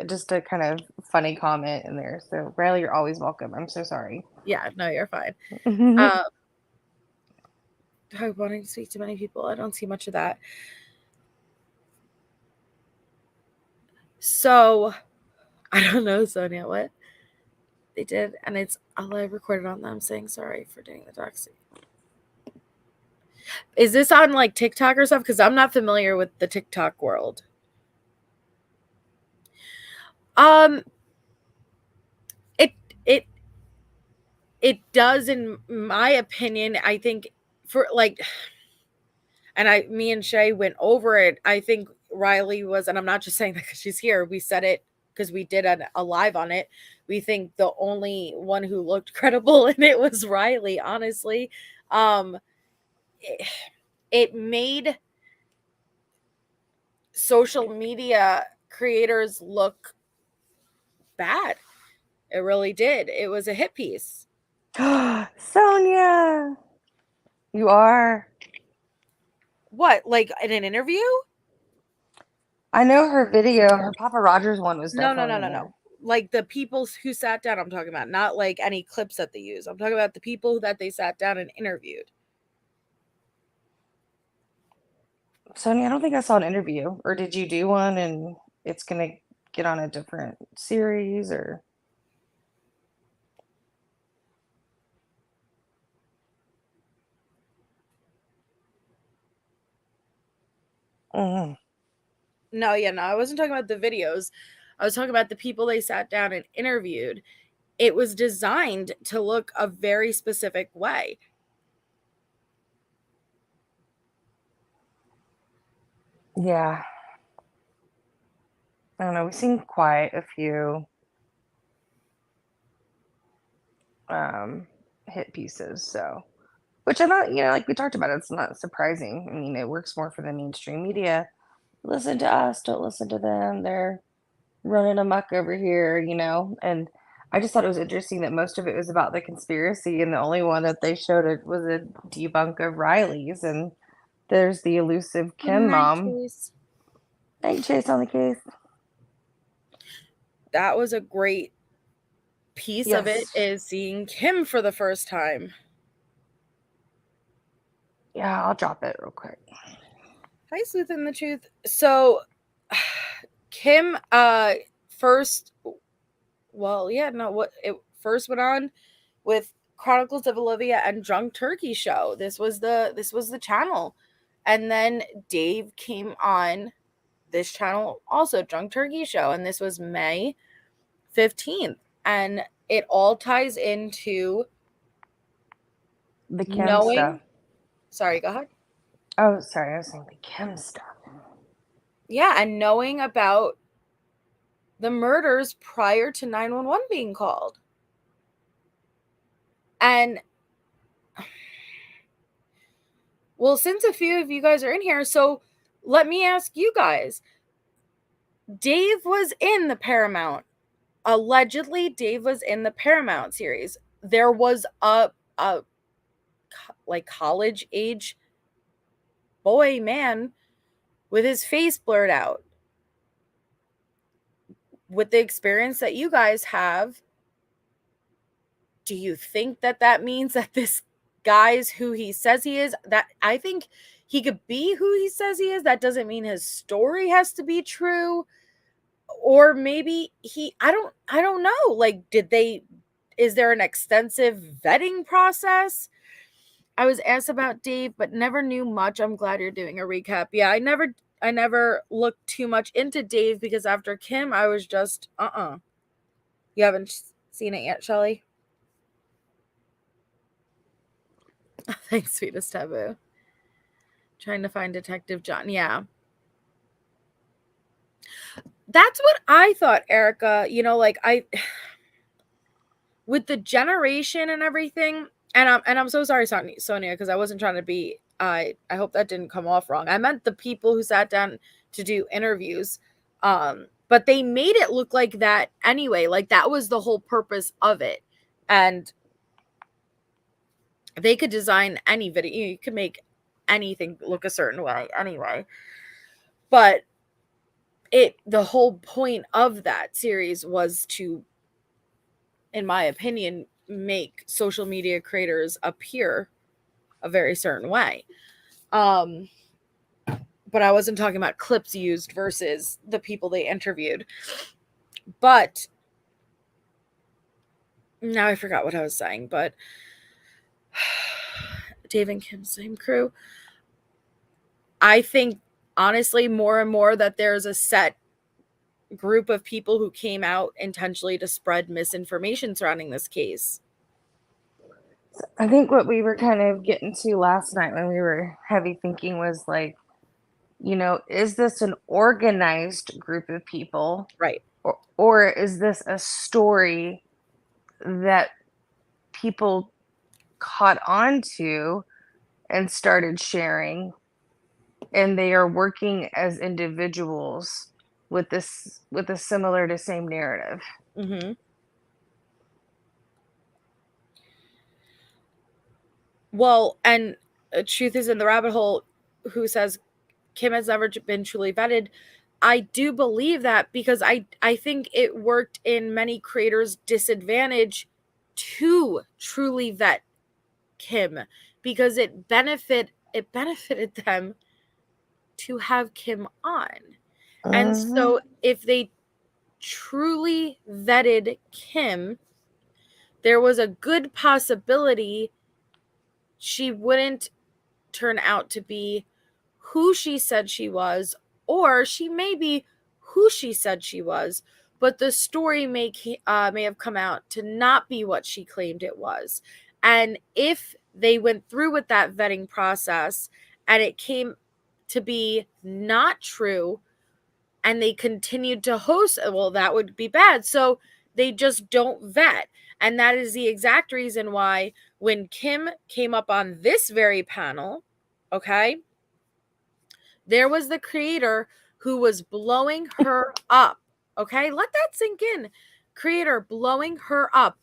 just a kind of funny comment in there. So Riley, you're always welcome. I'm so sorry. Yeah, no, you're fine. Wanting to speak to many people, I don't see much of that. So I don't know, Sonia, what they did, and it's all I recorded on them saying sorry for doing the doxing. Is this on like TikTok or stuff? Because I'm not familiar with the TikTok world. It does, in my opinion. I think for like, and me and Shay went over it. I think Riley was, and I'm not just saying that because she's here. We said it because we did a live on it. We think the only one who looked credible in it was Riley, honestly. It made social media creators look bad. It really did. It was a hit piece. Sonia, you are. What, like in an interview? I know her video. Her Papa Rogers one was definitely No. Like the people who sat down, I'm talking about, not like any clips that they use. I'm talking about the people that they sat down and interviewed. Sonia, I don't think I saw an interview. Or did you do one and it's going to get on a different series or? No, I wasn't talking about the videos. I was talking about the people they sat down and interviewed. It was designed to look a very specific way. Yeah. I don't know. We've seen quite a few hit pieces. So Which I'm not, like we talked about, it's not surprising. I mean, it works more for the mainstream media. Listen to us, don't listen to them. They're running amok over here, And I just thought it was interesting that most of it was about the conspiracy, and the only one that they showed it was a debunk of Riley's, and there's the elusive Kim mom. Chase. Night Chase on the case. That was a great piece of it, is seeing Kim for the first time. Yeah, I'll drop it real quick. Hi, Sleuth and the Truth. So, Kim, first went on with Chronicles of Olivia and Drunk Turkey Show. This was the channel. And then Dave came on this channel also, Drunk Turkey Show, and this was May 15th. And it all ties into the Kim stuff. Sorry, go ahead. Oh, sorry, I was saying the Kim stuff. Yeah, and knowing about the murders prior to 911 being called. And, well, since a few of you guys are in here, so let me ask you guys. Dave was in the Paramount. Allegedly, Dave was in the Paramount series. There was a college age man with his face blurred out. With the experience that you guys have, do you think that means that this guy's who he says he is? That I think he could be who he says he is. That doesn't mean his story has to be true. Or maybe I don't know. Like, is there an extensive vetting process? I was asked about Dave, but never knew much. I'm glad you're doing a recap. Yeah, I never looked too much into Dave, because after Kim, I was just, You haven't seen it yet, Shelly? Thanks, sweetest taboo. Trying to find Detective John. Yeah. That's what I thought, Erica. With the generation and everything, and I'm so sorry, Sonia, because I wasn't trying to be, I hope that didn't come off wrong. I meant the people who sat down to do interviews, but they made it look like that anyway. Like, that was the whole purpose of it. And they could design any video. You could make anything look a certain way anyway. But the whole point of that series was to, in my opinion, make social media creators appear a very certain way. But I wasn't talking about clips used versus the people they interviewed. But now I forgot what I was saying, but Dave and Kim, same crew. I think, honestly, more and more that there's a set group of people who came out intentionally to spread misinformation surrounding this case. I think what we were kind of getting to last night when we were heavy thinking was like, is this an organized group of people? Right. Or is this a story that people caught on to and started sharing, and they are working as individuals with a similar to same narrative? Mm-hmm. Well, and Truth is in the Rabbit Hole, who says Kim has never been truly vetted. I do believe that, because I think it worked in many creators' disadvantage to truly vet Kim, because it benefited them to have Kim on. Mm-hmm. And so if they truly vetted Kim, there was a good possibility she wouldn't turn out to be who she said she was, or she may be who she said she was, but the story may have come out to not be what she claimed it was. And if they went through with that vetting process and it came to be not true, and they continued to host, well, that would be bad. So they just don't vet. And that is the exact reason why when Kim came up on this very panel, okay, there was the creator who was blowing her up. Okay, let that sink in. Creator blowing her up.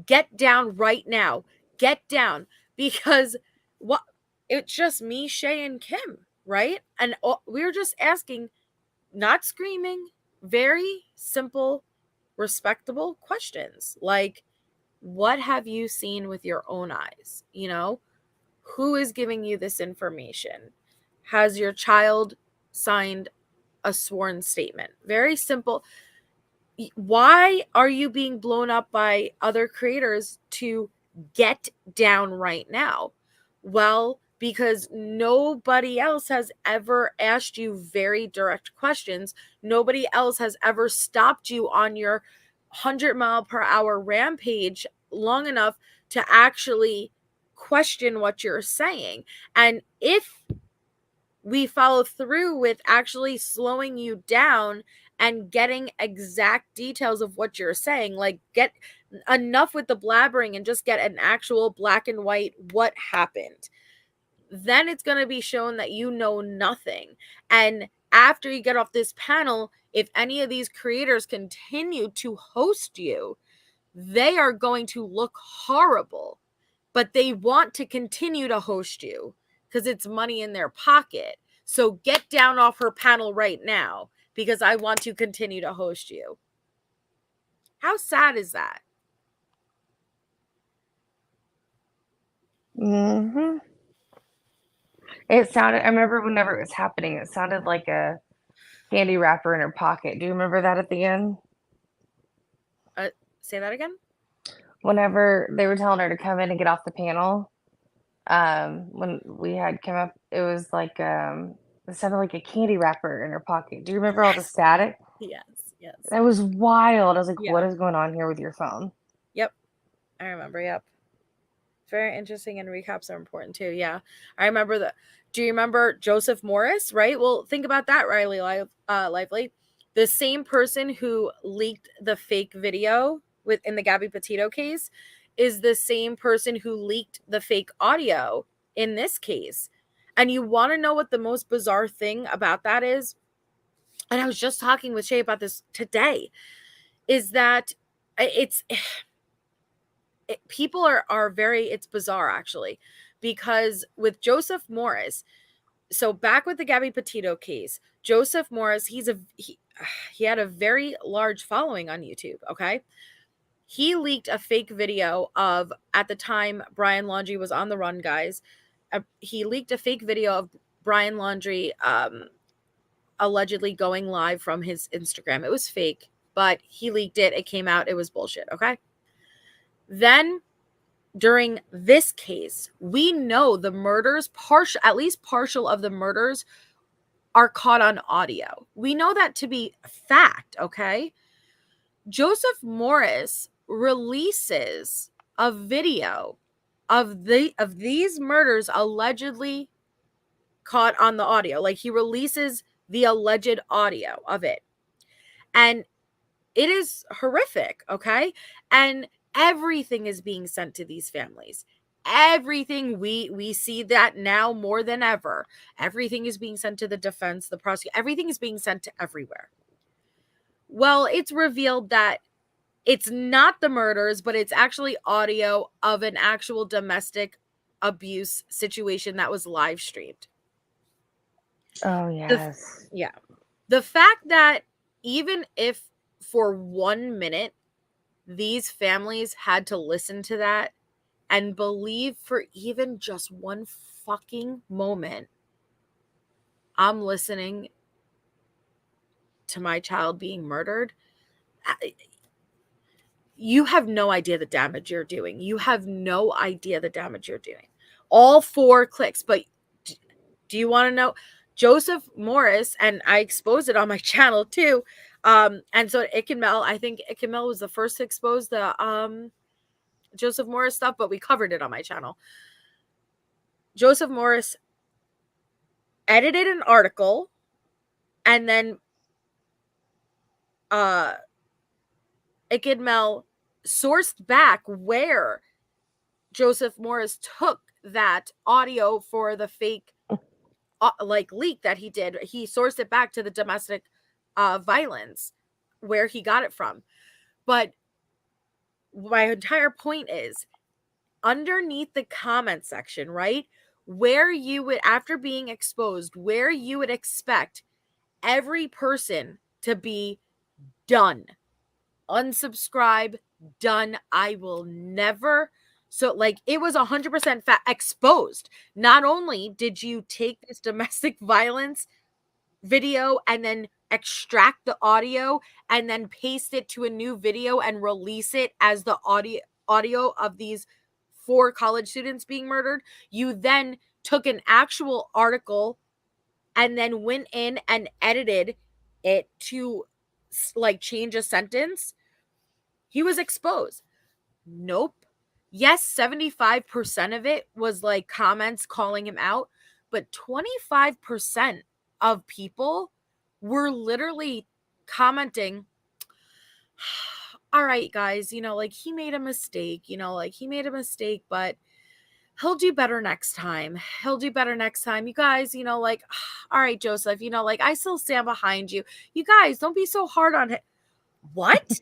Get down right now. Get down. Because what? It's just me, Shay, and Kim, right? And we're just asking, not screaming, very simple, respectable questions. Like, what have you seen with your own eyes? You know, who is giving you this information? Has your child signed a sworn statement? Very simple. Why are you being blown up by other creators to get down right now? Well, because nobody else has ever asked you very direct questions. Nobody else has ever stopped you on your 100-mile-per-hour rampage long enough to actually question what you're saying. And if we follow through with actually slowing you down and getting exact details of what you're saying, like get enough with the blabbering and just get an actual black and white what happened, then it's going to be shown that you know nothing. And after you get off this panel, if any of these creators continue to host you, they are going to look horrible, but they want to continue to host you because it's money in their pocket. So get down off her panel right now because I want to continue to host you. How sad is that? Mm-hmm. It sounded, I remember whenever it was happening, it sounded like a candy wrapper in her pocket. Do you remember that at the end? Say that again? Whenever they were telling her to come in and get off the panel, when we had come up, it was like, it sounded like a candy wrapper in her pocket. Do you remember all the static? Yes, yes. That was wild. I was like, Yeah. what is going on here with your phone? Yep. I remember, yep. Very interesting, and recaps are important too. Yeah. I remember that. Do you remember Joseph Morris, right? Well, think about that, Riley Lively. The same person who leaked the fake video in the Gabby Petito case is the same person who leaked the fake audio in this case. And you want to know what the most bizarre thing about that is? And I was just talking with Shay about this today, is that people are very, it's bizarre actually, because with Joseph Morris, so back with the Gabby Petito case, Joseph Morris, he had a very large following on YouTube, okay? He leaked a fake video of, at the time Brian Laundrie was on the run, guys. He leaked a fake video of Brian Laundrie allegedly going live from his Instagram. It was fake, but he leaked it. It came out. It was bullshit, okay? Then during this case, we know the murders, at least partial of the murders, are caught on audio. We know that to be fact, okay? Joseph Morris releases a video of these murders allegedly caught on the audio. Like, he releases the alleged audio of it. And it is horrific, okay? And everything is being sent to these families. Everything, we see that now more than ever. Everything is being sent to the defense, the prosecutor. Everything is being sent to everywhere. Well, it's revealed that it's not the murders, but it's actually audio of an actual domestic abuse situation that was live streamed. Oh, yes. Yeah. The fact that even if for 1 minute these families had to listen to that and believe for even just one fucking moment, I'm listening to my child being murdered. You have no idea the damage you're doing. You have no idea the damage you're doing. All 4 clicks. But do you want to know? Joseph Morris, and I exposed it on my channel too. And so Ikemel, I think Ikemel was the first to expose the Joseph Morris stuff, but we covered it on my channel. Joseph Morris edited an article and then Ikemel sourced back where Joseph Morris took that audio for the fake leak that he did. He sourced it back to the domestic violence where he got it from. But my entire point is, underneath the comment section, right, where you would, after being exposed, where you would expect every person to be done, unsubscribe, done, I will never. So like, it was 100% exposed. Not only did you take this domestic violence video and then extract the audio and then paste it to a new video and release it as the audio of these 4 college students being murdered, you then took an actual article and then went in and edited it to like change a sentence. He was exposed. Nope. Yes, 75% of it was like comments calling him out, but 25% of people were literally commenting, all right, guys, like, he made a mistake, but he'll do better next time. He'll do better next time. You guys, like, all right, Joseph, like, I still stand behind you. You guys, don't be so hard on him. What?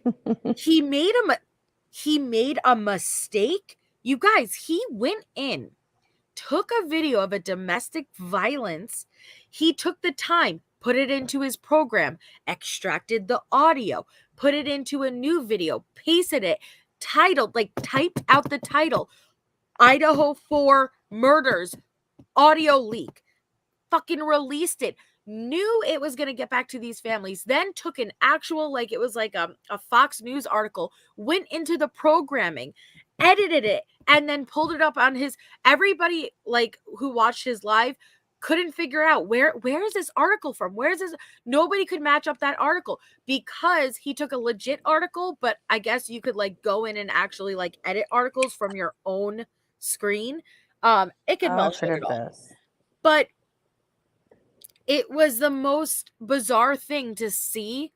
He made a mistake? You guys, he went in, took a video of a domestic violence. He took the time, put it into his program, extracted the audio, put it into a new video, pasted it, typed out the title, Idaho 4 murders, audio leak, fucking released it, knew it was going to get back to these families, then took an actual, like, it was like a Fox News article, went into the programming, edited it, and then pulled it up on his, everybody like who watched his live couldn't figure out where is this article from? Where is this? Nobody could match up that article because he took a legit article, but I guess you could like go in and actually like edit articles from your own screen. It could melt it all. But it was the most bizarre thing to see.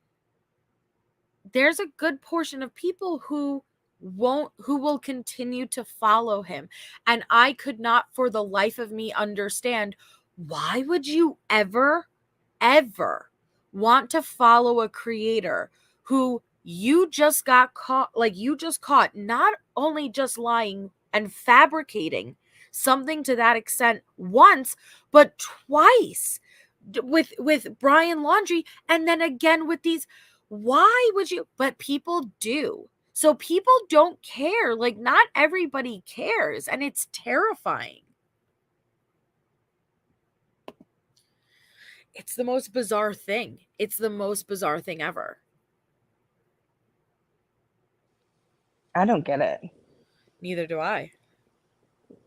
There's a good portion of people who will continue to follow him. And I could not for the life of me understand, why would you ever want to follow a creator who you just caught not only just lying and fabricating something to that extent once, but twice with Brian Laundrie, and then again with these. Why would you? But people do. So people don't care. Like, not everybody cares, and it's terrifying. It's the most bizarre thing. It's the most bizarre thing ever. I don't get it. Neither do I.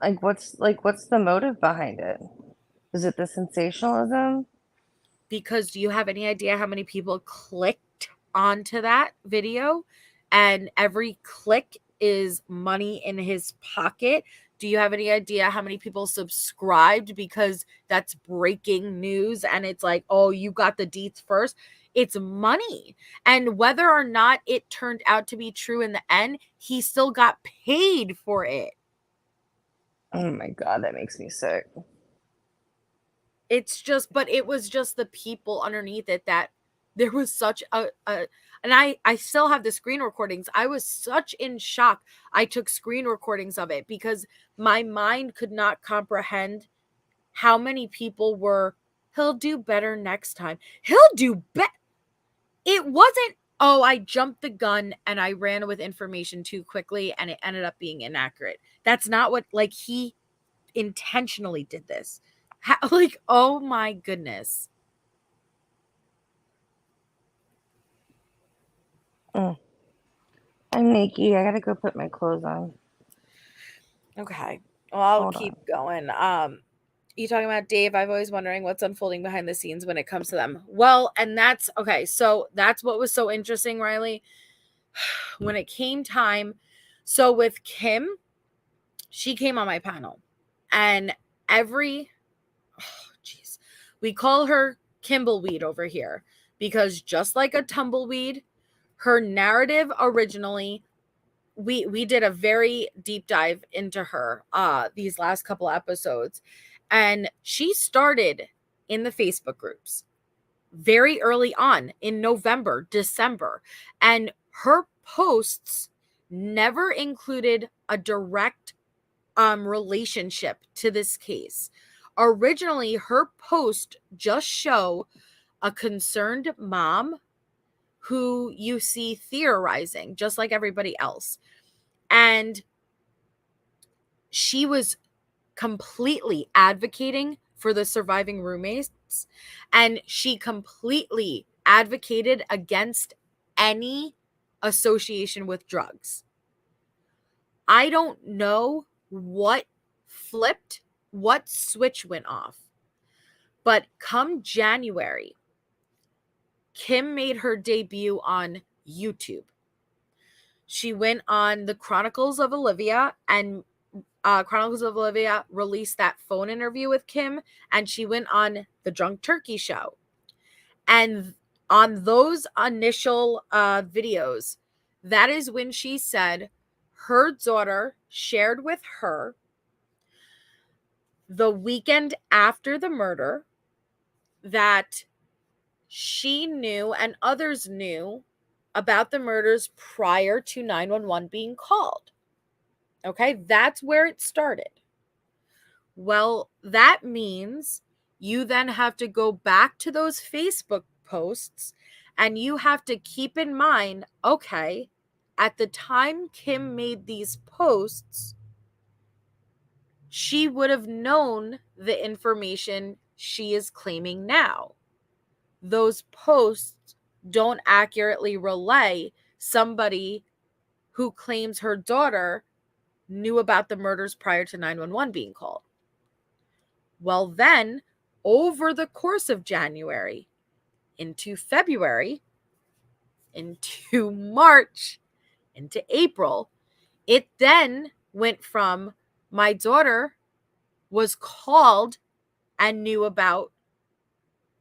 Like, what's the motive behind it? Is it the sensationalism? Because do you have any idea how many people clicked onto that video? And every click is money in his pocket. Do you have any idea how many people subscribed because that's breaking news and it's like, oh, you got the deets first? It's money. And whether or not it turned out to be true in the end, he still got paid for it. Oh my God, that makes me sick. It's just, but it was just the people underneath it that there was such and I still have the screen recordings. I was such in shock. I took screen recordings of it because my mind could not comprehend how many people were, he'll do better next time. He'll do better. It wasn't, oh, I jumped the gun and I ran with information too quickly and it ended up being inaccurate. That's not what, like, he intentionally did this. Like, oh my goodness. I'm Nikki. I gotta go put my clothes on. Okay. Well, I'll keep going. You talking about Dave? I've always wondering what's unfolding behind the scenes when it comes to them. Well, and that's okay. So that's what was so interesting, Riley. When it came time, so with Kim, she came on my panel, and we call her Kimbleweed over here because just like a tumbleweed, her narrative originally we did a very deep dive into her these last couple episodes, and she started in the Facebook groups very early on in November, December, and her posts never included a direct relationship to this case. Originally, her post just show a concerned mom who you see theorizing just like everybody else. And she was completely advocating for the surviving roommates, and she completely advocated against any association with drugs. I don't know what flipped, what switch went off, but come January, Kim made her debut on YouTube. She went on the Chronicles of Olivia, and Chronicles of Olivia released that phone interview with Kim, and she went on the Drunk Turkey show. And on those initial videos, that is when she said her daughter shared with her the weekend after the murder that she knew and others knew about the murders prior to 911 being called. Okay, that's where it started. Well, that means you then have to go back to those Facebook posts and you have to keep in mind, okay, at the time Kim made these posts, she would have known the information she is claiming now. Those posts don't accurately relay somebody who claims her daughter knew about the murders prior to 911 being called. Well, then, over the course of January, into February, into March, into April, it then went from my daughter was called and knew about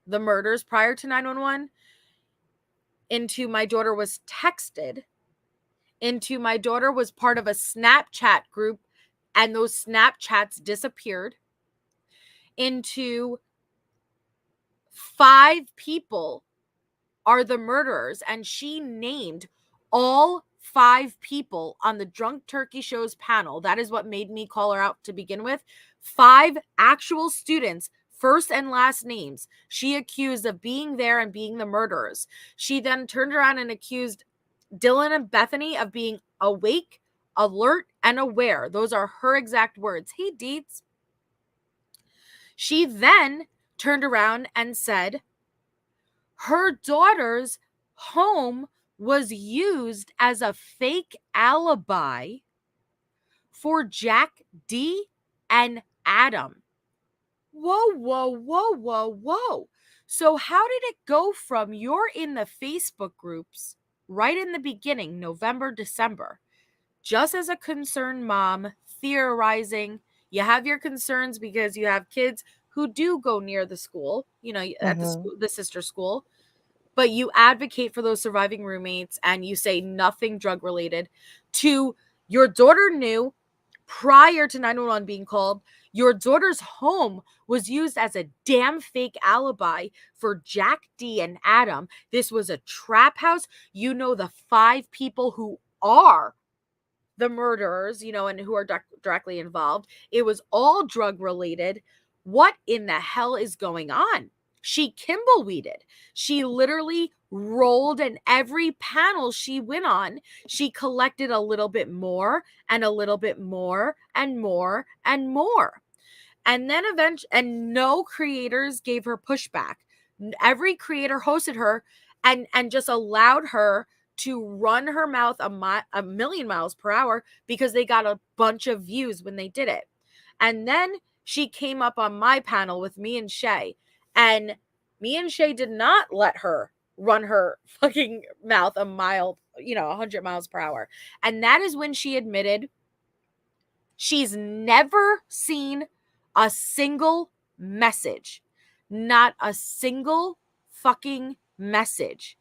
the murders prior to 911, into my daughter was texted, into my daughter was part of a Snapchat group and those Snapchats disappeared, into 5 people are the murderers, and she named all 5 people on the Drunk Turkey Show's panel. That is what made me call her out to begin with. 5 actual students, first and last names, she accused of being there and being the murderers. She then turned around and accused Dylan and Bethany of being awake, alert, and aware. Those are her exact words. Hey, Deeds. She then turned around and said her daughter's home was used as a fake alibi for Jack D and Adam. Whoa, whoa, whoa, whoa, whoa. So how did it go from you're in the Facebook groups right in the beginning, November, December, just as a concerned mom, theorizing, you have your concerns because you have kids who do go near the school, you know, at the school, the sister school, but you advocate for those surviving roommates and you say nothing drug related, to your daughter knew prior to 911 being called, your daughter's home was used as a damn fake alibi for Jack D and Adam. This was a trap house. You know, the 5 people who are the murderers, you know, and who are directly involved. It was all drug related. What in the hell is going on? She Kimbleweeded. She literally rolled, in every panel she went on, she collected a little bit more and a little bit more and more and more. And then eventually, and no creators gave her pushback. Every creator hosted her and just allowed her to run her mouth a million miles per hour because they got a bunch of views when they did it. And then she came up on my panel with me and Shay, and me and Shay did not let her run her fucking mouth a mile, 100 miles per hour. And that is when she admitted she's never seen a single message, not a single fucking message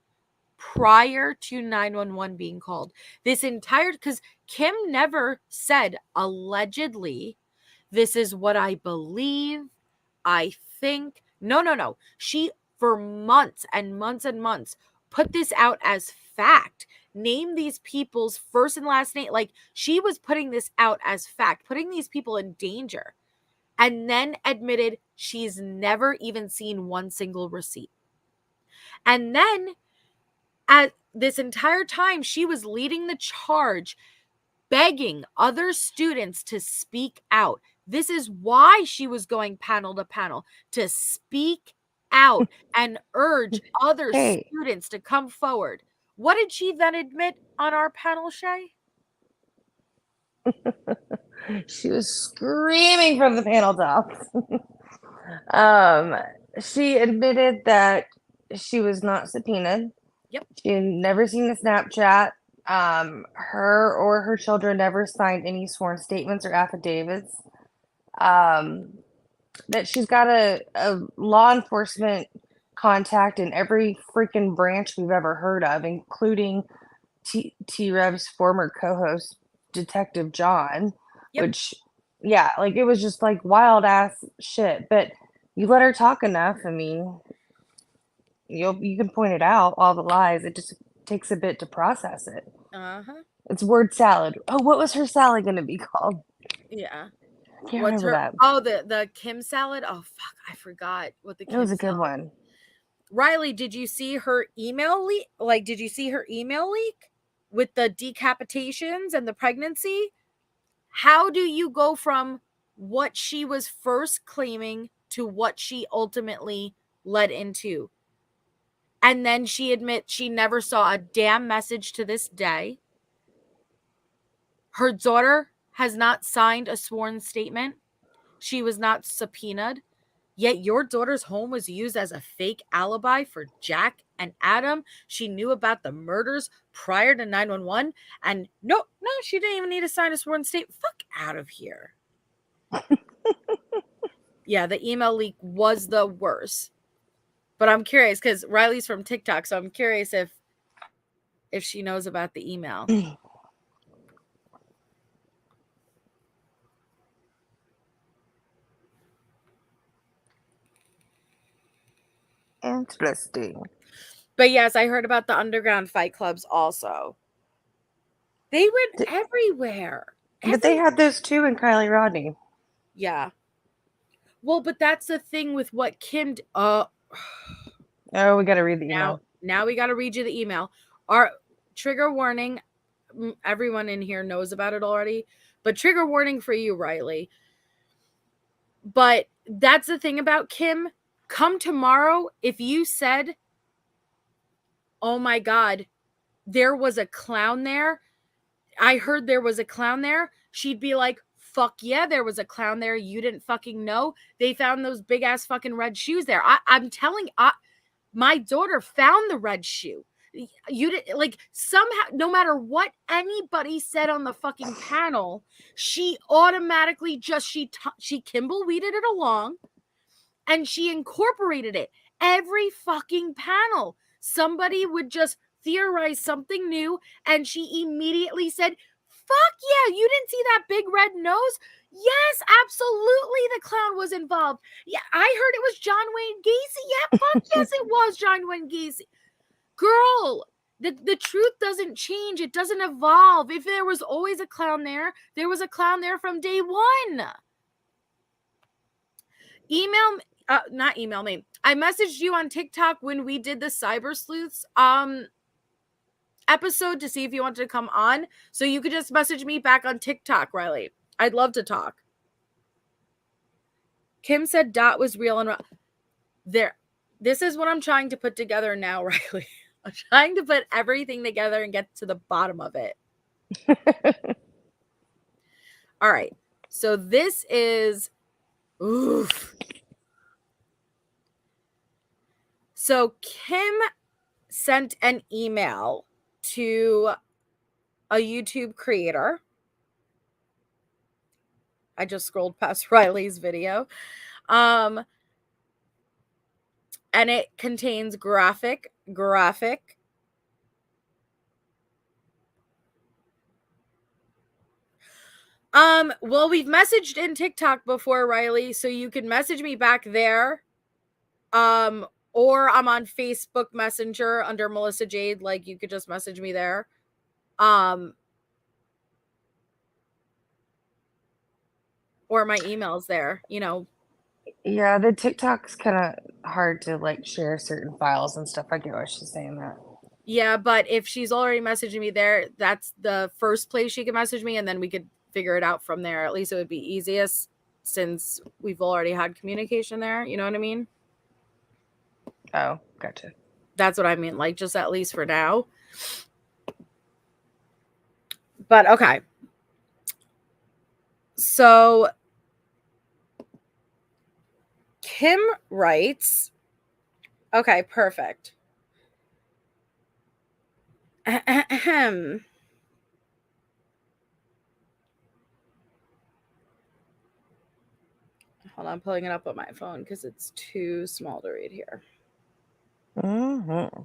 prior to 911 being called. This entire, because Kim never said allegedly, this is what I believe, I think. No. She, for months and months and months, put this out as fact. Name these people's first and last name. Like, she was putting this out as fact, putting these people in danger, and then admitted she's never even seen one single receipt. And then at this entire time, she was leading the charge, begging other students to speak out. This is why she was going panel to panel, to speak out and urge other students to come forward. What did she then admit on our panel, Shay? She was screaming from the panel tops. She admitted that she was not subpoenaed. Yep. She had never seen the Snapchat. Her or her children never signed any sworn statements or affidavits. That she's got a law enforcement contact in every freaking branch we've ever heard of, including T-Rev's former co-host, Detective John, which, yeah, like, it was just like wild ass shit. But you let her talk enough, I mean, you can point it out, all the lies. It just takes a bit to process it. It's word salad. Oh, what was her salad going to be called? Yeah. Can't remember that. Oh, the Kim salad? Oh, fuck. I forgot what the Kim It was a salad. good one. Riley, did you see her email leak? Like, did you see her email leak with the decapitations and the pregnancy? How do you go from what she was first claiming to what she ultimately led into? And then she admits she never saw a damn message to this day. Her daughter has not signed a sworn statement. She was not subpoenaed. Yet your daughter's home was used as a fake alibi for Jack and Adam. She knew about the murders prior to 911. And no, she didn't even need to sign a sworn statement. Fuck out of here. Yeah, the email leak was the worst. But I'm curious, because Riley's from TikTok, so I'm curious if she knows about the email. Interesting. But yes, I heard about the underground fight clubs also. They went everywhere. But they had those too in Kylie Rodney. Yeah. Well, but that's the thing with what Kim... Oh, we got to read the email. Now we got to read you the email. Our trigger warning, everyone in here knows about it already, but trigger warning for you, Riley. But that's the thing about Kim. Come tomorrow, if you said, oh my God, there was a clown there, I heard there was a clown there, she'd be like, fuck yeah, there was a clown there. You didn't fucking know. They found those big ass fucking red shoes there. I'm telling you, my daughter found the red shoe. You didn't, like, somehow, no matter what anybody said on the fucking panel, she automatically just, she Kimball-weeded it along and she incorporated it. Every fucking panel, somebody would just theorize something new and she immediately said, fuck yeah, you didn't see that big red nose? Yes, absolutely, the clown was involved. Yeah, I heard it was John Wayne Gacy. Yeah, fuck yes, it was John Wayne Gacy. Girl, the truth doesn't change. It doesn't evolve. If there was always a clown there, there was a clown there from day one. Not email me. I messaged you on TikTok when we did the Cyber Sleuths episode to see if you wanted to come on. So you could just message me back on TikTok, Riley. I'd love to talk. Kim said Dot was real and there. This is what I'm trying to put together now, Riley. I'm trying to put everything together and get to the bottom of it. All right. So this is... Oof. So Kim sent an email to a YouTube creator. I just scrolled past Riley's video. And it contains graphic Well, we've messaged in TikTok before, Riley, so you can message me back there. Or I'm on Facebook Messenger under Melissa Jade. Like, you could just message me there. Or my email's there, you know. Yeah, the TikTok's kind of hard to like share certain files and stuff. I get why she's saying that. Yeah, but if she's already messaging me there, that's the first place she can message me, and then we could figure it out from there. At least it would be easiest since we've already had communication there. You know what I mean? Oh, gotcha. That's what I mean. Like, just at least for now. But okay. So Kim writes, okay, perfect. Hold on, I'm pulling it up on my phone because it's too small to read here. Mm-hmm.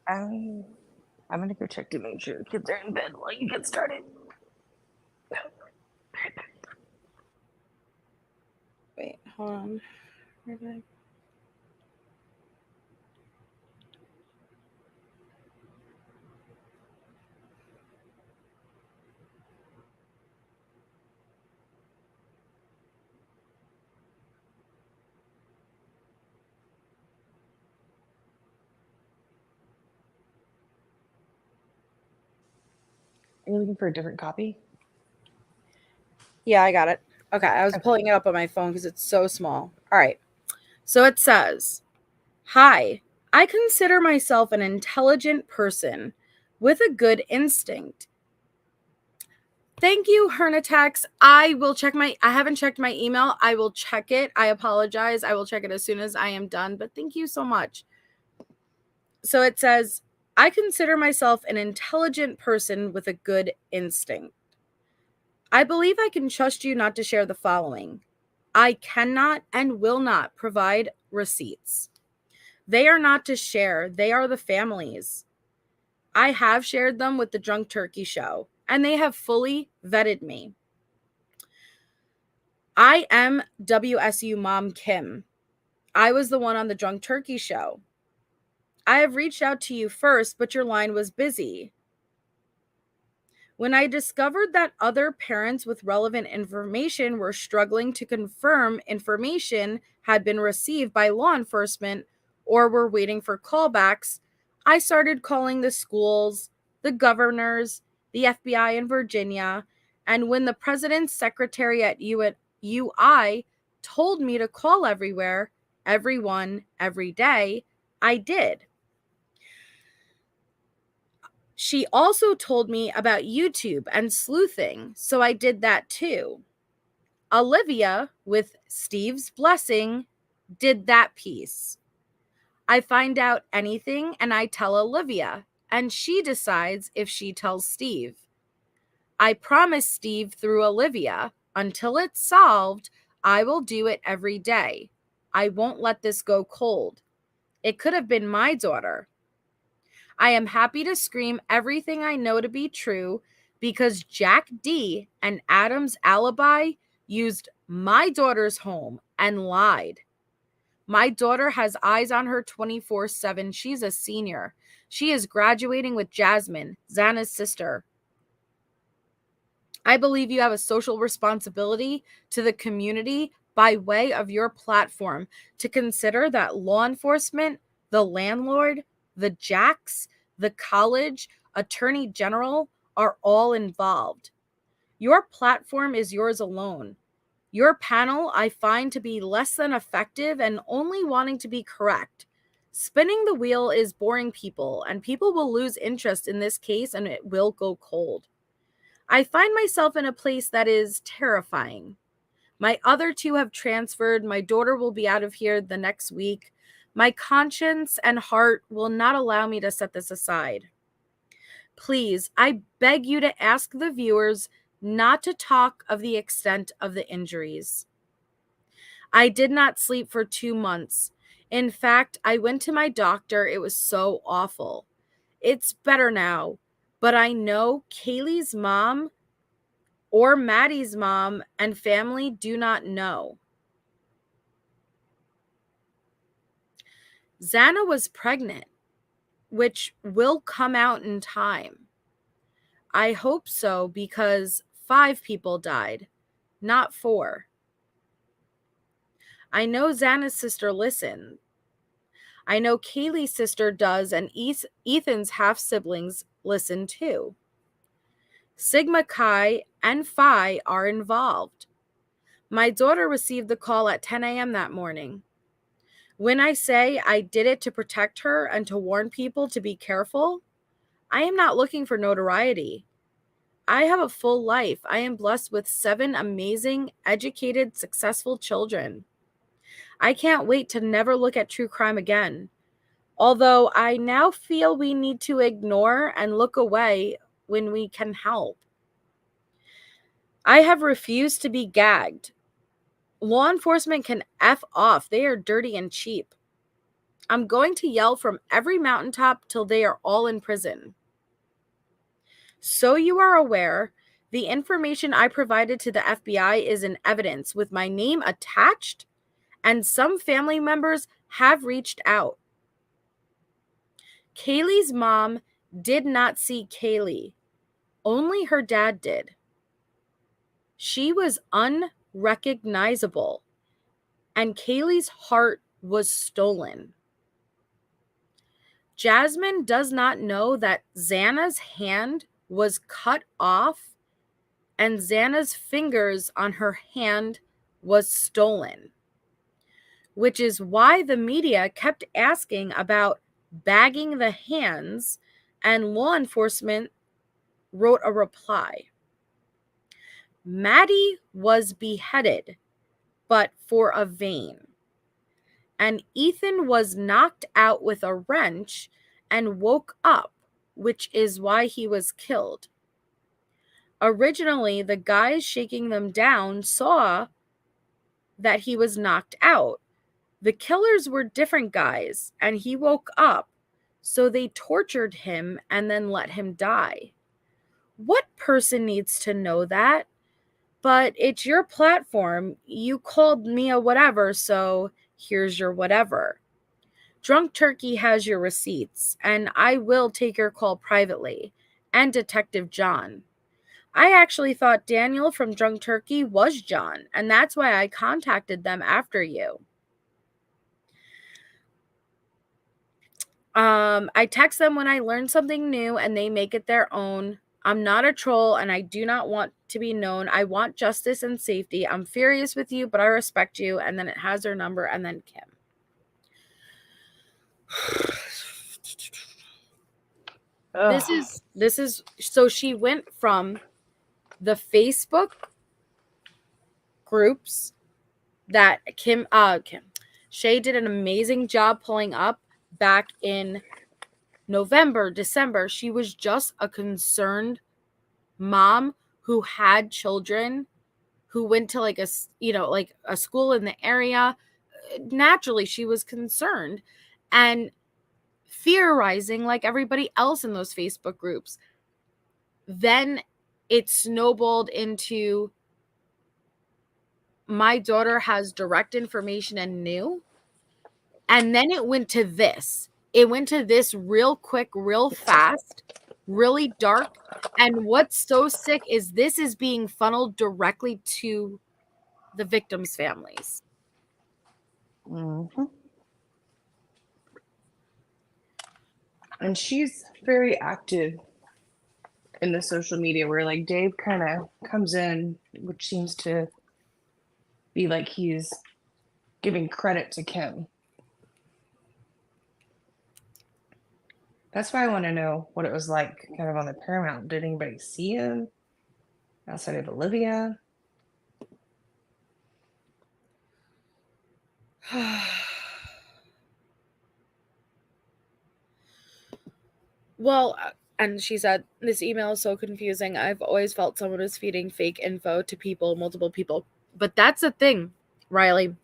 I'm gonna go check to make sure the kids are in bed while you get started. Wait, hold on. Where did I... Are you looking for a different copy? Yeah, I got it. Okay, I was pulling it up on my phone because it's so small. All right. So it says, "Hi, I consider myself an intelligent person with a good instinct. Thank you, Hernatex. I haven't checked my email. I will check it. I apologize. I will check it as soon as I am done, but thank you so much." So it says, "I consider myself an intelligent person with a good instinct. I believe I can trust you not to share the following. I cannot and will not provide receipts. They are not to share. They are the family's. I have shared them with the Drunk Turkey Show, and they have fully vetted me. I am WSU Mom Kim. I was the one on the Drunk Turkey Show. I have reached out to you first, but your line was busy. When I discovered that other parents with relevant information were struggling to confirm information had been received by law enforcement or were waiting for callbacks, I started calling the schools, the governors, the FBI in Virginia, and when the president's secretary at UI told me to call everywhere, everyone, every day, I did. She also told me about YouTube and sleuthing, so I did that too. Olivia, with Steve's blessing, did that piece. I find out anything and I tell Olivia, and she decides if she tells Steve. I promise Steve through Olivia, until it's solved, I will do it every day. I won't let this go cold. It could have been my daughter. I am happy to scream everything I know to be true because Jack D and Adam's alibi used my daughter's home and lied. My daughter has eyes on her 24/7. She's a senior. She is graduating with Jasmine, Xana's sister. I believe you have a social responsibility to the community by way of your platform to consider that law enforcement, the landlord, the Jacks, the college, attorney general are all involved. Your platform is yours alone. Your panel I find to be less than effective and only wanting to be correct. Spinning the wheel is boring people, and people will lose interest in this case and it will go cold. I find myself in a place that is terrifying. My other two have transferred. My daughter will be out of here the next week. My conscience and heart will not allow me to set this aside. Please, I beg you to ask the viewers not to talk of the extent of the injuries. I did not sleep for 2 months. In fact, I went to my doctor. It was so awful. It's better now. But I know Kaylee's mom or Maddie's mom and family do not know. Xana was pregnant, which will come out in time. I hope so, because 5 people died, not 4. I know Xana's sister listened. I know Kaylee's sister does, and Ethan's half-siblings listen too. Sigma Chi and Phi are involved. My daughter received the call at 10 a.m. that morning. When I say I did it to protect her and to warn people to be careful, I am not looking for notoriety. I have a full life. I am blessed with 7 amazing, educated, successful children. I can't wait to never look at true crime again. Although I now feel we need to ignore and look away when we can help. I have refused to be gagged. Law enforcement can F off. They are dirty and cheap. I'm going to yell from every mountaintop till they are all in prison. So you are aware, the information I provided to the FBI is in evidence with my name attached, and some family members have reached out. Kaylee's mom did not see Kaylee. Only her dad did. She was unrecognizable, and Kaylee's heart was stolen. Jasmine does not know that Xana's hand was cut off and Xana's fingers on her hand was stolen, which is why the media kept asking about bagging the hands, and law enforcement wrote a reply. Maddie was beheaded, but for a vein. And Ethan was knocked out with a wrench and woke up, which is why he was killed. Originally, the guys shaking them down saw that he was knocked out. The killers were different guys, and he woke up, so they tortured him and then let him die. What person needs to know that? But it's your platform. You called me a whatever, so here's your whatever. Drunk Turkey has your receipts, and I will take your call privately. And Detective John. I actually thought Daniel from Drunk Turkey was John, and that's why I contacted them after you. I text them when I learn something new, and they make it their own. I'm not a troll, and I do not want to be known. I want justice and safety. I'm furious with you, but I respect you. And then it has their number, and then Kim. This is so she went from the Facebook groups that Shay did an amazing job pulling up back in November, December. She was just a concerned mom who had children, who went to like a school in the area. Naturally, she was concerned and theorizing like everybody else in those Facebook groups. Then it snowballed into my daughter has direct information and knew. And then it went to this. It went to this real quick, real fast, really dark. And what's so sick is this is being funneled directly to the victims' families. Mm-hmm. And she's very active in the social media where like Dave kind of comes in, which seems to be like he's giving credit to Kim. That's why I want to know what it was like kind of on the Paramount. Did anybody see him outside of Olivia? Well, and she said, this email is so confusing. I've always felt someone was feeding fake info to people, multiple people. But that's the thing, Riley.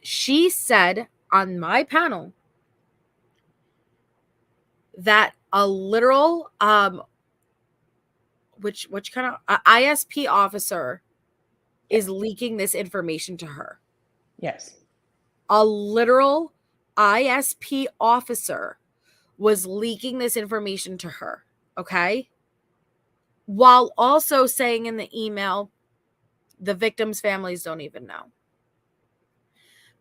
She said on my panel that a literal which kind of ISP officer is leaking this information to her. Yes. A literal ISP officer was leaking this information to her, okay? While also saying in the email, the victims' families don't even know.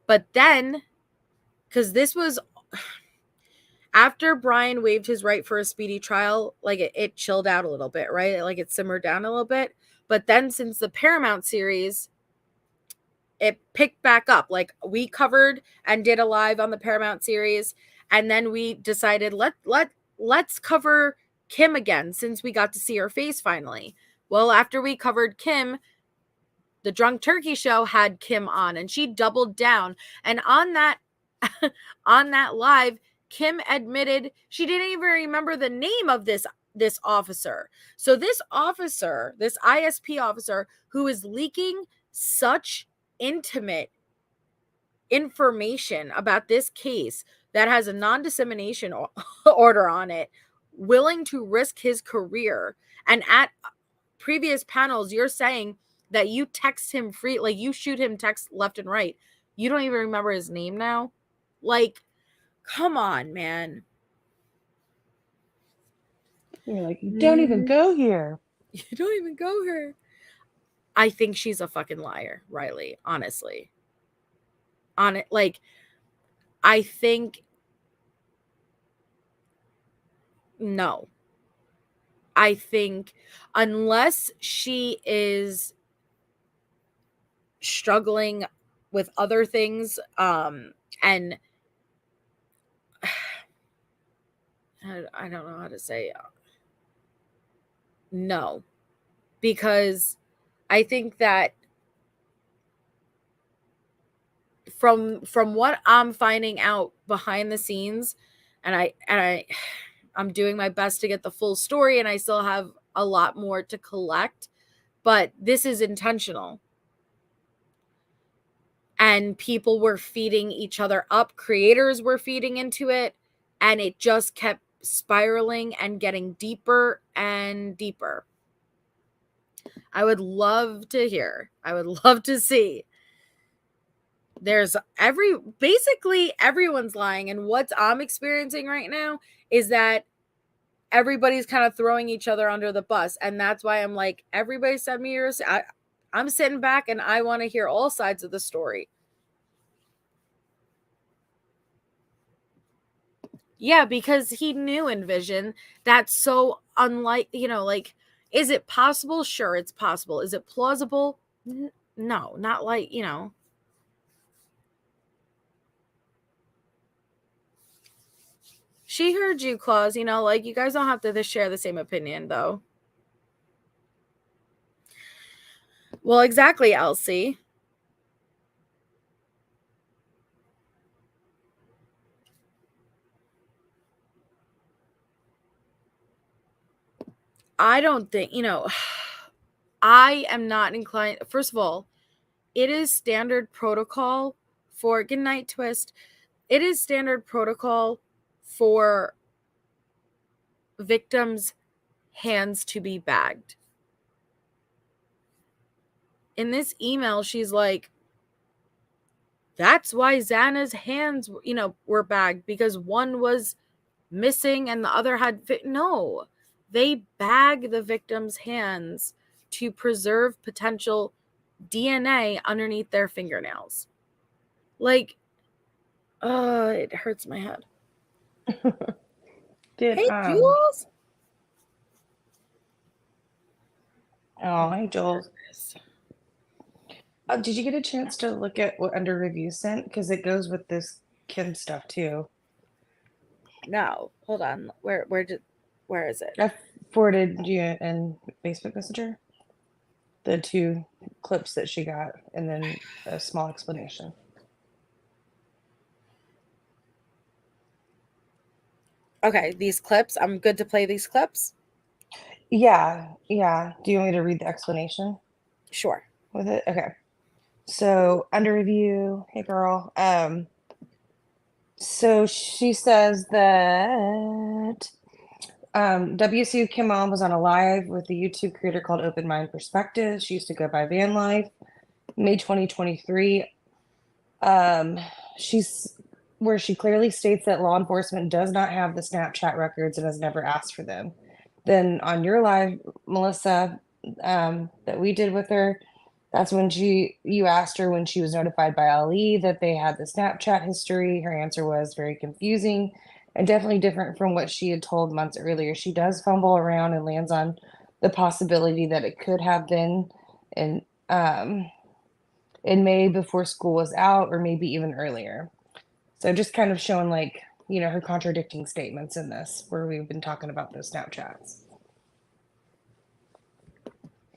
But then, because this was after Brian waived his right for a speedy trial, like it chilled out a little bit, right? Like it simmered down a little bit. But then since the Paramount series, it picked back up. Like we covered and did a live on the Paramount series. And then we decided let's cover Kim again since we got to see her face finally. Well, after we covered Kim, the Drunk Turkey show had Kim on and she doubled down. And on that on that live, Kim admitted she didn't even remember the name of this officer. So this officer, this ISP officer who is leaking such intimate information about this case that has a non-dissemination order on it, willing to risk his career. And at previous panels, you're saying that you text him free, like you shoot him text left and right. You don't even remember his name now. Like, come on, man. You're like, you don't even go here. You don't even go here. I think she's a fucking liar, Riley, honestly. On it, like, I think no. I think unless she is struggling with other things, and I don't know how to say no, because I think that from what I'm finding out behind the scenes, and I'm doing my best to get the full story, and I still have a lot more to collect, but this is intentional. And people were feeding each other up, creators were feeding into it, and it just kept spiraling and getting deeper and deeper. I would love to hear. I would love to see. There's basically everyone's lying. And what I'm experiencing right now is that everybody's kind of throwing each other under the bus. And that's why I'm like, everybody send me yours. I'm sitting back and I want to hear all sides of the story. Yeah, because he knew in Vision. That's so unlike, like, is it possible? Sure, it's possible. Is it plausible? No, not like, She heard you, Claus, like, you guys don't have to share the same opinion, though. Well, exactly, Elsie. I don't think, I am not inclined. First of all, it is standard protocol for Good Night Twist. It is standard protocol for victims' hands to be bagged. In this email, she's like, that's why Xana's hands, were bagged, because one was missing and the other had no. They bag the victim's hands to preserve potential DNA underneath their fingernails. Like, it hurts my head. Hey, Jules. Oh, hey, Jules. Did you get a chance to look at what Under Review sent? Because it goes with this Kim stuff too. No, hold on. Where is it? I forwarded you in Facebook Messenger the 2 clips that she got, and then a small explanation. Okay, these clips. I'm good to play these clips? Yeah. Do you want me to read the explanation? Sure. With it? Okay. So, Under Review, hey girl. So she says that WSU Kim On was on a live with a YouTube creator called Open Mind Perspective. She used to go by Van Life. May 2023. She's where she clearly states that law enforcement does not have the Snapchat records and has never asked for them. Then on your live, Melissa, that we did with her, that's when you asked her when she was notified by Ali that they had the Snapchat history. Her answer was very confusing and definitely different from what she had told months earlier. She does fumble around and lands on the possibility that it could have been in May before school was out, or maybe even earlier. So just kind of showing like, her contradicting statements in this, where we've been talking about those Snapchats.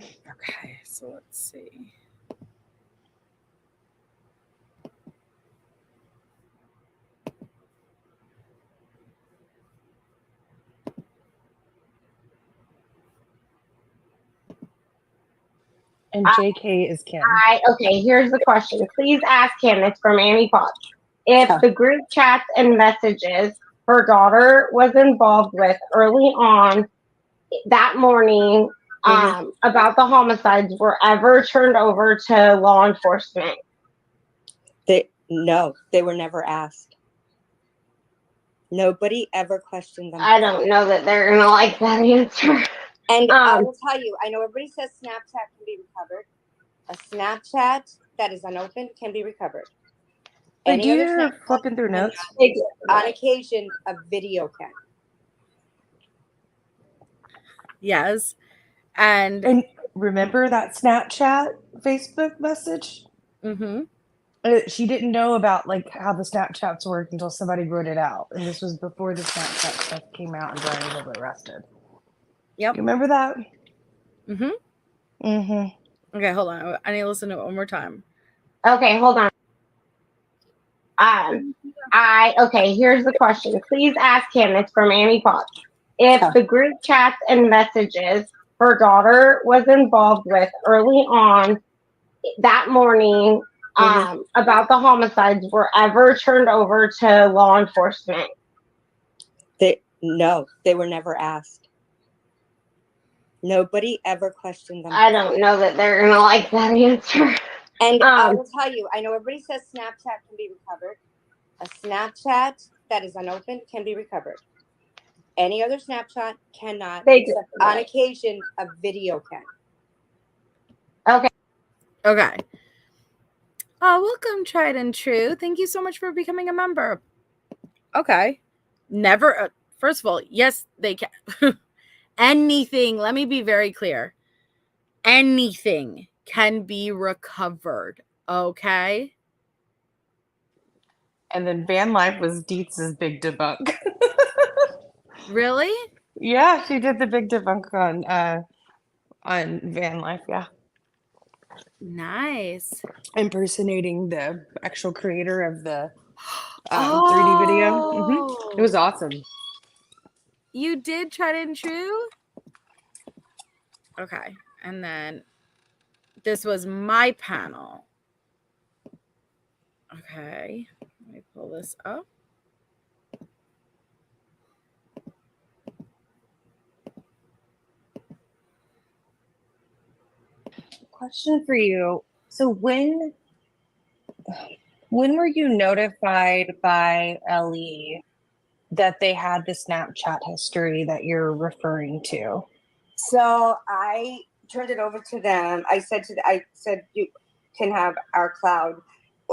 Okay, so let's see. And JK is Kim. Okay, here's the question. Please ask him. It's from Annie Potts. If the group chats and messages her daughter was involved with early on that morning about the homicides were ever turned over to law enforcement. No, they were never asked. Nobody ever questioned them. I don't know that they're going to like that answer. And I will tell you, I know everybody says Snapchat can be recovered. A Snapchat that is unopened can be recovered. Like, do you flipping through notes? On occasion, a video can. Yes. And remember that Snapchat Facebook message? Mm-hmm. She didn't know about like how the Snapchats work until somebody wrote it out. And this was before the Snapchat stuff came out and Brian was arrested. Yep. You remember that? Mm-hmm. Mm-hmm. Okay, hold on. I need to listen to it one more time. Okay, hold on. Okay, here's the question. Please ask him. It's from Annie Potts. If the group chats and messages her daughter was involved with early on that morning about the homicides were ever turned over to law enforcement. No, they were never asked. Nobody ever questioned them. I don't know that they're going to like that answer. And I will tell you, I know everybody says Snapchat can be recovered. A Snapchat that is unopened can be recovered. Any other Snapchat cannot. On occasion, a video can. Okay. Welcome, Tried and True. Thank you so much for becoming a member. Okay. Never. First of all, yes, they can. Anything. Let me be very clear. Anything can be recovered. Okay. And then Van Life was Dietz's big debunk. Really? Yeah, she did the big debunk on Van Life. Yeah. Nice. Impersonating the actual creator of the 3D video. Mm-hmm. It was awesome. You did Tried and True? Okay. And then this was my panel. Okay. Let me pull this up. Question for you. So when were you notified by LE that they had the Snapchat history that you're referring to? So I turned it over to them. I said you can have our cloud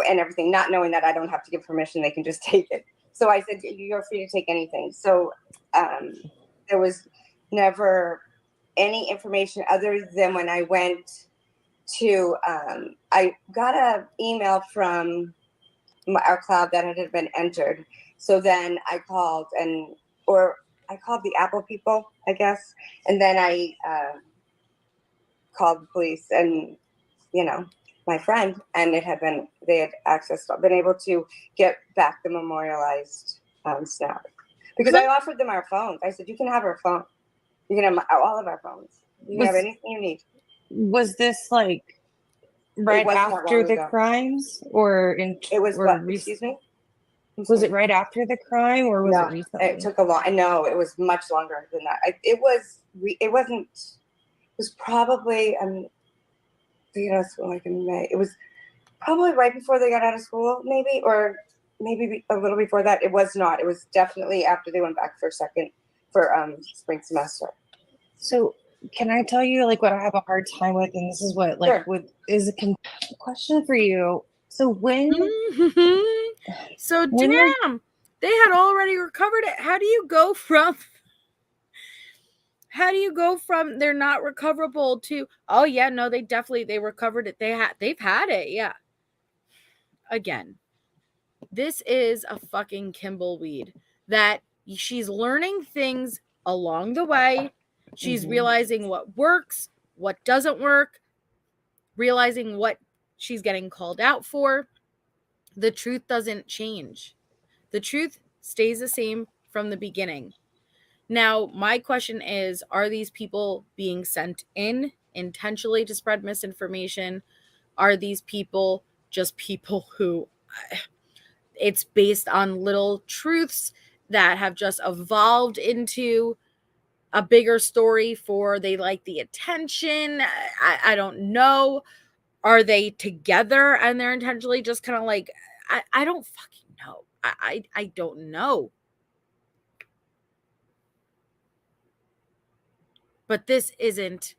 and everything, not knowing that I don't have to give permission. They can just take it. So I said, you're free to take anything. So there was never any information other than when I went to, I got an email from our cloud that had been entered. So then I called I called the Apple people, I guess. And then I called the police and, my friend, and they had been able to get back the memorialized snap. Because I offered them our phones. I said, you can have our phone. You can have all of our phones. You can have anything you need. Was this like right after the crimes or in? It was what? Excuse me? Was it right after the crime, or was No, it recently? it took a long. No, it was much longer than that. It wasn't. It was probably they got out of school like in May. It was probably right before they got out of school, maybe, or maybe a little before that. It was not. It was definitely after they went back for spring semester. So can I tell you like what I have a hard time with, and this is what like Sure. is a question for you. So when So when you're damn, they had already recovered it. How do you go from they're not recoverable to, oh yeah, no, they recovered it. They've had it, yeah. Again, this is a fucking Kimbleweed that she's learning things along the way. She's realizing what works, what doesn't work, realizing what she's getting called out for. The truth doesn't change. The truth stays the same from the beginning. Now, my question is, are these people being sent in intentionally to spread misinformation? Are these people just people who it's based on little truths that have just evolved into a bigger story for they like the attention? I don't know. Are they together and they're intentionally just kind of like, I don't fucking know. I don't know. But this isn't,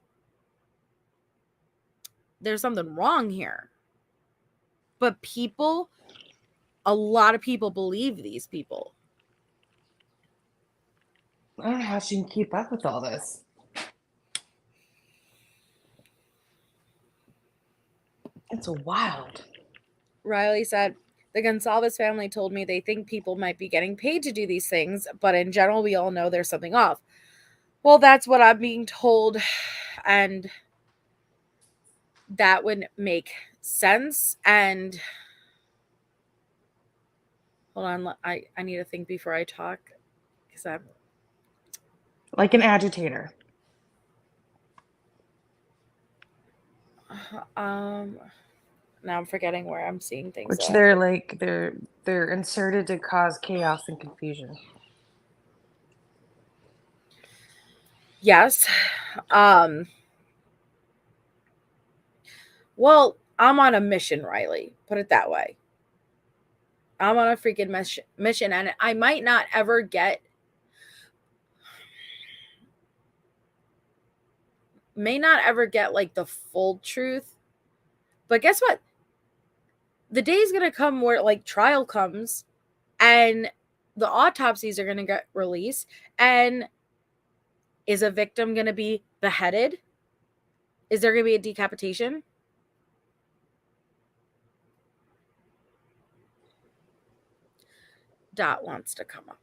there's something wrong here. But a lot of people believe these people. I don't know how she can keep up with all this. It's wild. Riley said, the Gonsalves family told me they think people might be getting paid to do these things, but in general, we all know there's something off. Well, that's what I'm being told, and that would make sense. And hold on, I need to think before I talk, because I'm like an agitator. now I'm forgetting where I'm seeing things. Which they're like they're inserted to cause chaos and confusion. Yes. Well, I'm on a mission, Riley. Put it that way. I'm on a freaking mission, and I might not ever get like the full truth. But guess what? The day's going to come where like trial comes and the autopsies are going to get released, and is a victim going to be beheaded? Is there going to be a decapitation? Dot wants to come up.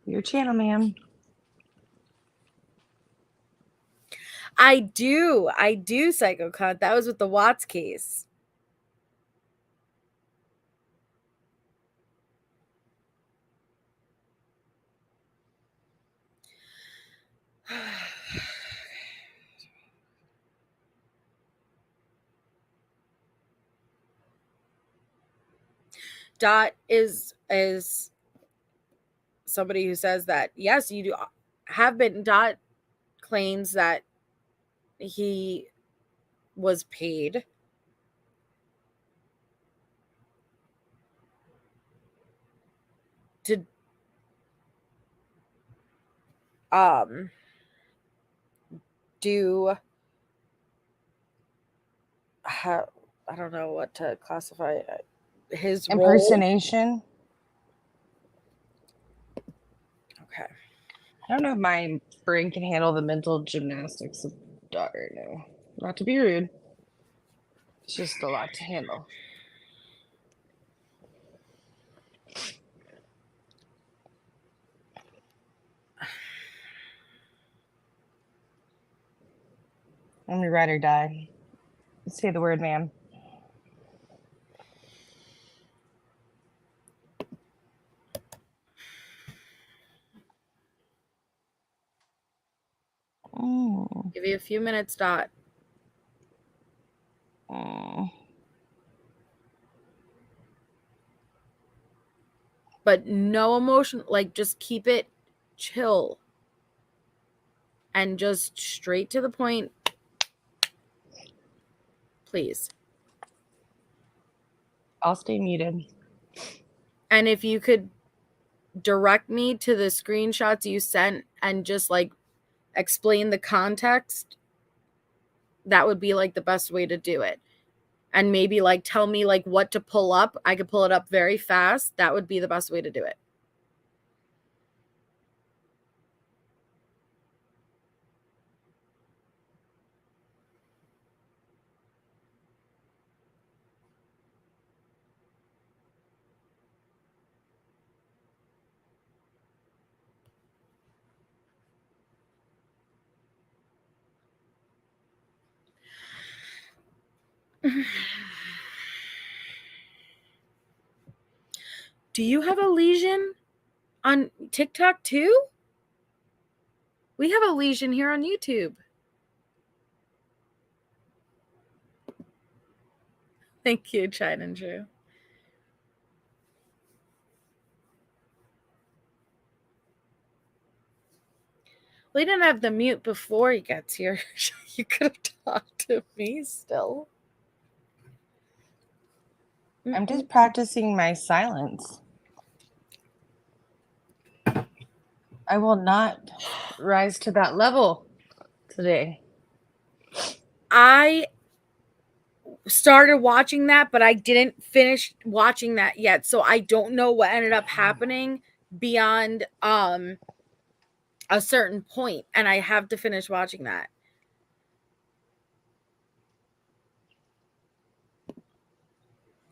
Your channel, ma'am. I do, PsychoCon. That was with the Watts case. Dot is somebody who says that, yes, you do have been. Dot claims that he was paid to do I don't know what to classify his impersonation. Okay. I don't know if my brain can handle the mental gymnastics of Dot right now. Not to be rude. It's just a lot to handle. Let me ride or die. Say the word, ma'am. Mm. Give you a few minutes, Dot. But no emotion, like just keep it chill. And just straight to the point. Please. I'll stay muted. And if you could direct me to the screenshots you sent and just like explain the context, that would be like the best way to do it. And maybe like tell me like what to pull up. I could pull it up very fast. That would be the best way to do it. Do you have a lesion on TikTok too? We have a lesion here on YouTube. Thank you, Chine and Drew. We didn't have the mute before he gets here. You could have talked to me still. I'm just practicing my silence. I will not rise to that level today. I started watching that, but I didn't finish watching that yet. So I don't know what ended up happening beyond a certain point, and I have to finish watching that.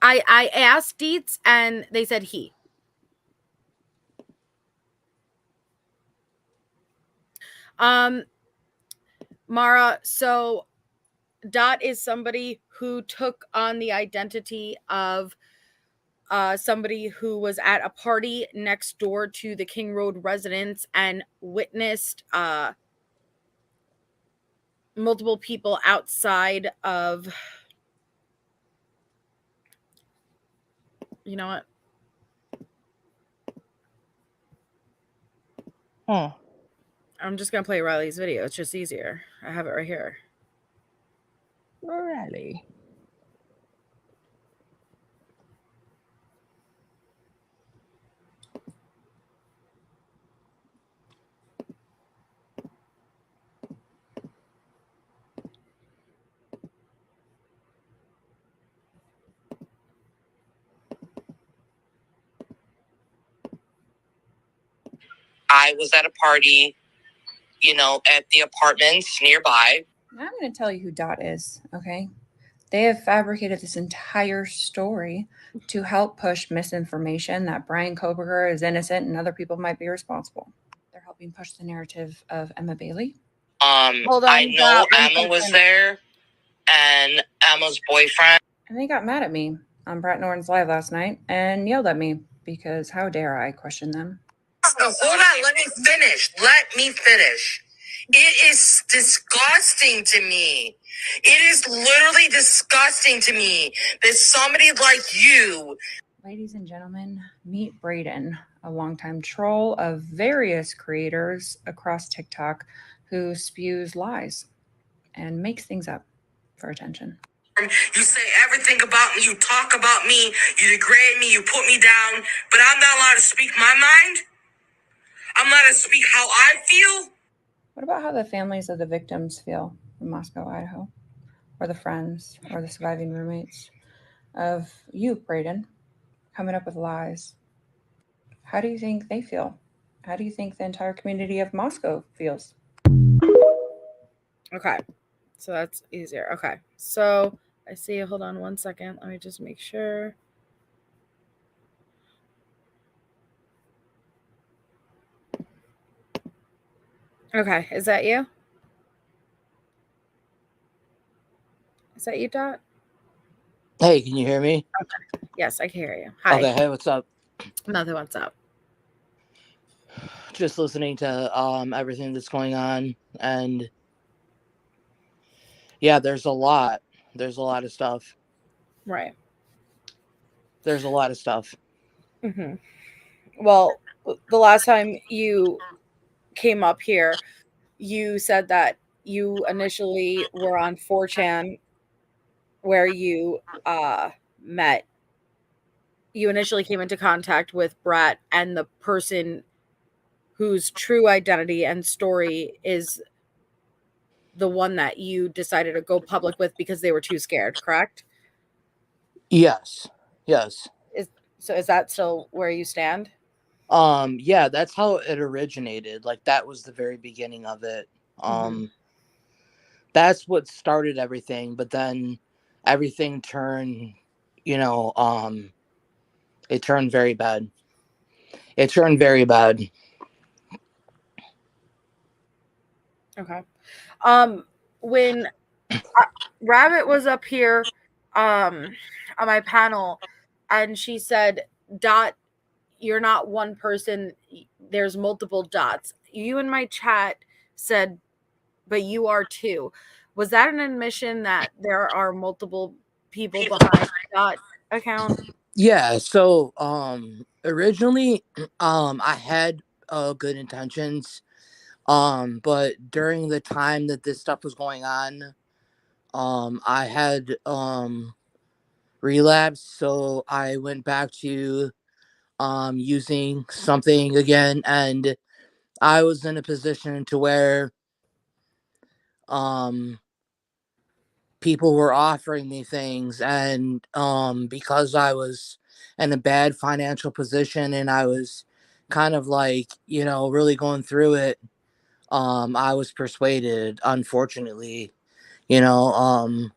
I asked Deets and they said he. Mara, so Dot is somebody who took on the identity of somebody who was at a party next door to the King Road residence and witnessed multiple people outside of, you know what? I'm just going to play Riley's video. It's just easier. I have it right here. Riley. I was at a party, at the apartments nearby. I'm going to tell you who Dot is, okay? They have fabricated this entire story to help push misinformation that Brian Koberger is innocent and other people might be responsible. They're helping push the narrative of Emma Bailey. Hold on, I know Emma was there and Emma's boyfriend. And they got mad at me on Brett Norton's live last night and yelled at me because how dare I question them? Hold on, let me finish. It is disgusting to me. It is literally disgusting to me that somebody like you. Ladies and gentlemen, meet Braden, a longtime troll of various creators across TikTok who spews lies and makes things up for attention. You say everything about me, you talk about me, you degrade me, you put me down, but I'm not allowed to speak my mind? I'm not allowed to speak how I feel? What about how the families of the victims feel in Moscow, Idaho? Or the friends or the surviving roommates of you, Braden, coming up with lies? How do you think they feel? How do you think the entire community of Moscow feels? Okay, so that's easier. Okay, so I see. Hold on one second. Let me just make sure. Okay, is that you? Is that you, Dot? Hey, can you hear me? Okay. Yes, I can hear you. Hi. Okay, hey, what's up? Nothing, what's up? just listening to everything that's going on, and yeah, there's a lot of stuff. Right. There's a lot of stuff. Mm-hmm. Well, the last time you came up here, you said that you initially were on 4chan where you met. You initially came into contact with Brett, and the person whose true identity and story is the one that you decided to go public with because they were too scared, correct? Yes. Is that still where you stand? Yeah, that's how it originated. Like, that was the very beginning of it. That's what started everything, but then everything turned, you know, it turned very bad. It turned very bad. Okay. When Rabbit was up here on my panel, and she said, Dot, you're not one person, there's multiple Dots. You in my chat said, but you are too. Was that an admission that there are multiple people behind Dot account? Yeah, so originally I had good intentions. But during the time that this stuff was going on, I had relapsed, so I went back to using something again, and I was in a position to where um people were offering me things, and because I was in a bad financial position and I was kind of like, really going through it, I was persuaded, unfortunately. you know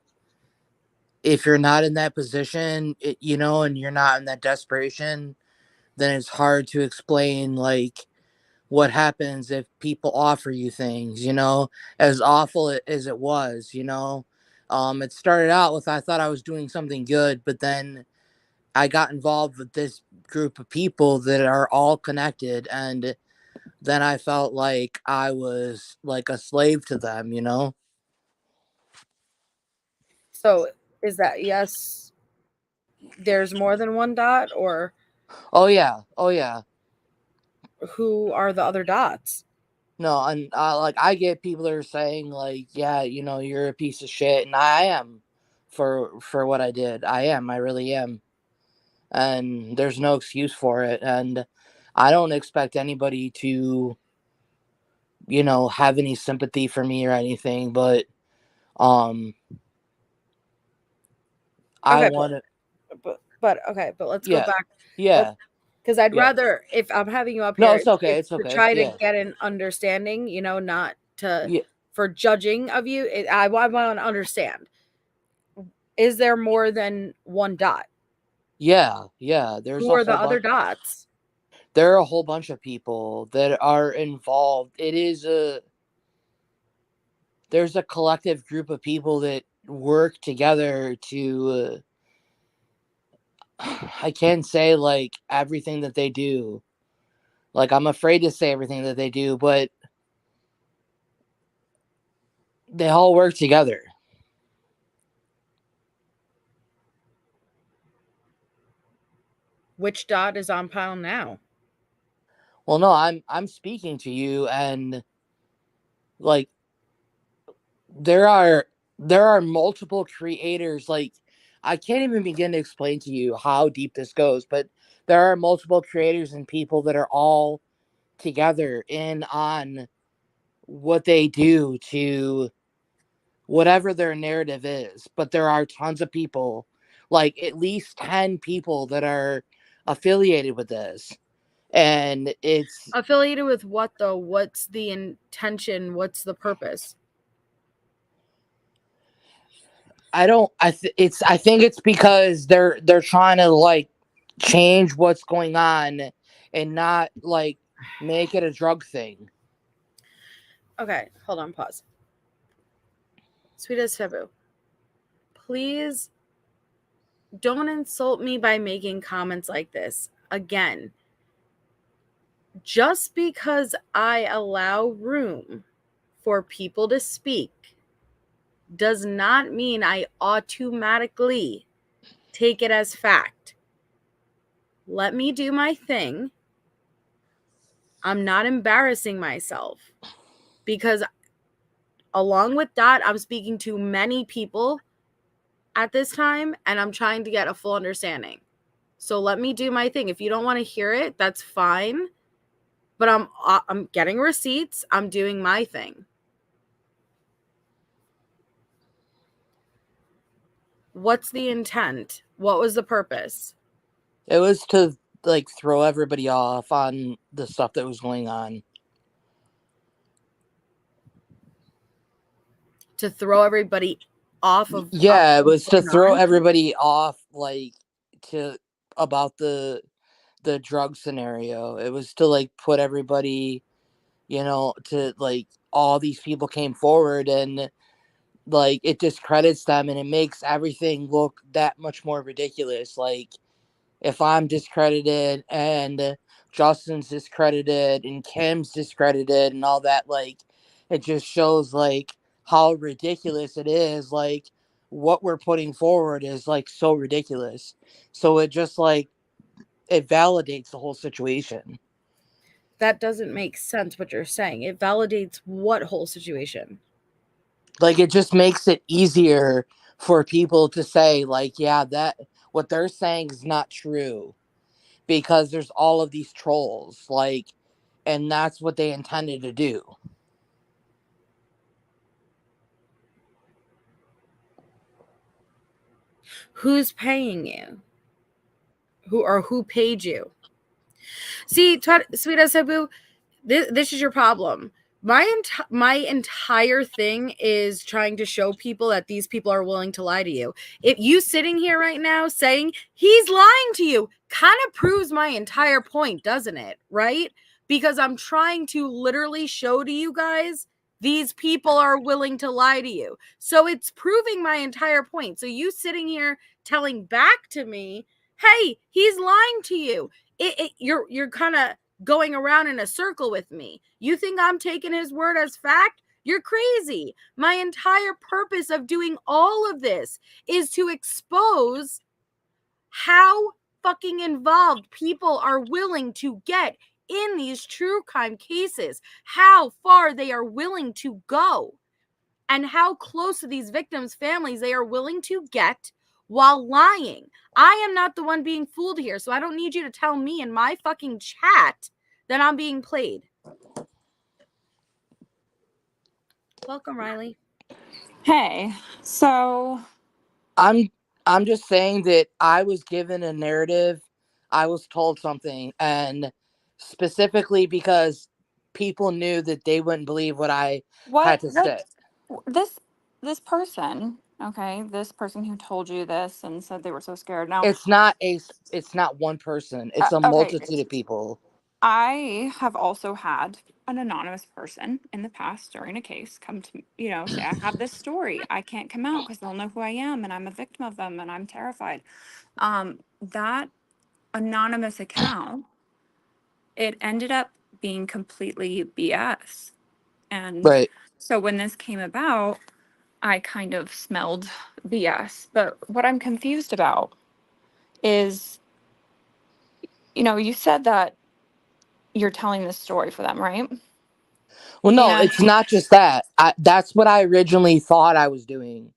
if you're not in that position, and you're not in that desperation, then it's hard to explain, like, what happens if people offer you things, as awful as it was. It started out with, I thought I was doing something good, but then I got involved with this group of people that are all connected, and then I felt like I was like a slave to them. So is that yes, there's more than one Dot, or Oh yeah. who are the other Dots? No, and like, I get people that are saying, like, yeah, you're a piece of shit, and I am, for what I did. I really am, and there's no excuse for it. And I don't expect anybody to, have any sympathy for me or anything, but um, I Okay, want to. but let's go Yeah, back. yeah, Because I'd yeah. rather, if I'm having you up No, here, it's okay. it's It's to okay. try to Yeah, get an understanding, not to yeah, for judging of you. I want to understand. Is there more than one Dot? yeah. Who are the other Dots? There are a whole bunch of people that are involved. There's a collective group of people that work together to I can't say, like, everything that they do. Like, I'm afraid to say everything that they do, but they all work together. Which Dot is on pile now? Well, no, I'm speaking to you, and, like, there are multiple creators. Like, I can't even begin to explain to you how deep this goes, but there are multiple creators and people that are all together in on what they do to whatever their narrative is. But there are tons of people, like at least 10 people, that are affiliated with this. And it's, Affiliated with what though? What's the intention? What's the purpose? I think it's because they're trying to, like, change what's going on and not, like, make it a drug thing. Okay, hold on, pause. Sweet as taboo. Please don't insult me by making comments like this. Again, just because I allow room for people to speak does not mean I automatically take it as fact. Let me do my thing. I'm not embarrassing myself because along with that, I'm speaking to many people at this time and I'm trying to get a full understanding. So let me do my thing. If you don't want to hear it, that's fine. But I'm getting receipts. I'm doing my thing. What's the intent? What was the purpose? It was to like throw everybody off on the stuff that was going on. To throw everybody off of Yeah, it was to throw on? everybody off like to about the drug scenario. It was to like put everybody, you know, to like all these people came forward and like it discredits them and it makes everything look that much more ridiculous. Like if I'm discredited and Justin's discredited and Kim's discredited and all that, like it just shows like how ridiculous it is. Like what we're putting forward is like so ridiculous. So it just like it validates the whole situation. That doesn't make sense what you're saying. It validates what whole situation? Like it just makes it easier for people to say like, yeah, that what they're saying is not true because there's all of these trolls like, and that's what they intended to do. Who's paying you? Who paid you? See, sweet Sabu, this is your problem. My entire thing is trying to show people that these people are willing to lie to you. If you sitting here right now saying he's lying to you kind of proves my entire point, doesn't it? Right? Because I'm trying to literally show to you guys these people are willing to lie to you. So it's proving my entire point. So you sitting here telling back to me, hey, he's lying to you. You're kind of going around in a circle with me. You think I'm taking his word as fact? You're crazy. My entire purpose of doing all of this is to expose how fucking involved people are willing to get in these true crime cases, how far they are willing to go, and how close to these victims' families they are willing to get while lying. I am not the one being fooled here, so I don't need you to tell me in my fucking chat that I'm being played. Welcome, Riley. Hey, so I'm just saying that I was given a narrative, I was told something, and specifically because people knew that they wouldn't believe what I had to say. this this person, okay, this person who told you this and said they were so scared. Now, It's not one person. It's a okay, multitude of people. I have also had an anonymous person in the past during a case come to say I have this story. I can't come out because they'll know who I am and I'm a victim of them and I'm terrified. That anonymous account, it ended up being completely BS. And Right. so when this came about, I kind of smelled BS. But what I'm confused about is, you said that you're telling this story for them, right? Well, no, And it's not just that. That's what I originally thought I was doing.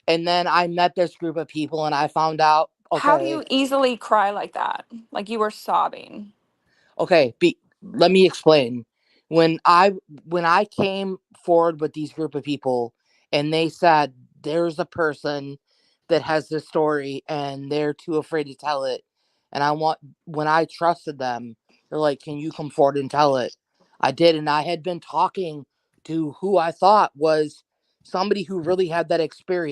And then I met this group of people and I found out, how do okay, you easily cry like that? Like you were sobbing. okay, let me explain. When I came forward with these group of people and they said there's a person that has this story and they're too afraid to tell it, and when I trusted them, they're like, can you come forward and tell it? I did, and I had been talking to who I thought was somebody who really had that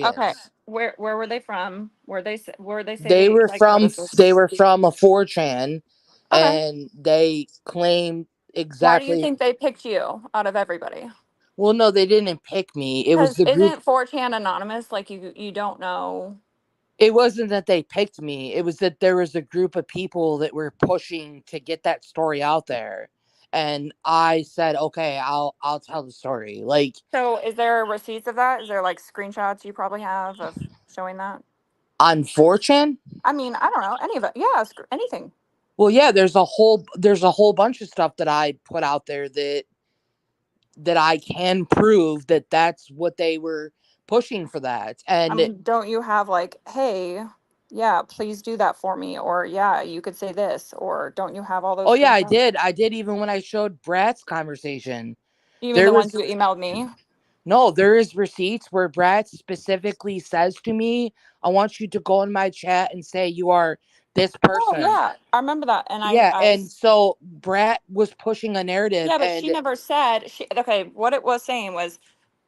Okay. experience. Where were they from? Where they say They they were like where from this was? they were from a 4chan, Okay. and they claimed Why do you exactly. think they picked you out of everybody? Well, no, they didn't pick me. It was Because the group. isn't 4chan anonymous? Like you don't know. It wasn't that they picked me. It was that there was a group of people that were pushing to get that story out there. And I said, okay, I'll tell the story. Like, So is there receipts of that? Is there like screenshots you probably have of showing that? on 4chan? I mean, I don't know any of it. Yeah, anything. Well, yeah, there's a whole bunch of stuff that I put out there that I can prove that that's what they were pushing for that. I And mean, don't you have like, hey, yeah, please do that for me, or yeah, you could say this, or don't you have all those? oh yeah, I screenshots? did even when I showed Brad's conversation. You mean There the ones was you emailed me? no, there is receipts where Brad specifically says to me, I want you to go in my chat and say you are this Oh person. yeah, I remember that. And Yeah, and so Brad was pushing a narrative, yeah, but she and never said okay, what it was saying was,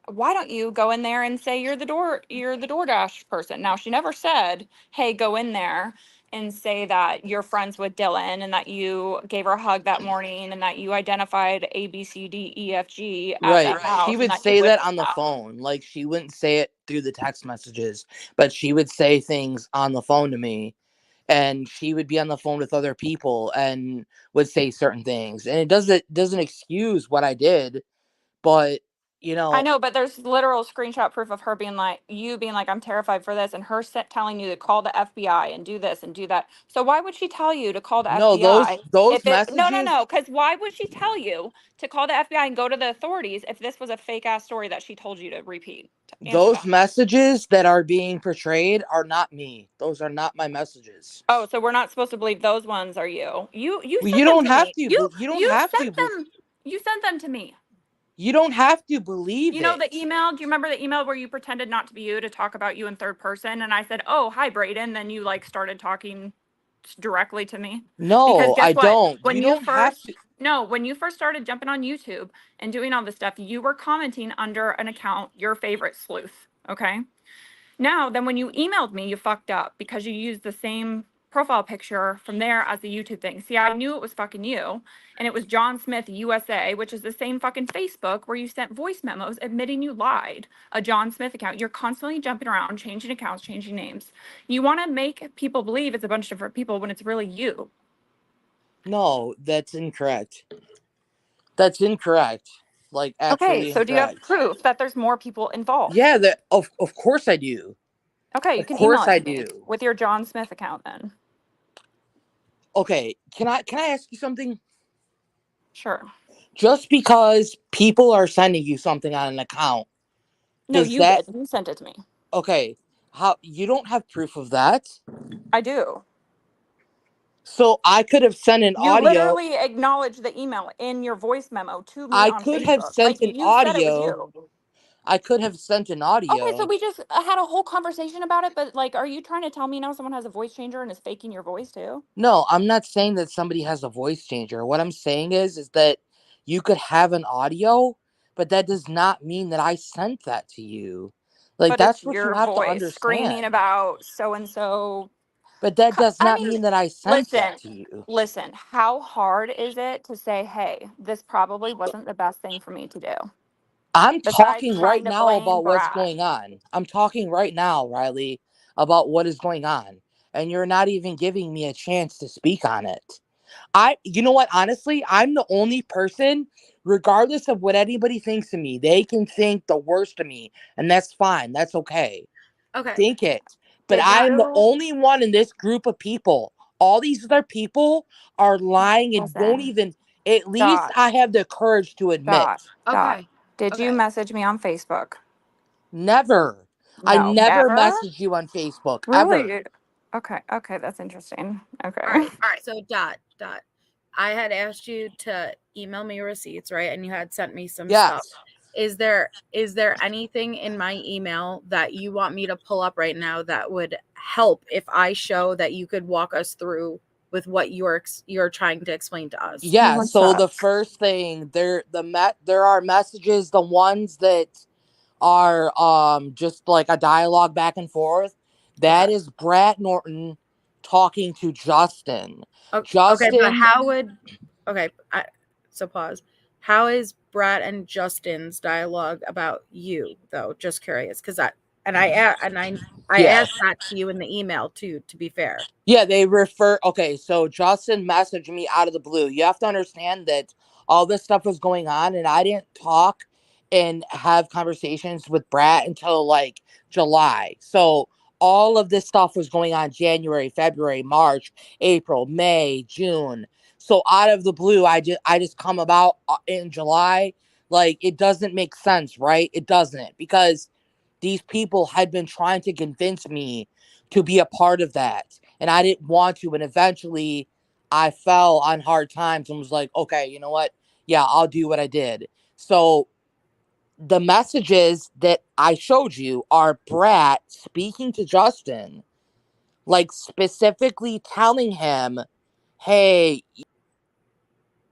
why don't you go in there and say you're the DoorDash person? Now she never said, hey, go in there and say that you're friends with Dylan and that you gave her a hug that morning and that you identified ABCDEFG at right, that house she and would that you say that witnessed on the that. phone. Like, she wouldn't say it through the text messages, but she would say things on the phone to me, and she would be on the phone with other people and would say certain things, and it doesn't excuse what I did, but I know, but there's literal screenshot proof of her being like, you being like, I'm terrified for this, and her telling you to call the FBI and do this and do that. So why would she tell you to call the no, FBI those if it? No, no, messages, no. Because why would she tell you to call the FBI and go to the authorities if this was a fake ass story that she told you to repeat? Answer those that. messages that are being portrayed are not me. Those are not my messages. Oh, so we're not supposed to believe those ones are you? You Well, sent you them don't to have me. to. You don't You have to. sent them. You sent them to me. You don't have to believe You know it. the email? Do you remember the email where you pretended not to be you to talk about you in third person? And I said, oh, hi, Brayden. Then you like started talking directly to me. Because No, guess I what? don't. You don't have to. When you first started jumping on YouTube and doing all this stuff, you were commenting under an account, your favorite sleuth. Okay. Now, then when you emailed me, you fucked up because you used the same profile picture from there as the YouTube thing. See, I knew it was fucking you. And it was John Smith USA, which is the same fucking Facebook where you sent voice memos admitting you lied. A John Smith account. You're constantly jumping around, changing accounts, changing names. You want to make people believe it's a bunch of different people when it's really you. No, that's incorrect. That's incorrect. Like, absolutely Okay, so do you have incorrect. proof that there's more people involved? Yeah, that of course I do. Okay, you Of can email course it I to me do. with your John Smith account then. Okay, can I ask you something? Sure. Just because people are sending you something on an account, No, does you that did. You sent it to me. okay? How you don't have proof of that? I do. So I could have sent an You audio. literally acknowledged the email in your voice memo to me I on could have Facebook. Like sent an you said it was audio. you. I could have sent an Okay, so audio. we just had a whole conversation about it, but like, are you trying to tell me now someone has a voice changer and is faking your voice too? No, I'm not saying that somebody has a voice changer. What I'm saying is that you could have an audio, but that does not mean that I sent that to you. Like, But it's that's what you your have to voice screaming understand. about so and so. But that does I not mean, mean that I sent that listen, to you. listen, how hard is it to say, hey, this probably wasn't the best thing for me to do? I'm Besides talking right trying to now blame about what's Brad. going on. I'm talking right now, Riley, about what is going on. And you're not even giving me a chance to speak on it. You know what? Honestly, I'm the only person, regardless of what anybody thinks of me, they can think the worst of me, and that's fine. That's okay. Okay. Think it. But Did I'm the you only one in this group of people. All these other people are lying and won't listen? even, at least Dot, I have the courage to admit. dot. Okay. Did you Okay. message me on Facebook? Never. I No. never Ever? messaged you on Facebook, ever. Really? Okay. Okay. That's interesting. Okay. All right. So dot. I had asked you to email me receipts, right? And you had sent me some stuff. Yes. Is there anything in my email that you want me to pull up right now that would help if I show that you could walk us through with what you're trying to explain to us? Yeah, What's so up? the first thing, there are messages, the ones that are just like a dialogue back and forth. That is Brad Norton talking to Justin. Okay, Justin, but how would so pause. How is Brad and Justin's dialogue about you though? Just curious, because I yeah. asked that to you in the email too. To be fair, Yeah, they refer. Okay, so Justin messaged me out of the blue. You have to understand that all this stuff was going on, and I didn't talk and have conversations with Brat until like July. So all of this stuff was going on January, February, March, April, May, June. So out of the blue, I just come about in July. Like, it doesn't make sense, right? It doesn't, because these people had been trying to convince me to be a part of that, and I didn't want to. And eventually I fell on hard times and was like, okay, you know what? Yeah, I'll do what I did. So the messages that I showed you are Brat speaking to Justin, like specifically telling him, hey,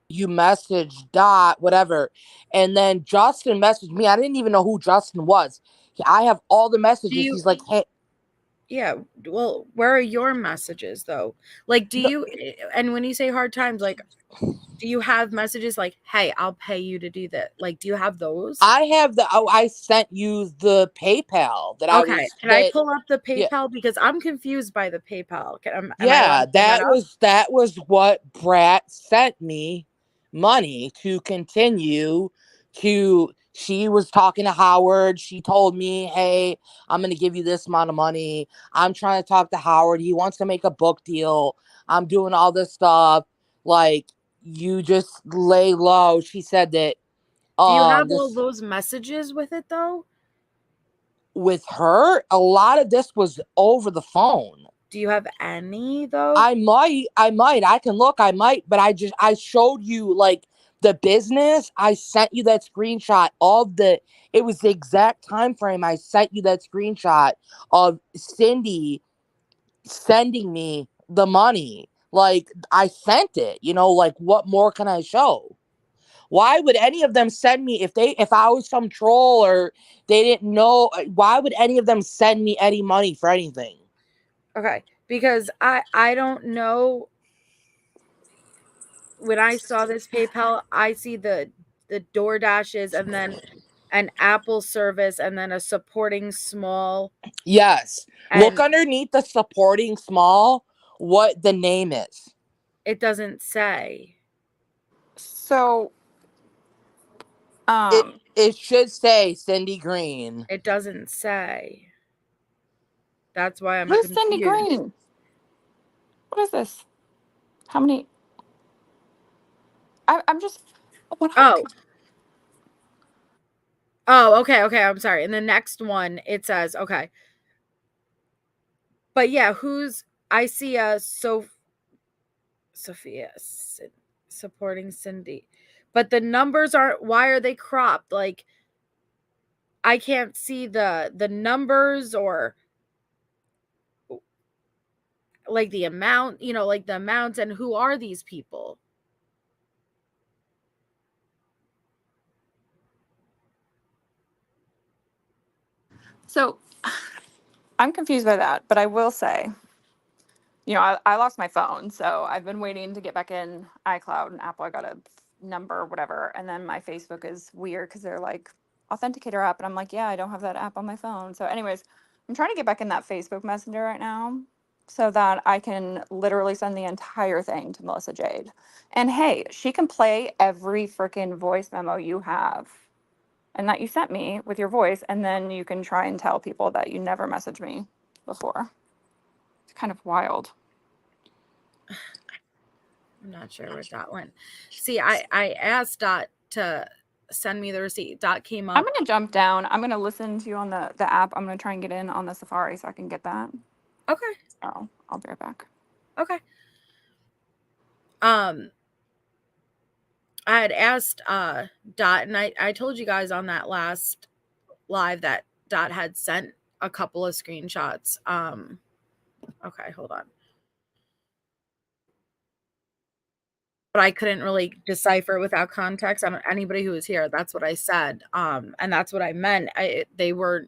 you messaged Dot, whatever. And then Justin messaged me. I didn't even know who Justin was. I have all the messages. He's like, hey. Yeah, well, where are your messages though? Like, do you, and when you say hard times, like, do you have messages like, hey, I'll pay you to do that? Like, do you have those? I have I sent you the PayPal that I was. Can I pull up the PayPal? Yeah. Because I'm confused by the PayPal. Am I allowed to pull that was what Brat sent me money to continue to. She was talking to Howard. She told me, hey, I'm going to give you this amount of money. I'm trying to talk to Howard. He wants to make a book deal. I'm doing all this stuff. Like, you just lay low. She said that. Do you have all those messages with it though? With her, a lot of this was over the phone. Do you have any though? I might. I can look. I might, but I showed you like the business. I sent you that screenshot of it was the exact time frame. I sent you that screenshot of Cindy sending me the money. Like, I sent it, like, what more can I show? Why would any of them send me if I was some troll or they didn't know? Why would any of them send me any money for anything? Okay, because I don't know. When I saw this PayPal, I see the DoorDashes and then an Apple service and then a supporting small. Yes. Look underneath the supporting small what the name is. It doesn't say. So it should say Cindy Green. It doesn't say. That's why I'm Who's confused. Cindy Green? What is this? How many? I'm just. What? Oh, okay. I'm sorry. In the next one, it says, okay. But yeah, I see Sophia supporting Cindy. But the numbers aren't, why are they cropped? Like, I can't see the numbers or like the amount, like the amounts, and who are these people? So I'm confused by that, but I will say, I lost my phone, so I've been waiting to get back in iCloud and Apple. I got a number, whatever, and then my Facebook is weird because they're like authenticator app, and I'm like, yeah, I don't have that app on my phone. So anyways, I'm trying to get back in that Facebook Messenger right now so that I can literally send the entire thing to Melissa Jade. And hey, she can play every freaking voice memo you have and that you sent me with your voice, and then you can try and tell people that you never messaged me before. It's kind of wild. I'm not sure where Dot went. See, I asked Dot to send me the receipt. Dot came up. I'm going to jump down. I'm going to listen to you on the app. I'm going to try and get in on the Safari so I can get that. Okay. Oh, I'll be right back. Okay. I had asked Dot, and I told you guys on that last live that Dot had sent a couple of screenshots. Okay, hold on. But I couldn't really decipher without context. Anybody who was here, that's what I said. And that's what I meant. They were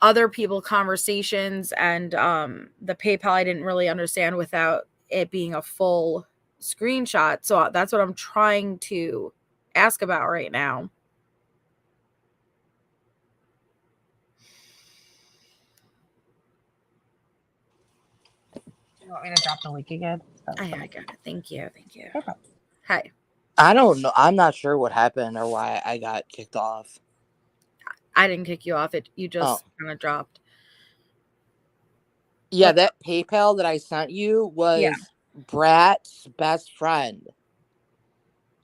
other people conversations, and the PayPal I didn't really understand without it being a full screenshot. So that's what I'm trying to ask about right now. You want me to drop the link again? I got it. Thank you. No problem. Hey, I don't know. I'm not sure what happened or why I got kicked off. I didn't kick you off. You just kind of dropped. Yeah, that PayPal that I sent you was Brat's best friend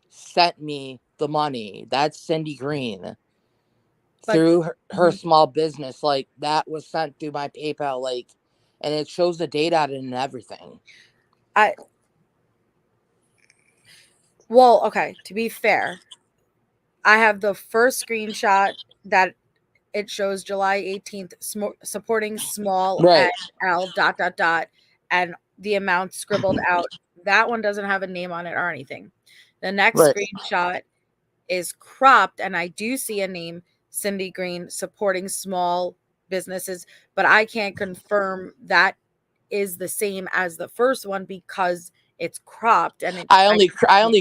sent me the money. That's Cindy Green. Through her small business, like that was sent through my PayPal, like, and it shows the date on it and everything. Well, okay, to be fair, I have the first screenshot that it shows July 18th supporting small L ... and the amount scribbled out. That one doesn't have a name on it or anything. The next screenshot is cropped, and I do see a name, Cindy Green, supporting small businesses, but I can't confirm that is the same as the first one because it's cropped. And I only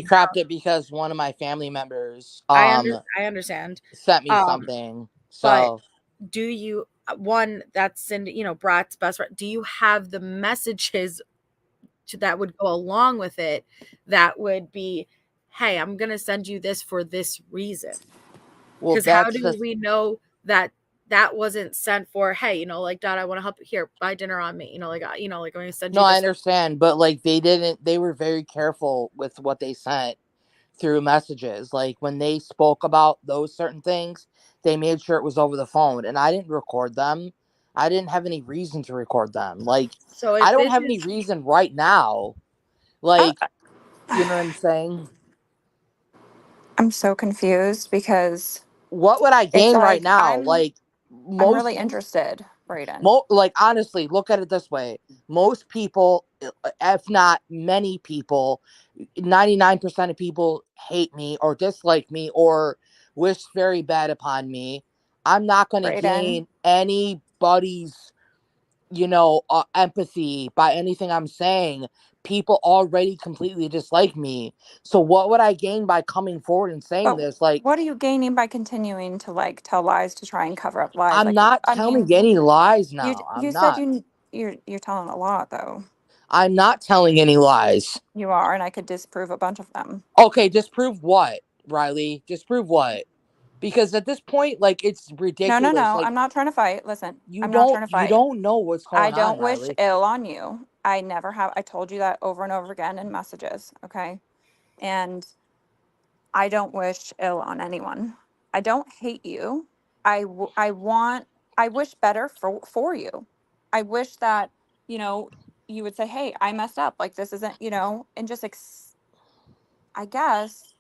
cropped it because one of my family members I understand sent me something. So but do you, one that's Cindy, Brat's best friend, do you have the messages that would go along with it that would be, hey, I'm gonna send you this for this reason? Because how do we know that that wasn't sent for, hey, like, Dad, I want to help you here, buy dinner on me, like I'm gonna send you no, this. I understand, but like they were very careful with what they sent through messages. Like when they spoke about those certain things, they made sure it was over the phone, and I didn't record them. I didn't have any reason to record them. Like, so I don't have any reason right now. Like, you know what I'm saying? I'm so confused because what would I gain right now? I'm really interested, Brayden. Like, honestly, look at it this way. Most people, if not many people, 99% of people hate me or dislike me or wish very bad upon me. I'm not going to gain anybody's, empathy by anything I'm saying. People already completely dislike me. So what would I gain by coming forward and saying this? Like, what are you gaining by continuing to like tell lies to try and cover up lies? I'm not telling any lies now. You said you're telling a lot though. I'm not telling any lies. You are, and I could disprove a bunch of them. Okay, disprove what, Riley? Disprove what? Because at this point, like, it's ridiculous. No. Like, I'm not trying to fight. Listen, you I'm not trying to fight. You don't know what's going on, I don't wish Riley. ill on you. I never have. I told you that over and over again in messages. Okay, and I don't wish ill on anyone. I don't hate you. I wish better for you. I wish that, you would say, hey, I messed up. Like, this isn't, and just, I guess,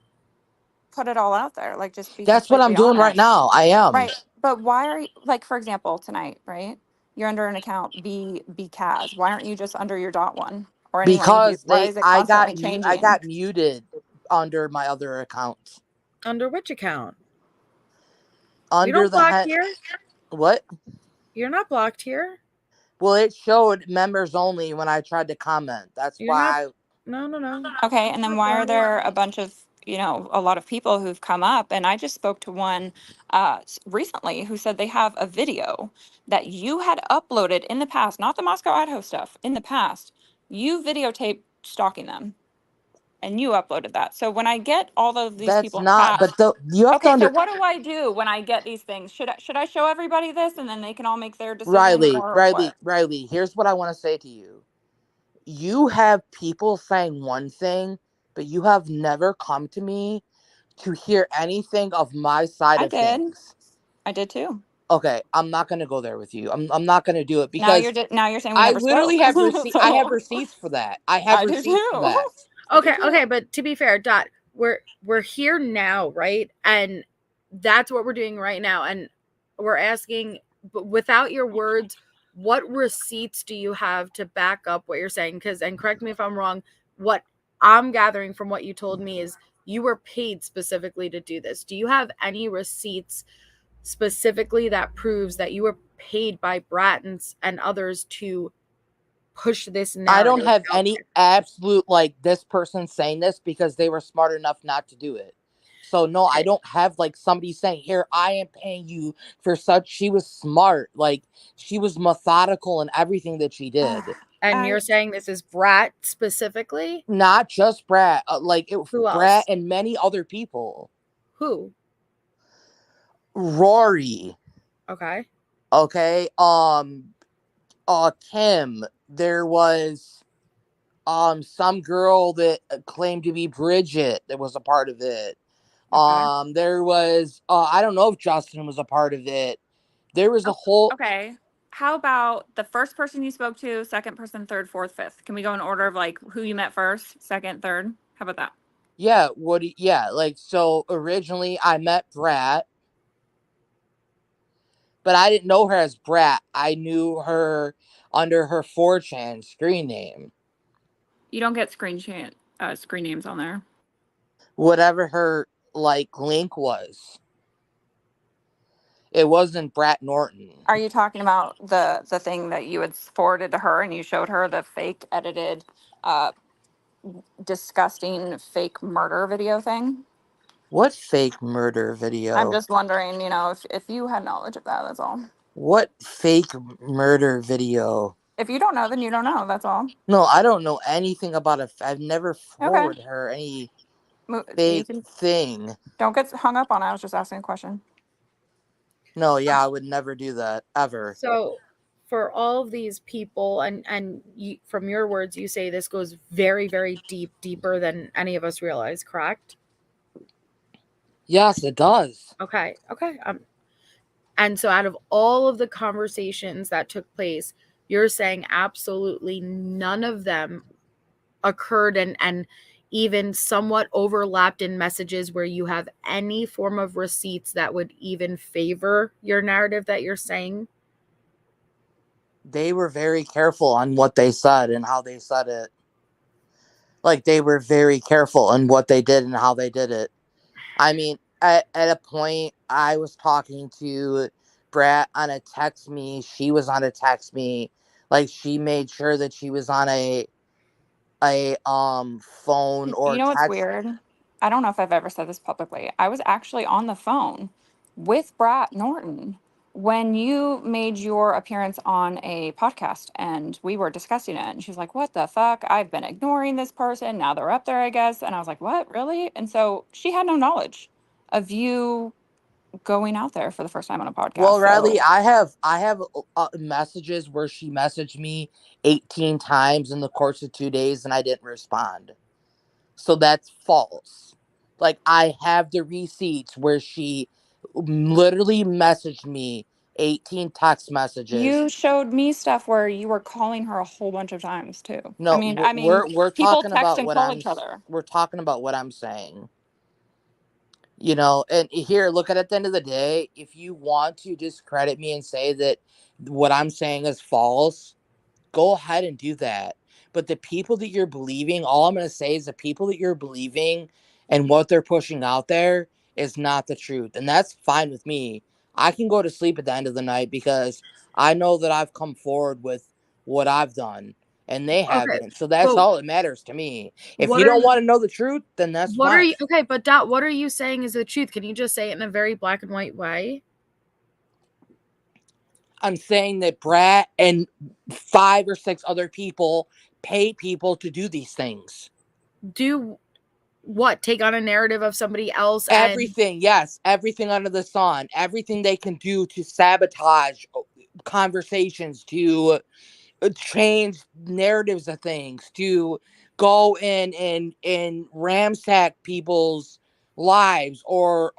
put it all out there. Like, just be That's what I'm doing right now. I am. Right. But why are you, like, for example, tonight, right? You're under an account, B Kaz. Why aren't you just under your .1 or any one of these? Because Why is it constantly changing? I got muted under my other account. Under which account? Under you don't block here? What? You're not blocked here. Well, it showed members only when I tried to comment. That's why. No. Okay, and then why are there a bunch of, a lot of people who've come up? And I just spoke to one recently who said they have a video that you had uploaded in the past, not the Moscow, Idaho stuff, in the past. You videotaped stalking them. And you uploaded that. So when I get all of these people, you have okay. to So what do I do when I get these things? Should I show everybody this and then they can all make their decision? Riley. Here's what I want to say to you. You have people saying one thing, but you have never come to me to hear anything of my side of things. I did too. Okay, I'm not gonna go there with you. I'm not gonna do it because now you're saying we never literally spoke. have receipts. I have receipts for that. I have receipts for that. Okay, but to be fair, Dot, we're here now, right? And that's what we're doing right now. And we're asking, but without your words, what receipts do you have to back up what you're saying? Because, and correct me if I'm wrong, what I'm gathering from what you told me is you were paid specifically to do this. Do you have any receipts specifically that proves that you were paid by Brat and others to push this narrative? I don't have any absolute, like, this person saying this because they were smart enough not to do it. So no, I don't have like somebody saying, here, I am paying you for such. She was smart. Like, she was methodical in everything that she did. And you're saying this is Brat specifically? Not just Brat, Who else? Brat and many other people. Who? Rory. Okay. Okay. Kim. There was some girl that claimed to be Bridget that was a part of it. Okay. There was I don't know if Justin was a part of it. There was a whole Okay. How about the first person you spoke to, second person, third, fourth, fifth? Can we go in order of like who you met first, second, third? How about that? Yeah, so originally I met Brat, but I didn't know her as Brat. I knew her under her 4chan screen name. You don't get screen names on there. Whatever her link was. It wasn't Brat Norton. Are you talking about the thing that you had forwarded to her and you showed her the fake edited disgusting fake murder video thing? What fake murder video? I'm just wondering, if you had knowledge of that, that's all. What fake murder video? If you don't know, then you don't know, that's all. No, I don't know anything about it. I've never forwarded her any fake thing. Don't get hung up on it. I was just asking a question. No, yeah, I would never do that, ever. So for all of these people, and you, from your words, you say this goes very, very deeper than any of us realize, correct? Yes, it does. Okay. And so out of all of the conversations that took place, you're saying absolutely none of them occurred and even somewhat overlapped in messages where you have any form of receipts that would even favor your narrative that you're saying? They were very careful on what they said and how they said it. They were very careful on what they did and how they did it. I mean, at a point, I was talking to Brat on a text me. She was on a text me. She made sure that she was on a phone or You know what's text. weird? I don't know if I've ever said this publicly. I was actually on the phone with Brat Norton when you made your appearance on a podcast and we were discussing it. And she's like, "What the fuck? I've been ignoring this person. Now they're up there, I guess." And I was like, "What? Really?" And so she had no knowledge of you going out there for the first time on a podcast. Well, Riley, I have messages where she messaged me 18 times in the course of 2 days and I didn't respond. So that's false. I have the receipts where she literally messaged me 18 text messages. You showed me stuff where you were calling her a whole bunch of times too. No, I mean, we're people talking text about and what call each other. we're talking about what I'm saying. And here, look at the end of the day, if you want to discredit me and say that what I'm saying is false, go ahead and do that. But the people that you're believing, all I'm going to say is the people that you're believing and what they're pushing out there is not the truth. And that's fine with me. I can go to sleep at the end of the night because I know that I've come forward with what I've done and they haven't. Okay. So that's all that matters to me. If you don't want to know the truth, then that's fine. But Dot, what are you saying is the truth? Can you just say it in a very black and white way? I'm saying that Brat and 5 or 6 other people pay people to do these things. Do what? Take on a narrative of somebody else? Everything, yes. Everything under the sun. Everything they can do to sabotage conversations, to change narratives of things, to go in and ransack people's lives or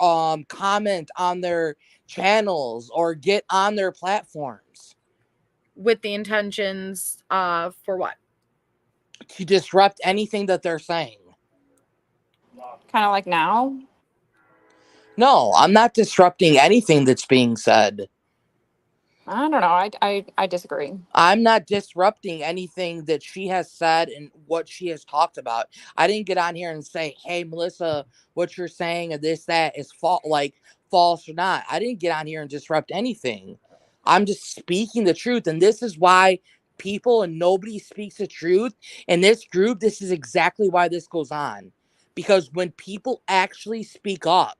comment on their channels or get on their platforms. With the intentions for what? To disrupt anything that they're saying. Kind of like now? No, I'm not disrupting anything that's being said. I don't know. I disagree. I'm not disrupting anything that she has said and what she has talked about. I didn't get on here and say, "Hey, Melissa, what you're saying and this, that is false or not." I didn't get on here and disrupt anything. I'm just speaking the truth. And this is why people and nobody speaks the truth. In this group, this is exactly why this goes on. Because when people actually speak up,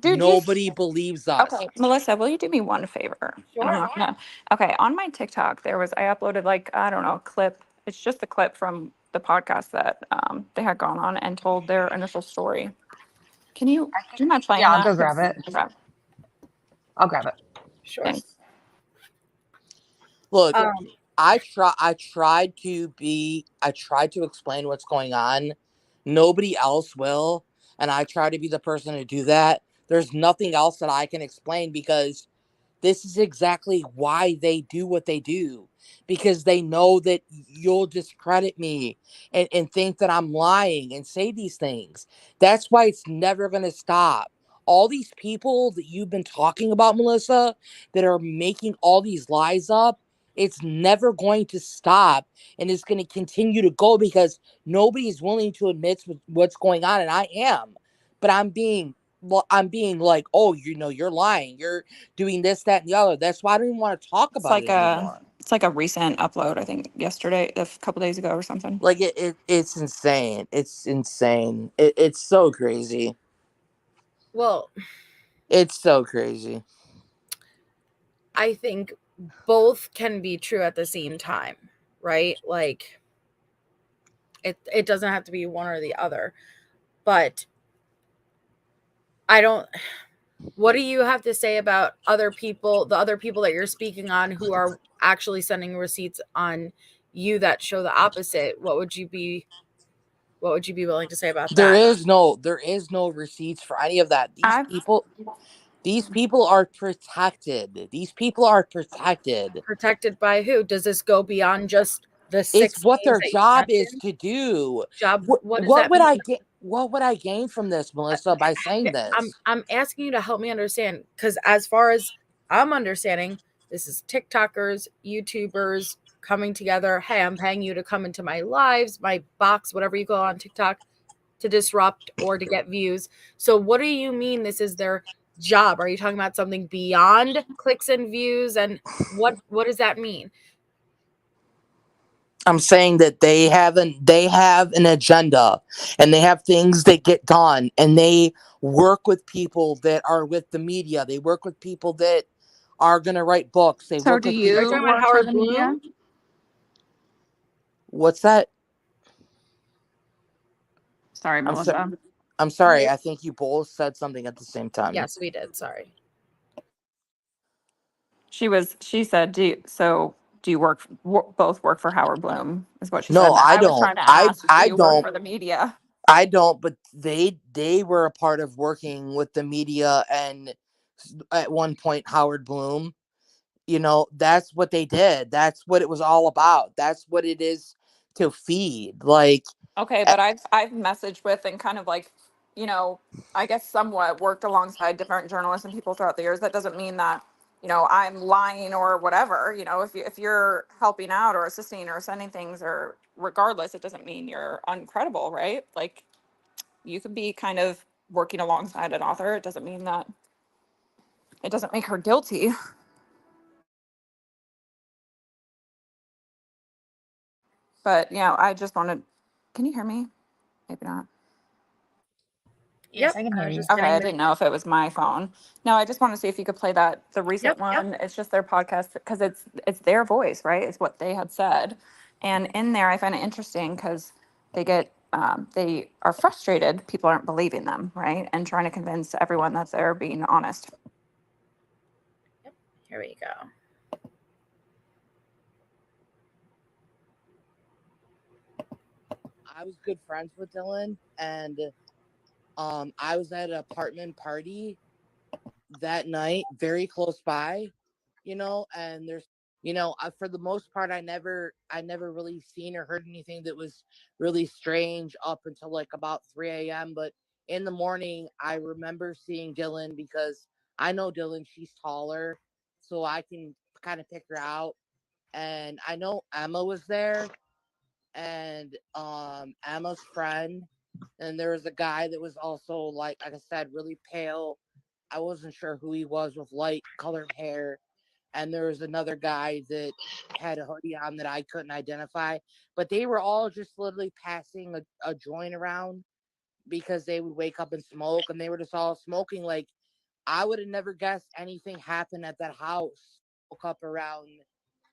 dude, nobody believes us. Okay, Melissa, will you do me one favor? Sure. Okay, on my TikTok, I uploaded I don't know, a clip It's just the clip from the podcast that they had gone on and told their initial story. Do you mind playing Yeah, I'll that? go grab it. Okay. I'll grab it. Sure. Thanks. Look, Um, I tried to explain what's going on. Nobody else will, and I try to be the person to do that. There's nothing else that I can explain because this is exactly why they do what they do, because they know that you'll discredit me and think that I'm lying and say these things. That's why it's never going to stop. All these people that you've been talking about, Melissa, that are making all these lies up, it's never going to stop, and it's going to continue to go because nobody is willing to admit what's going on, and I am. But I'm being like, oh, you're lying. You're doing this, that, and the other. That's why I don't even want to talk It's about like it anymore. a recent upload, I think yesterday, a couple days ago or something. Like it's insane. It's insane. It's so crazy. well, It's so crazy. I think both can be true at the same time, right? Like it doesn't have to be one or the other. But I don't what do you have to say about the other people that you're speaking on who are actually sending receipts on you that show the opposite? What would you be willing to say about There that? is no receipts for any of that. These people are protected. These people are protected. Protected by who? Does this go beyond just the It's 6 what names their that you job is mentioned? to do. Job, what does What that would mean? I get? What would I gain from this, Melissa, by saying this? I'm asking you to help me understand, because as far as I'm understanding, this is TikTokers, YouTubers coming together. Hey, I'm paying you to come into my lives, my box, whatever you go on TikTok, to disrupt or to get views. So what do you mean this is their job? Are you talking about something beyond clicks and views? And what does that mean? I'm saying that they have an agenda, and they have things that get done, and they work with people that are with the media. They work with people that are going to write books. They So work do with Are you you people. talking about work for Howard the Bloom? media? What's that? Sorry, I'm so, Melissa. I'm sorry. I think you both said something at the same time. Yes, we did. Sorry. She said, do you both work for Howard Bloom is what she said. No, And I I was don't. trying to I ask, do I you work don't. for the media? I don't. But they were a part of working with the media, and at one point Howard Bloom. That's what they did. That's what it was all about. That's what it is to feed. Like, Okay, but I've messaged with and kind of like, you know, I guess somewhat worked alongside different journalists and people throughout the years. That doesn't mean that, I'm lying or whatever. If you're helping out or assisting or sending things or regardless, it doesn't mean you're uncredible, right? Like you could be kind of working alongside an author. It doesn't mean that it doesn't make her guilty. But I just wanted. Can you hear me? Maybe not. Yes, Yep. I can I hear was you. just Okay, getting I the didn't know if it was my phone. No, I just want to see if you could play the recent one. It's just their podcast because it's their voice, right? It's what they had said, and in there, I find it interesting because they are frustrated. People aren't believing them, right? And trying to convince everyone that they're being honest. Here we go. I was good friends with Dylan, and I was at an apartment party that night, very close by, and there's, for the most part, I never really seen or heard anything that was really strange up until like about 3 a.m. But in the morning, I remember seeing Dylan because I know Dylan, she's taller, so I can kind of pick her out. And I know Emma was there, and Emma's friend, and there was a guy that was also like I said, really pale. I wasn't sure who he was, with light colored hair, and there was another guy that had a hoodie on that I couldn't identify. But they were all just literally passing a joint around because they would wake up and smoke, and they were just all smoking. Like, I would have never guessed anything happened at that house. Woke up around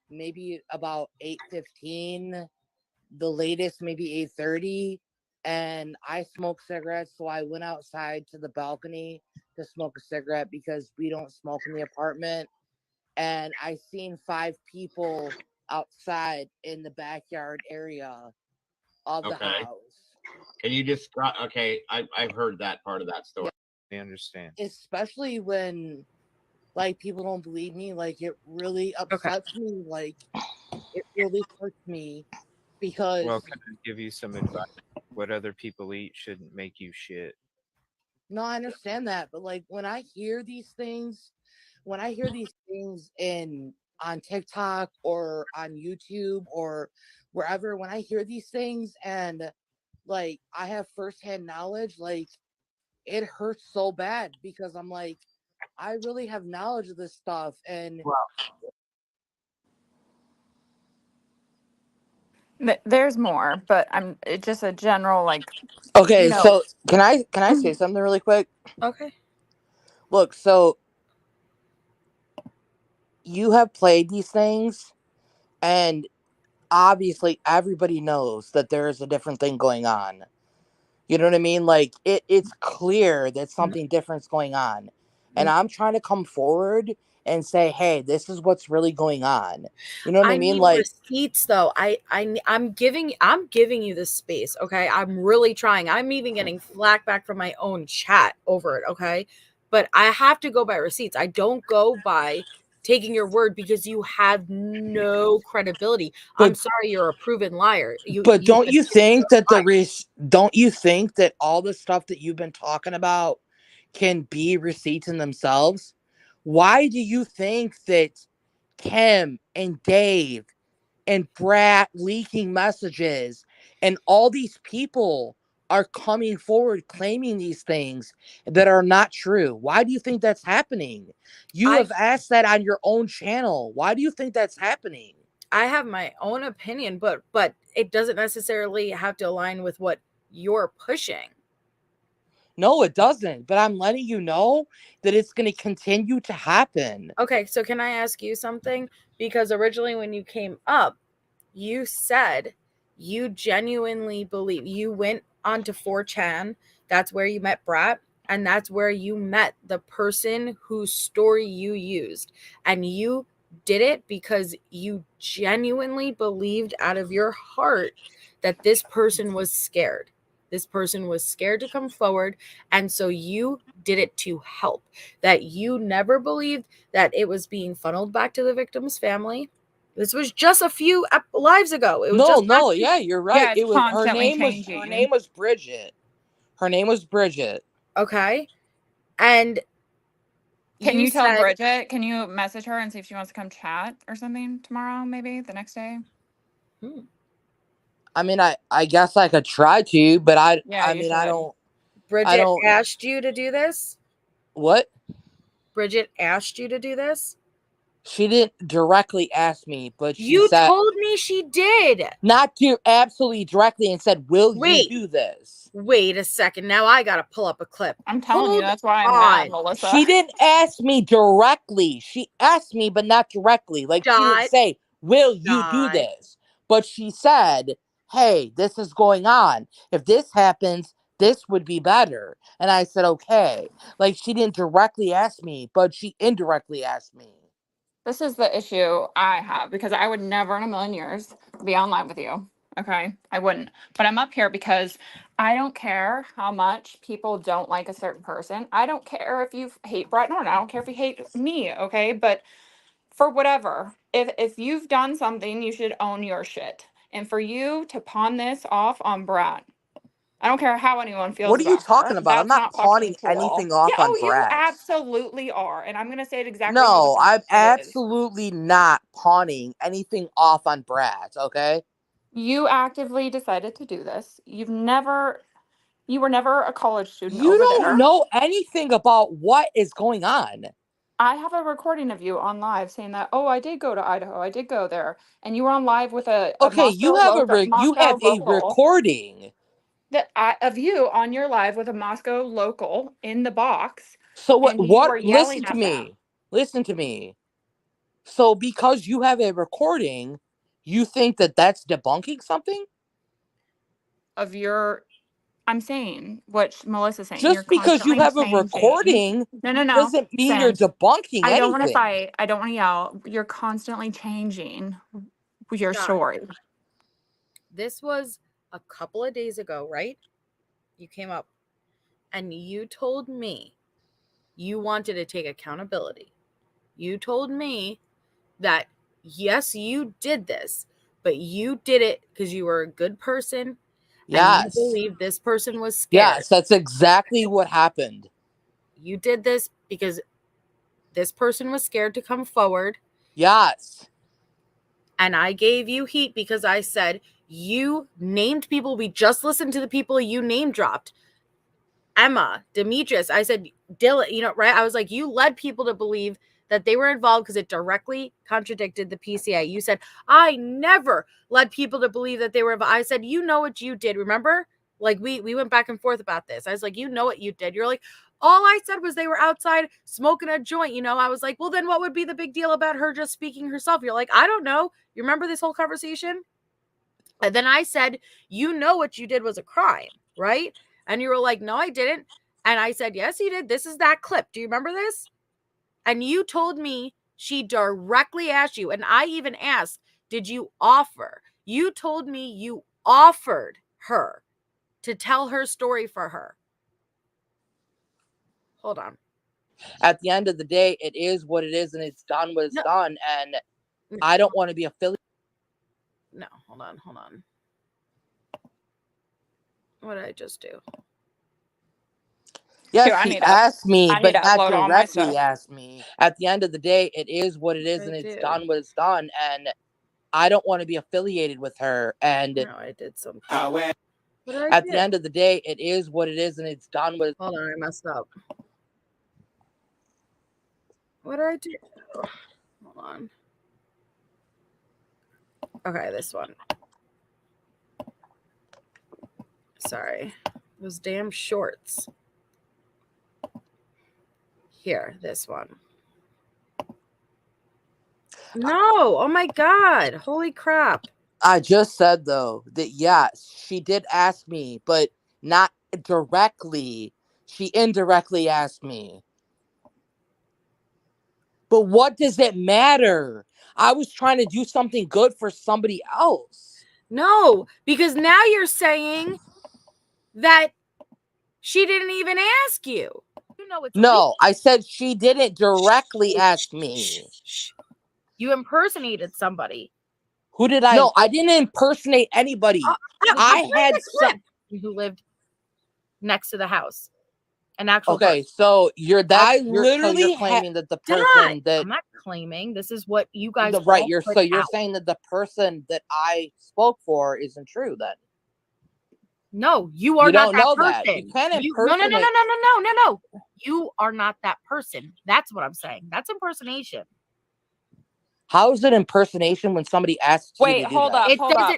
maybe about 8:15, the latest maybe 8:30, and I smoke cigarettes, so I went outside to the balcony to smoke a cigarette because we don't smoke in the apartment. And I seen 5 people outside in the backyard area of the house. Can you describe? Okay, I've heard that part of that story. I understand. Especially when like people don't believe me, like it really upsets me, like it really hurts me because Well, can I give you some advice? What other people eat shouldn't make you shit. no, I understand that, but like when I hear these things in on TikTok or on YouTube or wherever, when I hear these things and like I have firsthand knowledge, like it hurts so bad because I'm like, I really have knowledge of this stuff. And There's more, but it's just a general like. okay, No. so can I say something really quick? Okay. Look, so you have played these things, and obviously everybody knows that there is a different thing going on. You know what I mean? Like it's clear that something different's going on. And I'm trying to come forward and say, hey, this is what's really going on. You know what I mean? Need Like receipts though. I'm giving you this space, okay? I'm really trying. I'm even getting flack back from my own chat over it, okay? But I have to go by receipts. I don't go by taking your word because you have no credibility. I'm sorry, you're a proven liar. But don't you think that don't you think that all the stuff that you've been talking about can be receipts in themselves? Why do you think that Kim and Dave and Brat leaking messages and all these people are coming forward claiming these things that are not true? Why do you think that's happening? You have asked that on your own channel. Why do you think that's happening? I have my own opinion, but it doesn't necessarily have to align with what you're pushing. No, it doesn't. But I'm letting you know that it's going to continue to happen. Okay, so can I ask you something? Because originally when you came up, you said you genuinely believe you went onto 4chan. That's where you met Brat, and that's where you met the person whose story you used. And you did it because you genuinely believed out of your heart that this person was scared. This person was scared to come forward. And so you did it to help. That you never believed that it was being funneled back to the victim's family. This was just a few lives ago. It was yeah, you're right. Yeah, it was her constantly name was Bridget. Her name was Bridget. Okay. And can you tell Bridget? Can you message her and see if she wants to come chat or something tomorrow, maybe the next day? I mean, I guess I could try to, but I don't. Bridget asked you to do this? What? Bridget asked you to do this? She didn't directly ask me, but she you said, told me she did. Not to absolutely directly and said, will you do this? Wait a second. Now I got to pull up a clip. I'm telling you, that's why I'm mad, Melissa. She didn't ask me directly. She asked me, but not directly. Like, she didn't say, will you do this? But she said, hey, this is going on. If this happens, this would be better. And I said, okay. Like, she didn't directly ask me, but she indirectly asked me. This is the issue I have because I would never in a million years be online with you. Okay, I wouldn't. But I'm up here because I don't care how much people don't like a certain person. I don't care if you hate Brett Norton. I don't care if you hate me. Okay, but for whatever, if you've done something, you should own your shit. And for you to pawn this off on Brett, I don't care how anyone feels. What are you about talking her, about? I'm not pawning cool. anything off on you Brett. absolutely are. And I'm going to say it exactly how No, the I'm fuck it is. absolutely not pawning anything off on Brad, okay? You actively decided to do this. You were never a college student You over don't there. know anything about what is going on. I have a recording of you on live saying that, oh, I did go to Idaho. I did go there. And you were on live with a Okay, you have a recording of you on your live with a Moscow local in the box. So what listen to me. Listen to me. So because you have a recording, you think that that's debunking something? of your. I'm saying what Melissa's saying. Just You're because you constantly have a changing. recording No. doesn't mean you're Sense. debunking I don't want to anything. fight. I don't want to yell. You're constantly changing your Dot. story. This was a couple of days ago, right? You came up and you told me you wanted to take accountability. You told me that, yes, you did this, but you did it because you were a good person and you Yes. believed this person was scared. Yes, that's exactly what happened. You did this because this person was scared to come forward. Yes. And I gave you heat because I said you named people. We just listened to the people you name dropped. Emma, Demetrius. I said, Dylan, right? I was like, you led people to believe that they were involved because it directly contradicted the PCA. You said, I never led people to believe that they were involved. I said, you know what you did, remember? Like, we went back and forth about this. I was like, you know what you did. You're like, all I said was they were outside smoking a joint. I was like, well, then what would be the big deal about her just speaking herself? You're like, I don't know. You remember this whole conversation? And then I said, you know what you did was a crime, right? And you were like, no, I didn't. And I said, yes, you did. This is that clip. Do you remember this? And you told me she directly asked you. And I even asked, did you offer? You told me you offered her to tell her story for her. Hold on. At the end of the day, it is what it is, and it's done what it's done. And I don't want to be affiliated. No, hold on. What did I just do? Yes, she asked me, but not directly asked me. At the end of the day, it is what it is, and it's done what it's done. And I don't want to be affiliated with her. And no, I did something. At the end of the day, it is what it is, and it's done what. Hold on, I messed up. What did I do? Oh, hold on. Okay, this one. Sorry. Those damn shorts. Here, this one. No, oh my God. Holy crap. I just said, though, that yes, she did ask me, but not directly. She indirectly asked me. But what does it matter? I was trying to do something good for somebody else. No, because now you're saying that she didn't even ask you. No, I said she didn't directly ask me. You impersonated somebody. Who did I? No, I didn't impersonate anybody. I had some who lived next to the house. An actual okay, person. so you're claiming that the person that I'm not claiming. This is what you guys right. all You're put so you're out. saying that the person that I spoke for isn't true then. No, you are you not don't that know person. That. You can't impersonate. No. You are not that person. That's what I'm saying. That's impersonation. How is it impersonation when somebody asks you to do hold that? up, hold up.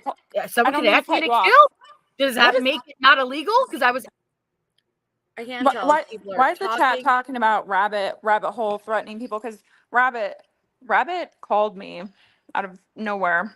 Someone could ask me to kill. Does that make it not illegal? Because I can't tell. Why is the chat talking about rabbit hole threatening people? Because rabbit called me out of nowhere.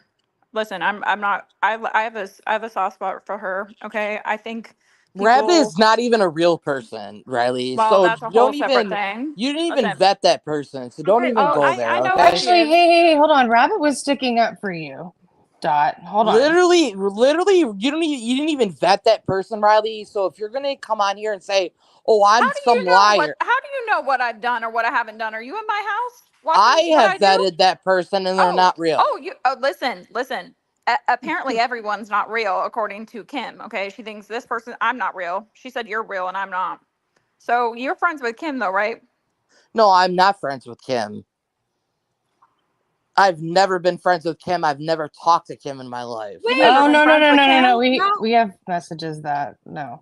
Listen, I'm not. I have a soft spot for her. Okay, I think Rabbit is not even a real person, Riley. Well, so that's a whole separate thing. You didn't even vet that person, so don't even go there. I know. Okay? Actually, hey, hold on. Rabbit was sticking up for you. Dot. Hold on. Literally, you didn't even vet that person, Riley. So if you're gonna come on here and say, "Oh, I'm some liar," how do you know what I've done or what I haven't done? Are you in my house? I have vetted that person, and they're not real. Listen. Apparently, everyone's not real, according to Kim. Okay, she thinks this person. I'm not real. She said you're real, and I'm not. So you're friends with Kim, though, right? No, I'm not friends with Kim. I've never been friends with Kim. I've never talked to Kim in my life. No. We have messages that no.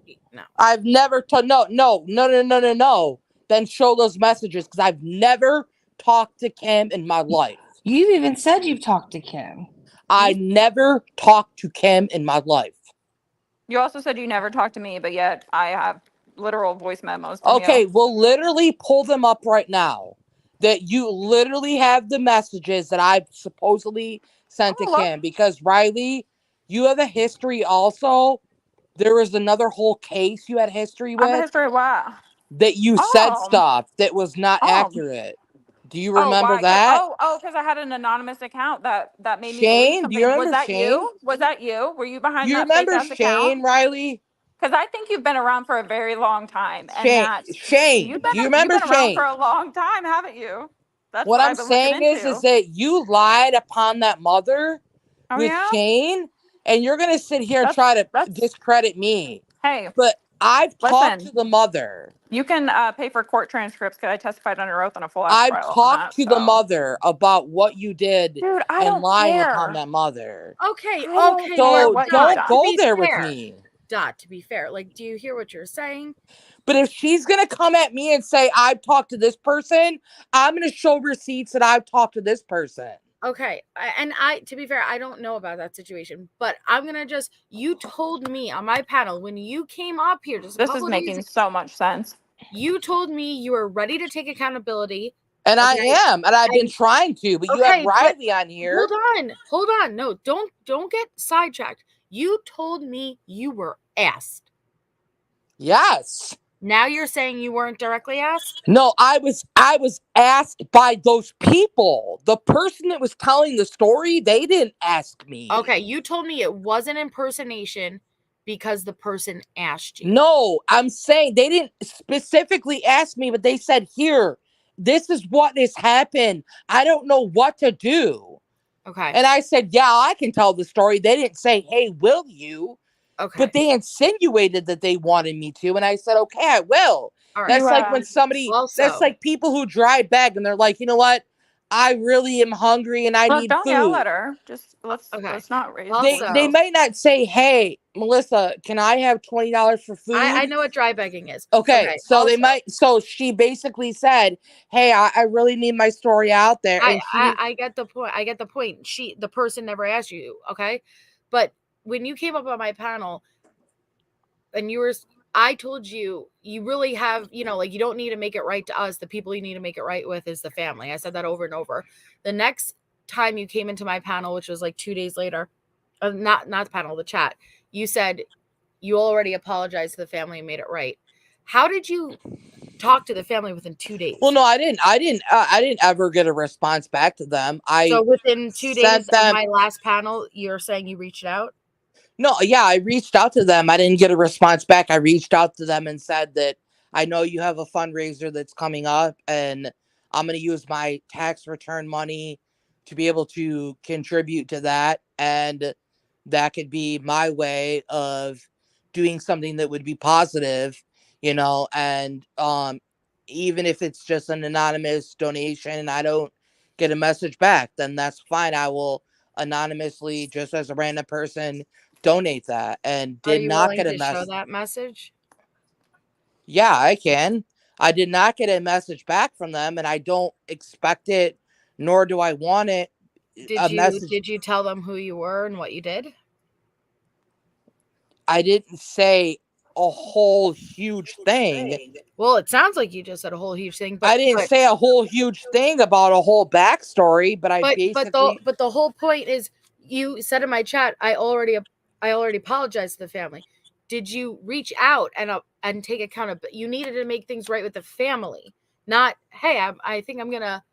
I've never no. Then show those messages because I've never talked to Kim in my life. You've even said you've talked to Kim. I never talked to Kim in my life. You also said you never talked to me, but yet I have literal voice memos. Okay, we'll literally pull them up right now. That you literally have the messages that I've supposedly sent to Kim. Because, Riley, you have a history also there was another whole case you had history I have a with history of what? that you said Oh. stuff that was not Oh. accurate. Do you Oh, remember why? that? Because I had an anonymous account that made me believe Shane, something. do you remember Was that Shane? you? Was that you? Were you behind You that fake remember ass account? Shane, Riley? Because I think you've been around for a very long time, and Shane, that Shane, you've do you been remember around for Shane? a long time, haven't you? That's What what I'm I've been looking saying is into. that you lied upon that mother Oh with yeah. Shane, and you're gonna sit here and try to discredit me. Hey, but I've talked listen. to the mother. You can pay for court transcripts because I testified under oath on a full ass I've trial on talked that. to the So, mother about what you did dude, I and don't lying care. upon that mother. Okay, I don't okay. care So what you've don't done. To go be there with fair, me. Dot, to be fair, like, do you hear what you're saying? But if she's gonna come at me and say I've talked to this person, I'm gonna show receipts that I've talked to this person. Okay, and to be fair, I don't know about that situation, but I'm gonna just, you told me on my panel when you came up here just a This couple is of days making ago, so much sense. you told me you were ready to take accountability. And I okay? am, and I've been trying to, but you have Okay, but Riley on here. hold on. No, don't get sidetracked. You told me you were asked. Yes. Now you're saying you weren't directly asked? No, I was asked by those people. The person that was telling the story, they didn't ask me. Okay, you told me it wasn't impersonation because the person asked you. No, I'm saying they didn't specifically ask me, but they said, here, this is what has happened. I don't know what to do. Okay. And I said, yeah, I can tell the story. They didn't say, hey, will you? Okay. But they insinuated that they wanted me to. And I said, okay, I will. All right. That's like when somebody, that's like people who drive back and they're like, you know what? I really am hungry and I Look, need don't food. yell at her. Just let's not raise. They might not say, hey, Melissa, can I have $20 for food? I know what dry begging is. Okay, so they might. So she basically said, "Hey, I really need my story out there." And I get the point. I get the point. The person never asked you, okay? But when you came up on my panel, and I told you, you really have, like, you don't need to make it right to us. The people you need to make it right with is the family. I said that over and over. The next time you came into my panel, which was like 2 days later, not the panel, the chat, you said you already apologized to the family and made it right. How did you talk to the family within 2 days? Well, no, I didn't ever get a response back to them. So within 2 days sent them. of my last panel, you're saying you reached out? No, yeah, I reached out to them. I didn't get a response back. I reached out to them and said that I know you have a fundraiser that's coming up, and I'm going to use my tax return money to be able to contribute to that. And that could be my way of doing something that would be positive, and even if it's just an anonymous donation and I don't get a message back, then that's fine. I will anonymously, just as a random person, donate that. And did not get a message. Show that message? Yeah, I can. I did not get a message back from them, and I don't expect it, nor do I want it. Did you tell them who you were and what you did? I didn't say a whole huge thing. Well, it sounds like you just said a whole huge thing, but I didn't say a whole huge thing about a whole backstory, but but the whole point is, you said in my chat, I already apologized to the family. Did you reach out and take accountability? You needed to make things right with the family, not, hey, I think I'm gonna.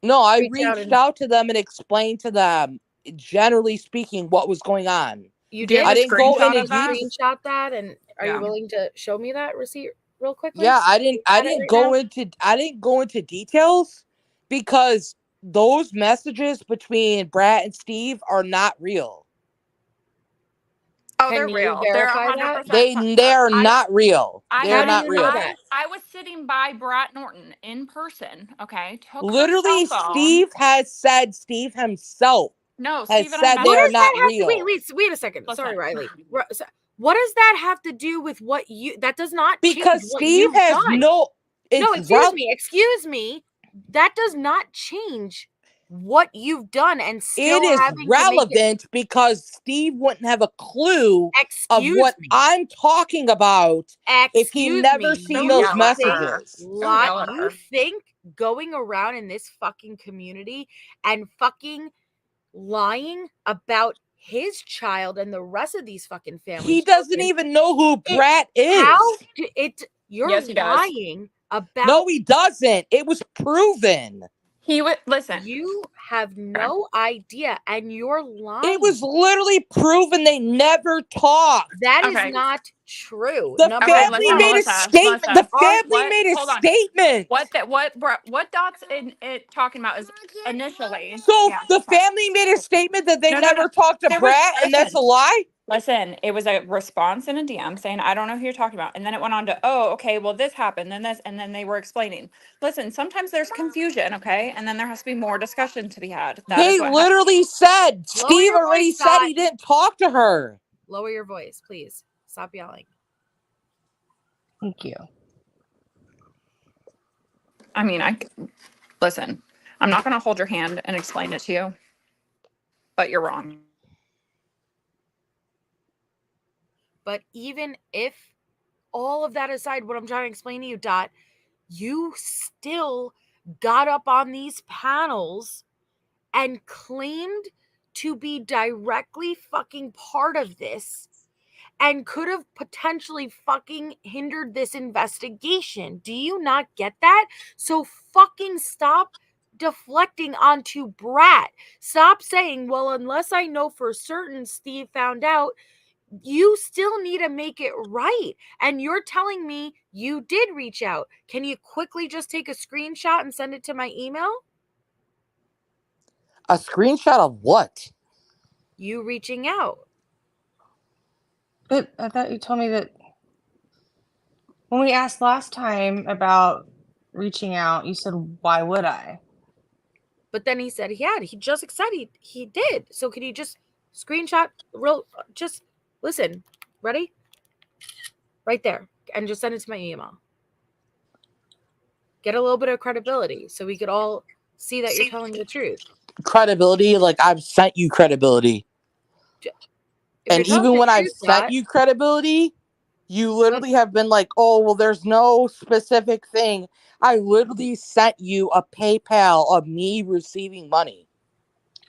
No, I reached out to them and explained to them, generally speaking, what was going on. You did. I didn't go into screenshot that, and are you willing to show me that receipt real quickly? Yeah, I didn't go into details because those messages between Brad and Steve are not real. Oh, they're real. They're 100%. They are not real. They're not real. I was sitting by Brad Norton in person. Okay, literally, Steve has said, Steve himself has said they are not real. Wait a second. Listen. Sorry, Riley. What does that have to do with what you? That does not because Steve has done. no. No, excuse me. That does not change what you've done, and still it is relevant because Steve wouldn't have a clue of what I'm talking about if he never seen those messages. You think going around in this fucking community and fucking lying about his child and the rest of these fucking families. He doesn't even know who Brat is. You're Yes, he does. lying about. No, he doesn't. It was proven. He would listen. You have no idea, and you're lying. It was literally proven they never talked. That is not true. The family made a statement. The family made a statement. What Dot's talking about is initially. So the family made a statement that they never talked to Brat, and that's a lie? Listen, it was a response in a DM saying, I don't know who you're talking about. And then it went on to, oh, okay, well, this happened, then this, and then they were explaining. Listen, sometimes there's confusion, okay? And then there has to be more discussion to be had. They literally said, Steve already said he didn't talk to her. Lower your voice, please. Stop yelling. Thank you. I mean, listen, I'm not going to hold your hand and explain it to you, but you're wrong. But even if all of that aside, what I'm trying to explain to you, Dot, you still got up on these panels and claimed to be directly fucking part of this and could have potentially fucking hindered this investigation. Do you not get that? So fucking stop deflecting onto Brat. Stop saying, well, unless I know for certain Steve found out. You still need to make it right. And you're telling me you did reach out. Can you quickly just take a screenshot and send it to my email? A screenshot of what? You reaching out. But I thought you told me that when we asked last time about reaching out, you said, why would I? But then he said he had. He just said he did. So could you just screenshot just listen. Ready? Right there. And just send it to my email. Get a little bit of credibility so we could all see that you're telling the truth. Credibility? Like I've sent you credibility. And even when I've sent you credibility, you literally have been like, oh, well, there's no specific thing. I literally sent you a PayPal of me receiving money.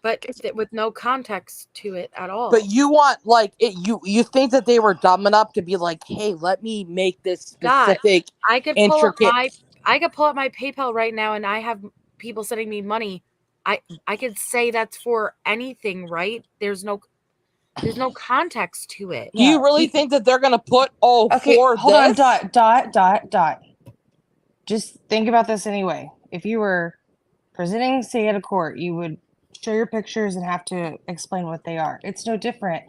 But with no context to it at all. But you want like it, you think that they were dumb enough to be like, hey, let me make this specific, I could pull up my PayPal right now, and I have people sending me money. I could say that's for anything, right? There's no context to it. Do you really think that they're gonna put hold on, Dot. Just think about this anyway. If you were presenting, say, at a court, you would show your pictures and have to explain what they are. It's no different.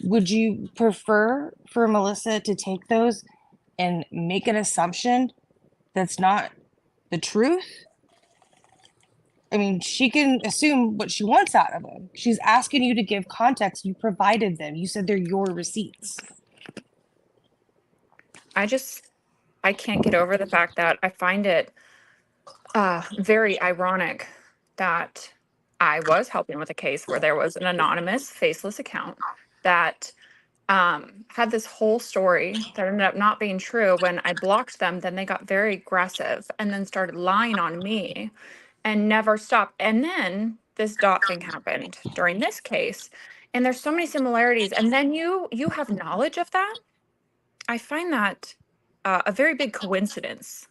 Would you prefer for Melissa to take those and make an assumption that's not the truth? I mean, she can assume what she wants out of them. She's asking you to give context. You provided them. You said they're your receipts. I can't get over the fact that I find it very ironic that I was helping with a case where there was an anonymous, faceless account that had this whole story that ended up not being true. When I blocked them, then they got very aggressive and then started lying on me and never stopped. And then this Dot thing happened during this case. And there's so many similarities. And then you have knowledge of that. I find that a very big coincidence,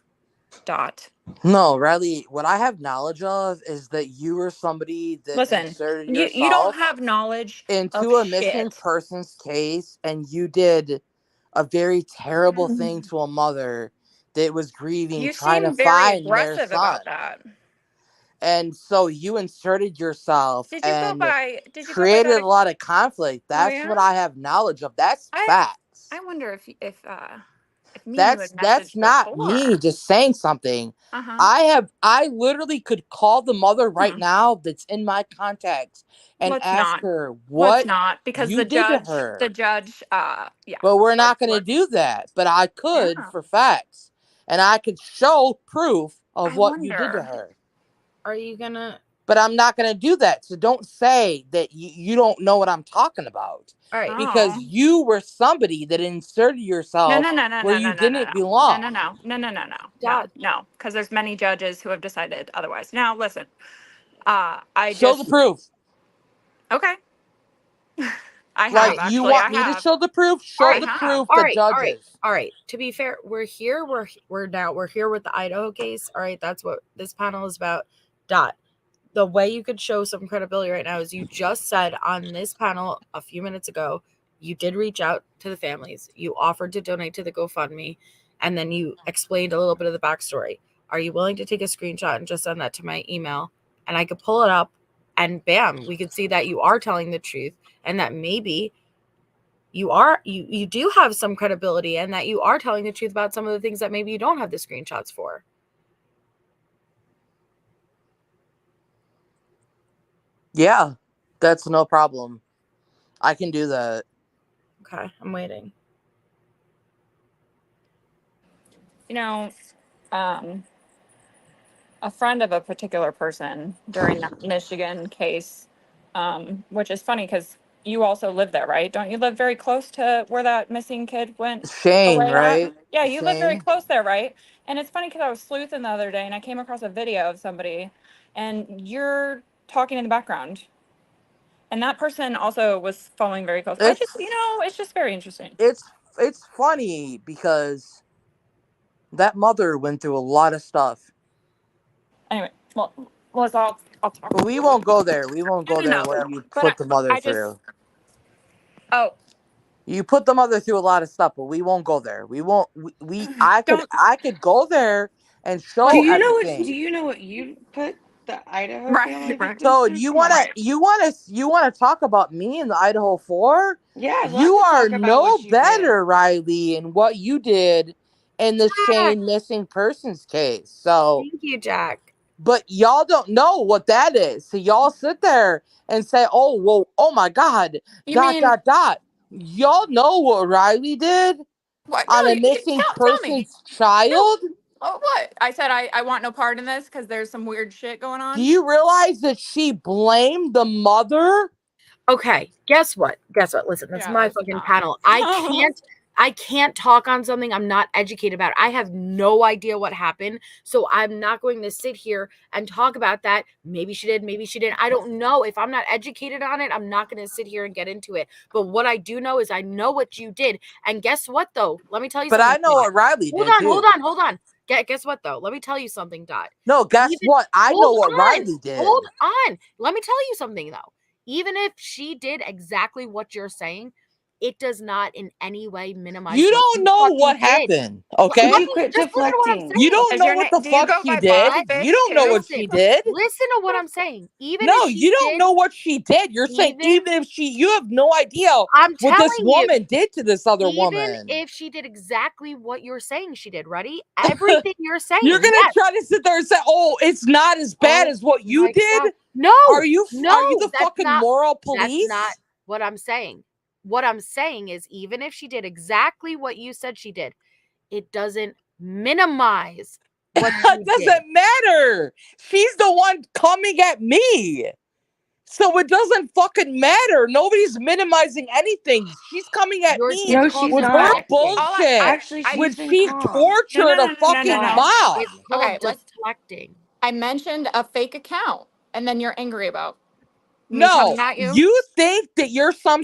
Dot. No, Riley, what I have knowledge of is that you were somebody that inserted yourself you don't have knowledge into a missing person's case, and you did a very terrible thing to a mother that was grieving, trying to find their son. About that. And so you inserted yourself and created a lot of conflict. That's what I have knowledge of. That's facts. I wonder if that's not me just saying something. I literally could call the mother right now that's in my contacts and ask her what because you the did judge, to her. The judge, But we're not going to do that. But I could for facts, and I could show proof of what you did to her. Are you gonna? But I'm not going to do that. So don't say that you don't know what I'm talking about. All right. Because you were somebody that inserted yourself where you didn't belong. No. Because there's many judges who have decided otherwise. Now, listen. Show the proof. Okay. I have Like, actually. you want I me to have. show the proof? Show Alright, the I proof, have. the Alright, judges. alright. To be fair, we're here. We're here with the Idaho case. Alright, that's what this panel is about. Dot. The way you could show some credibility right now is you just said on this panel a few minutes ago, you did reach out to the families. You offered to donate to the GoFundMe, and then you explained a little bit of the backstory. Are you willing to take a screenshot and just send that to my email? And I could pull it up, and bam, we could see that you are telling the truth, and that maybe you do have some credibility, and that you are telling the truth about some of the things that maybe you don't have the screenshots for. Yeah, that's no problem. I can do that. Okay, I'm waiting. You know, a friend of a particular person during that Michigan case, which is funny because you also live there, right? Don't you live very close to where that missing kid went Shane, away at? right? Yeah, you live very Shane. close there, right? And it's funny because I was sleuthing the other day and I came across a video of somebody and you're talking in the background. And that person also was following very close. I just, It's it's just very interesting. it's funny because that mother went through a lot of stuff. Anyway, well, I'll talk. But we won't go there. We won't go there No. what you But put the mother I just, through. oh, You put the mother through a lot of stuff, but we won't go there. We won't I don't. could go there and Do show you know what? everything. Do you know what you put the Idaho family Right, right. victims So through? you Come on. wanna talk about me in the Idaho 4? Yeah, I'd love You to are talk about no what you did. better, Riley, in what you did in the Shane missing persons case. So Thank you, Jack. but y'all don't know what that is. So y'all sit there and say, oh, well, oh my God, You mean dot. Y'all know what Riley did what? on No, a you missing tell me. person's child? Oh, what? I said I want no part in this because there's some weird shit going Do on. you realize that she blamed the mother? Okay, guess what? Listen, that's Yeah, my there's fucking not. panel. I can't talk on something I'm not educated about. I have no idea what happened, so I'm not going to sit here and talk about that. Maybe she did, maybe she didn't. I don't know. If I'm not educated on it, I'm not going to sit here and get into it. But what I do know is I know what you did. And guess what, though? Let me tell you But something. I know what Riley Hold did on, too. hold on. Guess what, though? Let me tell you something, Dot. No, guess what? I know what Riley did. Hold on. Let me tell you something, though. Even if she did exactly what you're saying, it does not in any way minimize. You don't know what happened, okay? Could you quit Just listen to what I'm deflecting? saying. You don't know what the Do you fuck go she by did. Bobby Fish You don't know too? what she did. Listen to what I'm saying. Even No, if she you don't did, know what she did. You're saying even if you have no idea I'm what this telling you, woman did to this other even woman. if she did exactly what you're saying she did, ready? Everything you're saying. You're gonna yes. try to sit there and say, "Oh, it's not as bad as what you did." God. No, are you the that's fucking not, moral police? That's not what I'm saying. What I'm saying is, even if she did exactly what you said she did, it doesn't minimize what It doesn't matter. She's the one coming at me. So it doesn't fucking matter. Nobody's minimizing anything. She's coming at me No, she's with not. her bullshit. Actually, when she's been she calm. tortured a fucking mom. It's called Okay, deflecting. I mentioned a fake account, and then you're angry about me No, coming at you. you think that you're some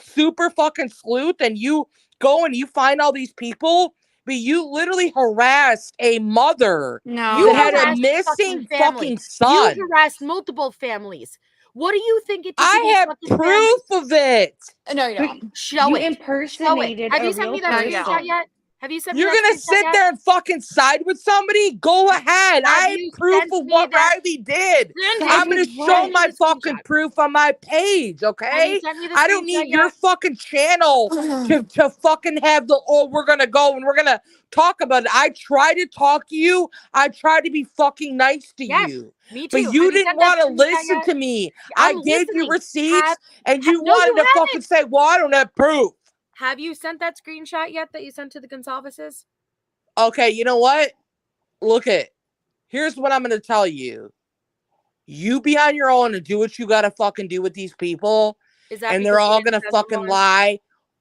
super fucking sleuth and you go and you find all these people, but you literally harassed a mother No, that had a harassed missing fucking son. You harassed multiple families. What do you think it took? I have proof of it. No, you don't. Show You it. impersonated Have a you sent real me that person. screenshot yet? Have you sent me You're that gonna screenshot sit yet? there and fucking side with somebody? Go ahead. I have you proof sent of me what that- Riley did. Send I'm it. gonna Send show me my the fucking screenshot. proof on my page, Have okay? you sent me the I don't screenshot need yet? your fucking channel to fucking have the we're gonna go and we're gonna talk about it. I try to talk to you. I try to be fucking nice to you. Me too. But you Have you didn't sent that want to screenshot listen yet? to me. I'm I gave you listening. receipts and you No, wanted you to fucking say, well, I don't have proof. Have you sent that screenshot yet that you sent to the Gonsalveses? Okay, you know what? Look at. Here's what I'm gonna tell you. You be on your own and do what you gotta fucking do with these people. Is that And they're because all Brandon gonna has fucking remorse? lie.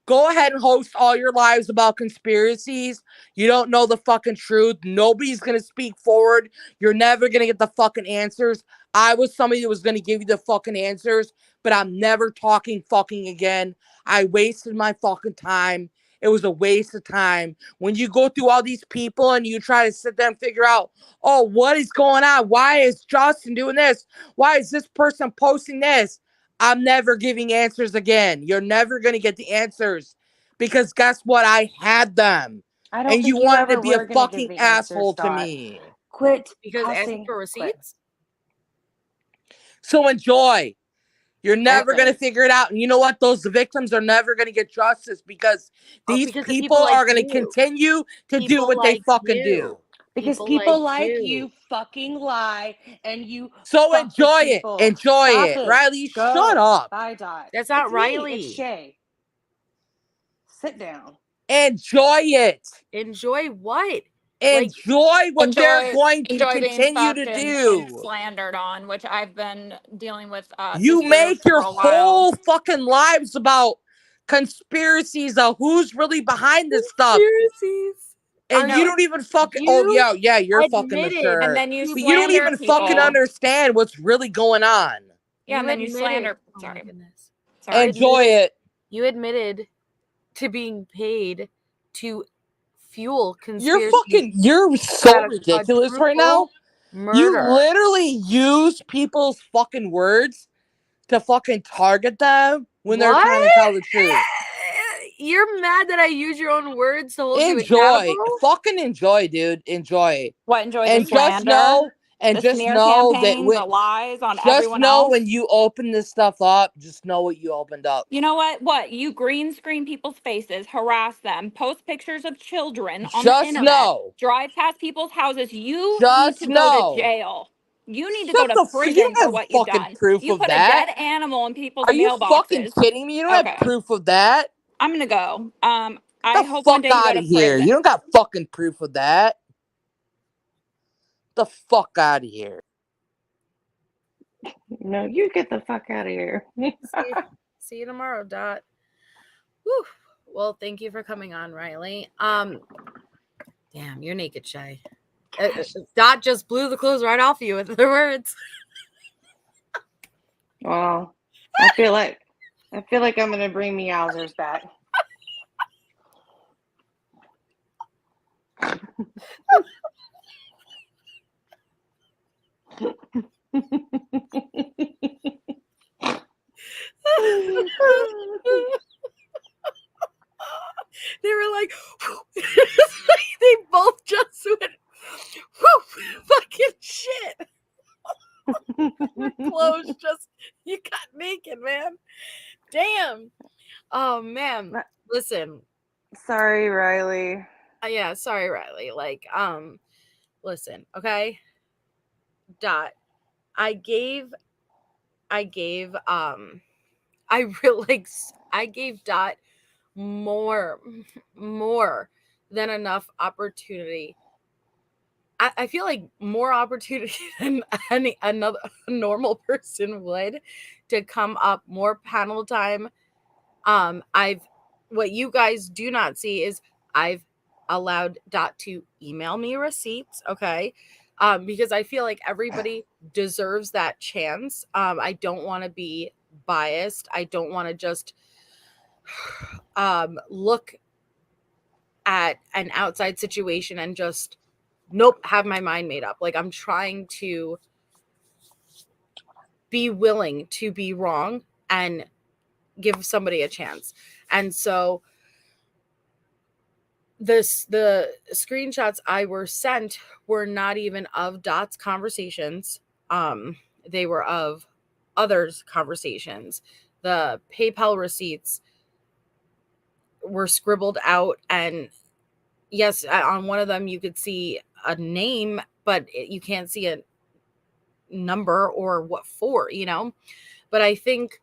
Go ahead and host all your lives about conspiracies. You don't know the fucking truth. Nobody's gonna speak forward. You're never gonna get the fucking answers. I was somebody that was going to give you the fucking answers, but I'm never talking fucking again. I wasted my fucking time. It was a waste of time. When you go through all these people and you try to sit there and figure out, oh, what is going on? Why is Justin doing this? Why is this person posting this? I'm never giving answers again. You're never going to get the answers because guess what? I had them. I don't And you think you wanted to ever be a were going to give fucking the asshole answers, to Dot. me. Quit Because asking cussing. for Quit. receipts? So enjoy. You're never going to Okay. figure it out. And you know what? Those victims are never going to get justice because these because of people people like are going to you. continue to do People what they like fucking you. do. Because people like you fucking lie and you So fuck with enjoy it. people. Enjoy Stop it. it. Riley, Go. shut up. Bye, Dot. That's not It's Riley. Me. It's Shay. Sit down. Enjoy it. Enjoy what? Enjoy what they're going to enjoy being continue to fucked and do. slandered on, which I've been dealing with You this group make your for a while. whole fucking lives about conspiracies of who's really behind this stuff. Conspiracies. And you don't even fucking, you're fucking mature. And then you But you don't slander even people. fucking understand what's really going on. Yeah, and then you slander. Oh Sorry. my goodness. Sorry. Enjoy it. You admitted to being paid to fuel You're conspiracy. so ridiculous right now. Murder. You literally use people's fucking words to fucking target them when they're trying to tell the truth. You're mad that I use your own words to hold you Enjoy. accountable? Fucking enjoy, dude. Enjoy. What, enjoy and the slander? just know and the just smear know that campaign, when the lies on just everyone know else. when you open this stuff up, just know what you opened up. You know what? What? You green screen people's faces, harass them, post pictures of children on the Just internet, know. drive past people's houses. You Just need to go know. to jail. You need to Shut go to the you prison don't for have what you've fucking done. proof You of put that. a dead animal in people's Are you mailboxes. fucking kidding me? You don't have proof of that. I'm gonna go. I the hope one fuck day you go out to of here. prison. You don't got fucking proof of that. The fuck out of here. No, you get the fuck out of here. See you tomorrow, Dot. Whew. Well, thank you for coming on, Riley. Damn, you're naked, Shay. Dot just blew the clothes right off you with her words. Well, I feel like I'm gonna bring Meowsers back. They were like, they both just went, whew, fucking shit. Your clothes just, you got naked, man. Damn. Oh, man. Listen. Sorry, Riley. Yeah, sorry, Riley. Like, listen, okay? Dot. I gave Dot more than enough opportunity. I feel like more opportunity than another normal person would to come up, more panel time. What you guys do not see is I've allowed Dot to email me receipts, okay? Because I feel like everybody deserves that chance. I don't want to be biased. I don't want to just look at an outside situation and just have my mind made up. Like, I'm trying to be willing to be wrong and give somebody a chance. And so the screenshots I were sent were not even of Dot's conversations. They were of others' conversations. The PayPal receipts were scribbled out, and yes, on one of them you could see a name, but you can't see a number or what for, But I think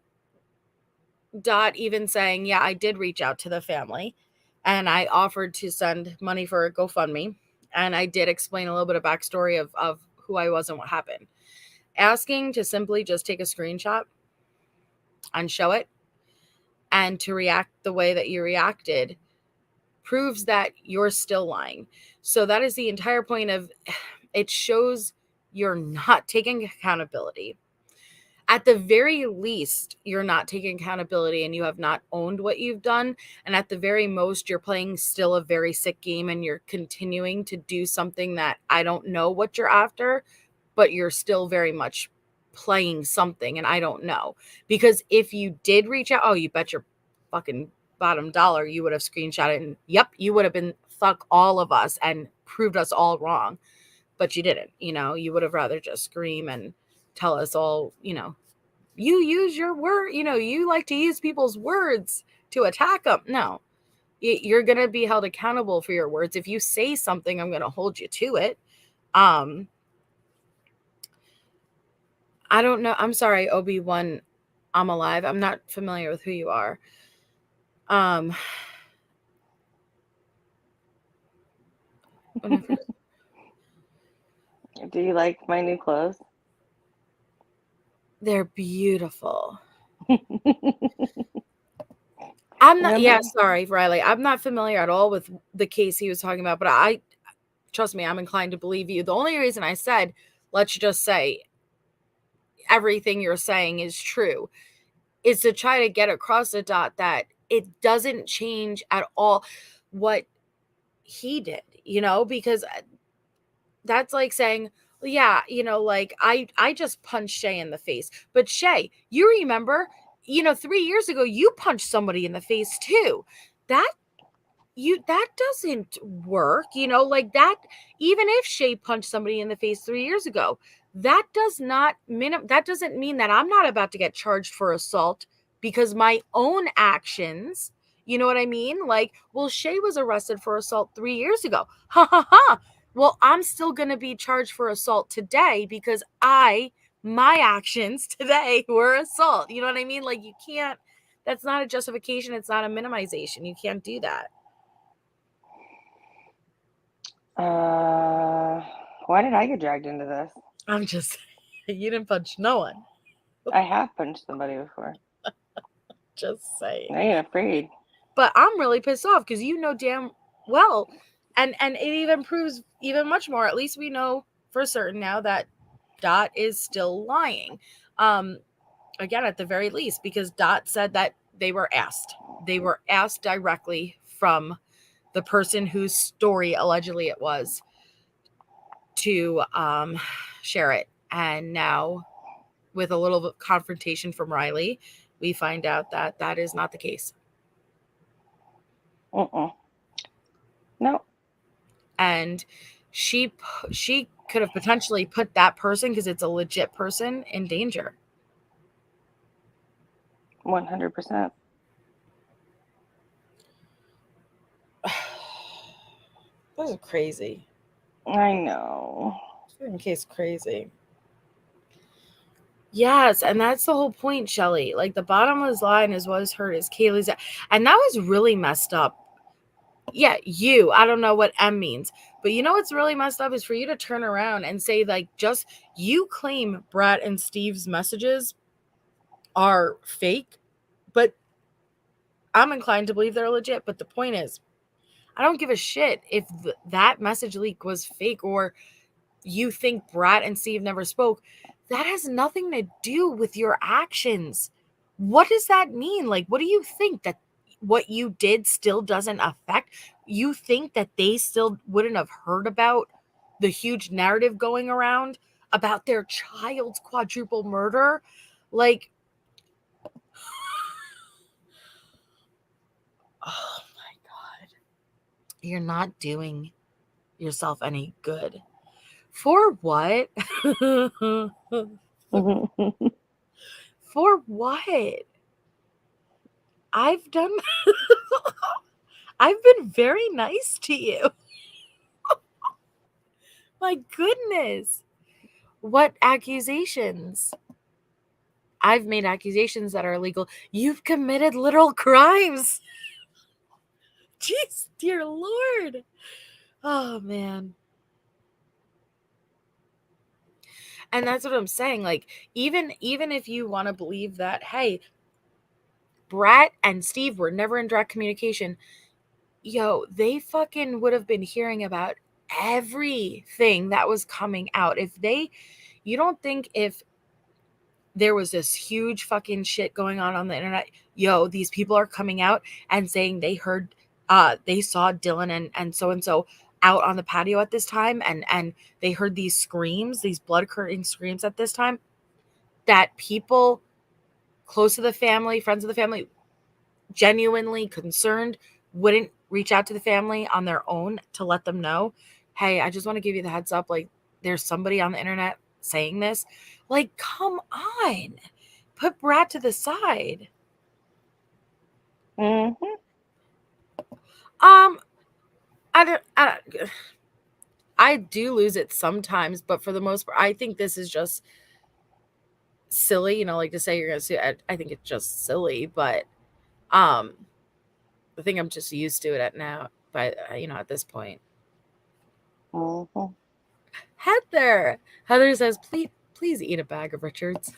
Dot even saying, yeah, I did reach out to the family and I offered to send money for a GoFundMe. And I did explain a little bit of backstory of who I was and what happened. Asking to simply just take a screenshot and show it and to react the way that you reacted proves that you're still lying. So that is the entire point of it. Shows you're not taking accountability. At the very least, you're not taking accountability and you have not owned what you've done. And at the very most, you're playing still a very sick game and you're continuing to do something that I don't know what you're after, but you're still very much playing something and I don't know. Because if you did reach out, oh, you bet your fucking bottom dollar you would have screenshot it and yep, you would have been fuck all of us and proved us all wrong. But you didn't, you would have rather just scream and tell us all, you use your word, you like to use people's words to attack them. No, you're going to be held accountable for your words. If you say something, I'm going to hold you to it. I don't know. I'm sorry, Obi-Wan, I'm alive. I'm not familiar with who you are. Do you like my new clothes? They're beautiful. I'm not, sorry, Riley. I'm not familiar at all with the case he was talking about, but trust me, I'm inclined to believe you. The only reason I said, let's just say everything you're saying is true, is to try to get across the dot that it doesn't change at all what he did, because that's like saying, well, yeah, like I just punched Shay in the face. But Shay, you remember, 3 years ago, you punched somebody in the face too. That doesn't work, like that. Even if Shay punched somebody in the face 3 years ago, that doesn't mean that I'm not about to get charged for assault because my own actions, you know what I mean? Like, well, Shay was arrested for assault 3 years ago. Ha ha ha. Well, I'm still going to be charged for assault today because my actions today were assault. You know what I mean? Like, you can't, that's not a justification. It's not a minimization. You can't do that. Why did I get dragged into this? I'm just, you didn't punch no one. I have punched somebody before. Just saying. I ain't afraid. But I'm really pissed off because damn well, and it even proves even much more. At least we know for certain now that Dot is still lying. Again, at the very least, because Dot said that they were asked directly from the person whose story allegedly it was to share it. And now, with a little confrontation from Riley, we find out that that is not the case. No. And she could have potentially put that person, because it's a legit person, in danger. 100%. This is crazy. I know. In case crazy. Yes, and that's the whole point, Shelly. Like, the bottomless line is what is hurt is Kaylee's, and that was really messed up. Yeah, I don't know what M means, but you know what's really messed up is for you to turn around and say, like, just you claim Brad and Steve's messages are fake, but I'm inclined to believe they're legit. But the point is, I don't give a shit if that message leak was fake or you think Brad and Steve never spoke. That has nothing to do with your actions. What does that mean? Like, what do you think? That what you did still doesn't affect? You think that they still wouldn't have heard about the huge narrative going around about their child's quadruple murder? Like, oh my God. You're not doing yourself any good. For what? For what? I've been very nice to you. My goodness. What accusations? I've made accusations that are illegal. You've committed literal crimes. Jeez, dear Lord. Oh, man. And that's what I'm saying. Like, even if you want to believe that, hey, Brad and Steve were never in direct communication, they fucking would have been hearing about everything that was coming out. You don't think if there was this huge fucking shit going on the internet, these people are coming out and saying they heard, they saw Dylan and so out on the patio at this time, and they heard these screams, these blood-curdling screams at this time, that people close to the family, friends of the family, genuinely concerned, wouldn't reach out to the family on their own to let them know, hey, I just want to give you the heads up, like, there's somebody on the internet saying this. Like, come on, put Brad to the side. I do lose it sometimes, but for the most part, I think this is just silly, like to say you're gonna sue. I think it's just silly, but I think I'm just used to it now, at this point. Heather says, please eat a bag of Richards.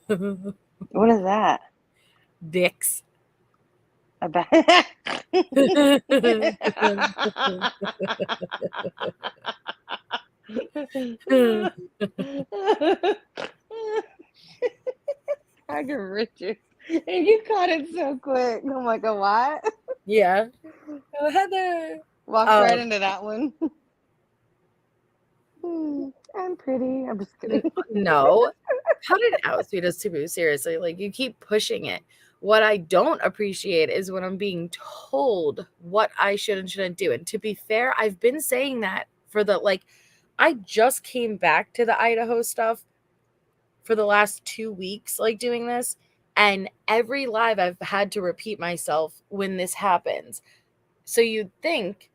What is that? Dicks. A bag. Bag of Richards. And you caught it so quick. I'm like, a what? Yeah. Oh, Heather. Walked right into that one. I'm pretty. I'm just kidding. No. Cut it out, sweetest taboo. Seriously, like, you keep pushing it. What I don't appreciate is when I'm being told what I should and shouldn't do. And to be fair, I've been saying that I just came back to the Idaho stuff for the last 2 weeks, like, doing this. And every live I've had to repeat myself when this happens. So you'd think,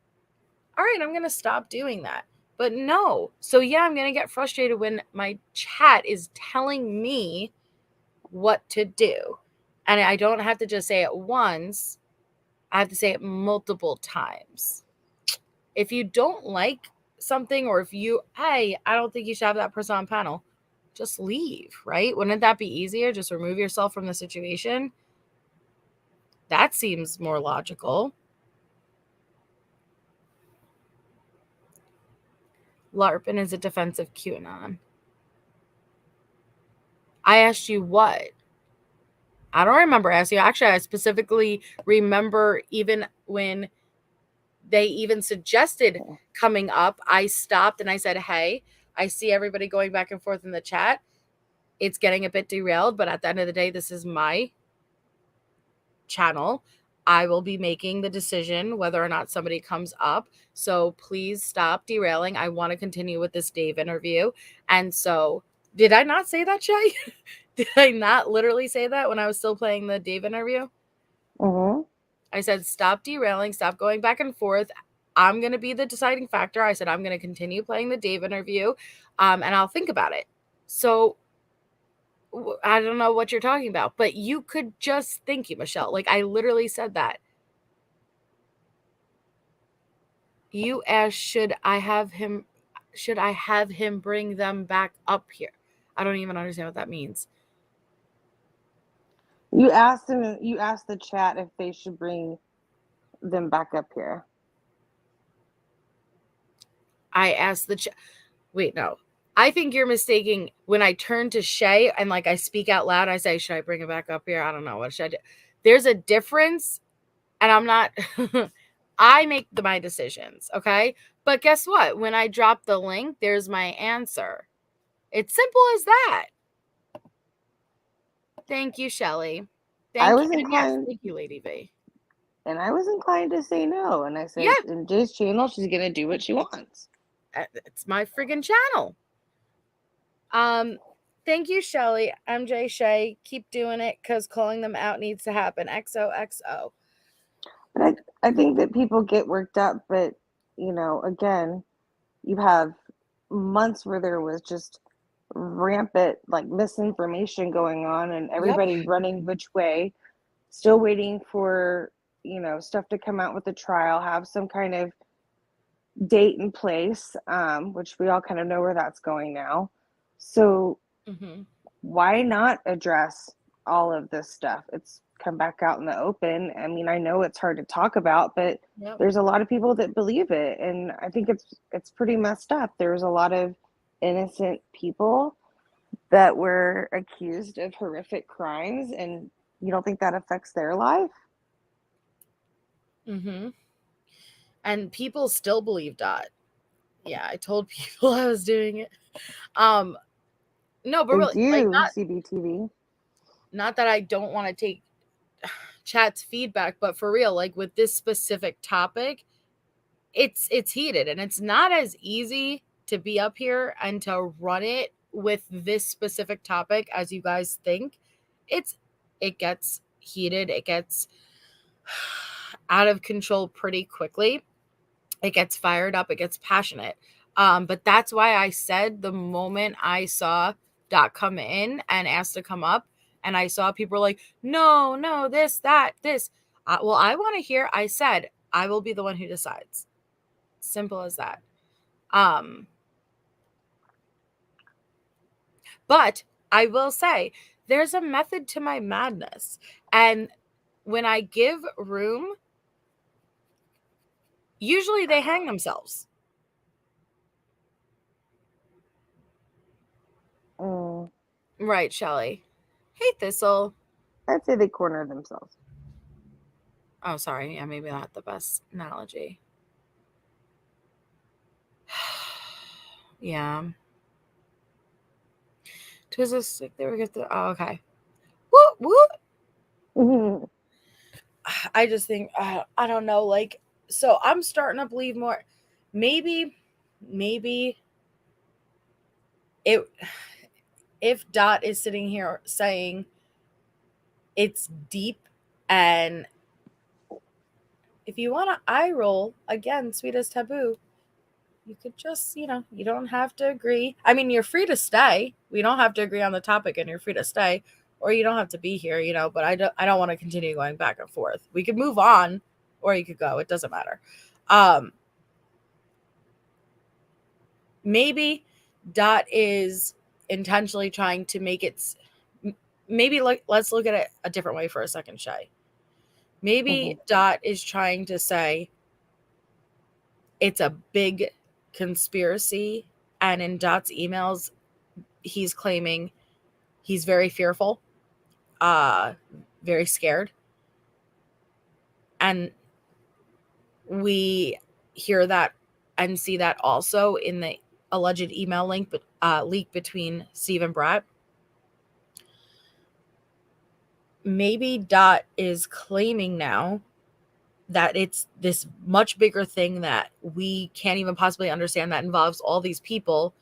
all right, I'm going to stop doing that. But no. So yeah, I'm going to get frustrated when my chat is telling me what to do. And I don't have to just say it once. I have to say it multiple times. If you don't like something, or if I don't think you should have that person on panel, just leave, right? Wouldn't that be easier? Just remove yourself from the situation. That seems more logical. LARPing is a defensive QAnon. I asked you what? I don't remember asking you. Actually, I specifically remember even when they even suggested coming up, I stopped and I said, hey, I see everybody going back and forth in the chat. It's getting a bit derailed, but at the end of the day, this is my channel. I will be making the decision whether or not somebody comes up. So please stop derailing. I want to continue with this Dave interview. And so, did I not say that, Shay? Did I not literally say that when I was still playing the Dave interview? I said, stop derailing, stop going back and forth. I'm going to be the deciding factor. I said, I'm going to continue playing the Dave interview, and I'll think about it. So I don't know what you're talking about, but you could just thank you, Michelle. Like, I literally said that. You asked, should I have him bring them back up here? I don't even understand what that means. You asked the chat if they should bring them back up here. I asked the chat. Wait, no. I think you're mistaking when I turn to Shay and I speak out loud. I say, should I bring it back up here? I don't know. What should I do? There's a difference, and I'm not. I make my decisions, okay? But guess what? When I drop the link, there's my answer. It's simple as that. Thank you, Shelly. Thank you, Lady V. And I was inclined to say no. And I said, in Jade's channel, she's going to do what she wants. It's my friggin' channel. Thank you, Shelly. MJ Shay, keep doing it because calling them out needs to happen. XOXO. But I think that people get worked up, but again, you have months where there was just rampant misinformation going on, and everybody running which way, still waiting for stuff to come out with the trial, have some kind of date in place, which we all kind of know where that's going now. So why not address all of this stuff. It's come back out in the open. I mean, I know it's hard to talk about, but Yep. there's a lot of people that believe it, and I think it's pretty messed up. There's a lot of innocent people that were accused of horrific crimes, and you don't think that affects their life? Mm-hmm. And people still believe Dot. Yeah, I told people I was doing it. No, but They really, like, do, CBTV. not that I don't want to take chat's feedback, but for real, like with this specific topic, it's heated, and it's not as easy to be up here and to run it with this specific topic as you guys think. It gets heated, it gets out of control pretty quickly. It gets fired up, it gets passionate. But that's why I said the moment I saw Dot come in and asked to come up, and I saw people like, no, this, that, this. Well, I want to hear. I said, I will be the one who decides. Simple as that. But I will say, there's a method to my madness. And when I give room, usually they hang themselves. Right, Shelly. Hey, Thistle. I'd say they corner themselves. Oh, sorry. Yeah, maybe not the best analogy. Yeah. Twas a stick they were get the. Oh, okay. Whoop. I just think I don't know. Like, so I'm starting to believe more. Maybe if Dot is sitting here saying it's deep, and if you want to eye roll again, sweet as taboo, you could just, you don't have to agree. I mean, you're free to stay. We don't have to agree on the topic, and you're free to stay, or you don't have to be here, but I don't want to continue going back and forth. We could move on, or you could go. It doesn't matter. Maybe Dot is intentionally trying to make it. Maybe let's look at it a different way for a second, Shay. Maybe Dot is trying to say it's a big conspiracy, and in Dot's emails, he's claiming he's very fearful, very scared, and we hear that and see that also in the alleged email leak between Steve and Brett. Maybe Dot is claiming now that it's this much bigger thing that we can't even possibly understand, that involves all these people,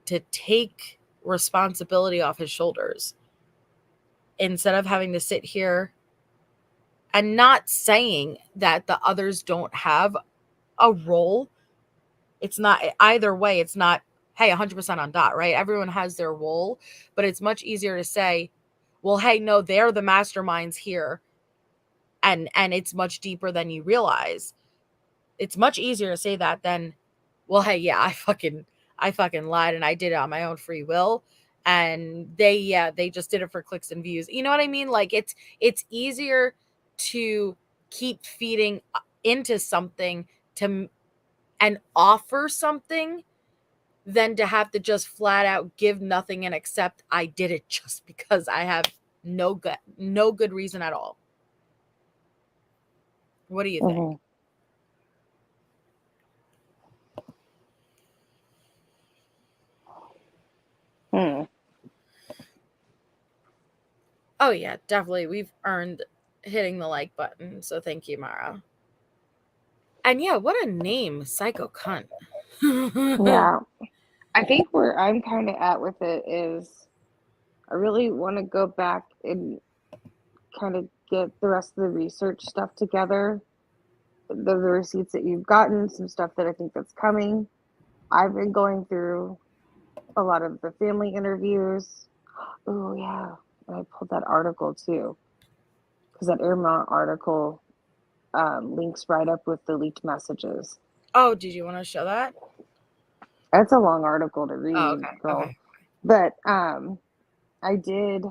to take responsibility off his shoulders instead of having to sit here and not saying that the others don't have a role. It's not either way. It's not, hey, 100% on Dot, right? Everyone has their role, but it's much easier to say, well, hey, no, they're the masterminds here. And it's much deeper than you realize. It's much easier to say that than, well, hey, yeah, I fucking lied, and I did it on my own free will. And they just did it for clicks and views. You know what I mean? Like, it's easier to keep feeding into something and offer something than to have to just flat out give nothing and accept I did it just because I have no good reason at all. What do you think? Oh yeah, definitely. We've earned hitting the like button, so thank you, Mara. And yeah, what a name, Psycho Cunt. Yeah. I think where I'm kind of at with it is I really want to go back and kind of get the rest of the research stuff together. The receipts that you've gotten, some stuff that I think that's coming. I've been going through a lot of the family interviews. Oh yeah, and I pulled that article too, because that Airmont article links right up with the leaked messages. Oh, did you want to show that? That's a long article to read, Oh, okay. girl. Okay. But I did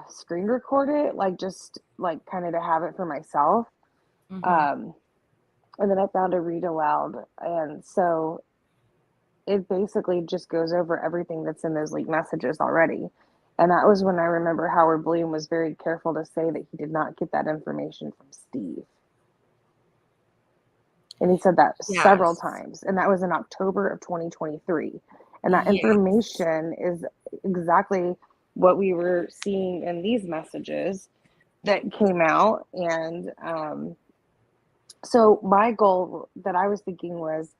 screen record it, like just like kind of to have it for myself. Mhm. And then I found a read aloud, and so it basically just goes over everything that's in those leaked messages already. And that was when I remember Howard Bloom was very careful to say that he did not get that information from Steve. And he said that several Yes. times. And that was in October of 2023. And that Yes. information is exactly what we were seeing in these messages that came out. And so my goal that I was thinking was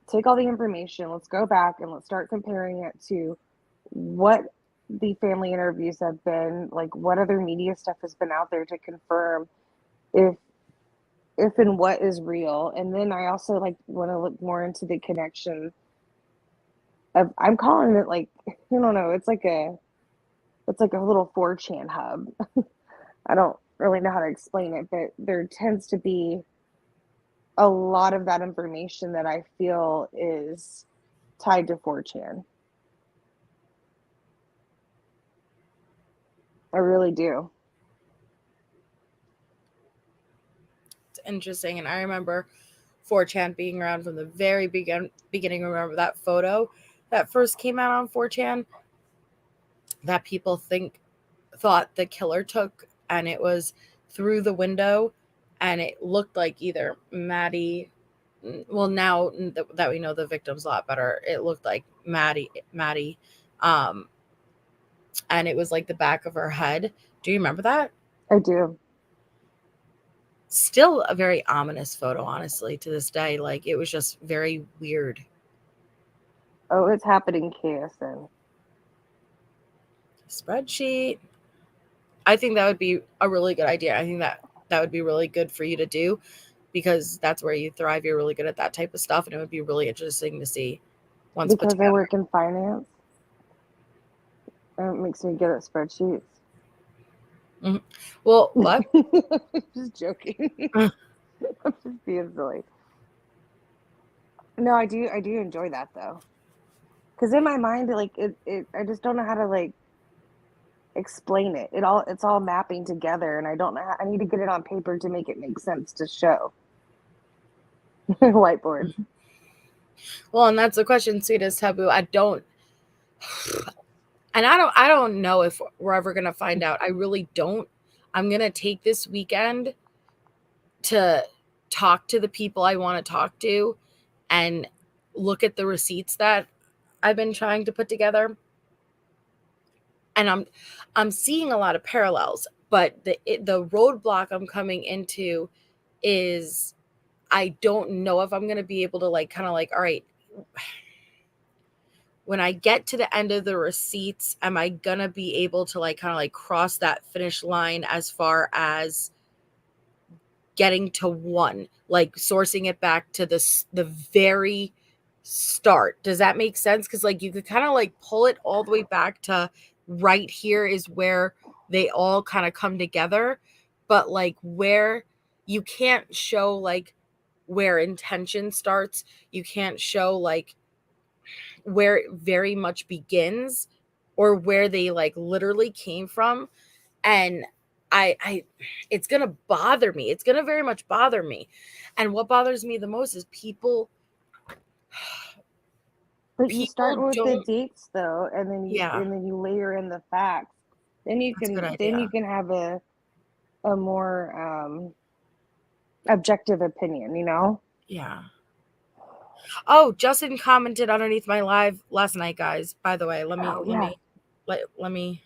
take all the information, let's go back and let's start comparing it to what the family interviews have been, like what other media stuff has been out there to confirm if and what is real. And then I also like want to look more into the connection of, I'm calling it like, I don't know, it's like a little 4chan hub. I don't really know how to explain it, but there tends to be a lot of that information that I feel is tied to 4chan. I really do. It's interesting. And I remember 4chan being around from the very beginning. Remember that photo that first came out on 4chan that people thought the killer took, and it was through the window, and it looked like either Maddie. Well, now that we know the victims a lot better, it looked like Maddie, and it was like the back of her head. Do you remember that? I do. Still a very ominous photo, honestly, to this day. Like, it was just very weird. Oh, it's happening, KSN. Spreadsheet. I think that would be a really good idea. I think that would be really good for you to do, because that's where you thrive. You're really good at that type of stuff, and it would be really interesting to see once put Because I together. work in finance, and it makes me good at spreadsheets. Mhm. Well, what? Just joking. I'm just being silly. No, I do enjoy that though. Because in my mind, like I just don't know how to like explain it. It's all mapping together, and I don't know how, I need to get it on paper to make it make sense to show. Whiteboard. Well, and that's the question, sweetest taboo. I don't know if we're ever gonna find out. I really don't. I'm gonna take this weekend to talk to the people I want to talk to and look at the receipts that I've been trying to put together. And I'm seeing a lot of parallels, but the roadblock I'm coming into is I don't know if I'm going to be able to like kind of like, all right, when I get to the end of the receipts, am I going to be able to like kind of like cross that finish line as far as getting to one, like sourcing it back to the very start? Does that make sense? Because like you could kind of like pull it all the way back to right here is where they all kind of come together, but like where you can't show like where intention starts, you can't show like where it very much begins or where they like literally came from. And I it's going to bother me. It's going to very much bother me. And what bothers me the most is people But you start with the don't. dates though, and then Yeah, you layer in the facts. Then you that's a good can idea. have a more objective opinion, you know? Yeah. Oh, Justin commented underneath my live last night, guys. By the way, let Oh yeah. me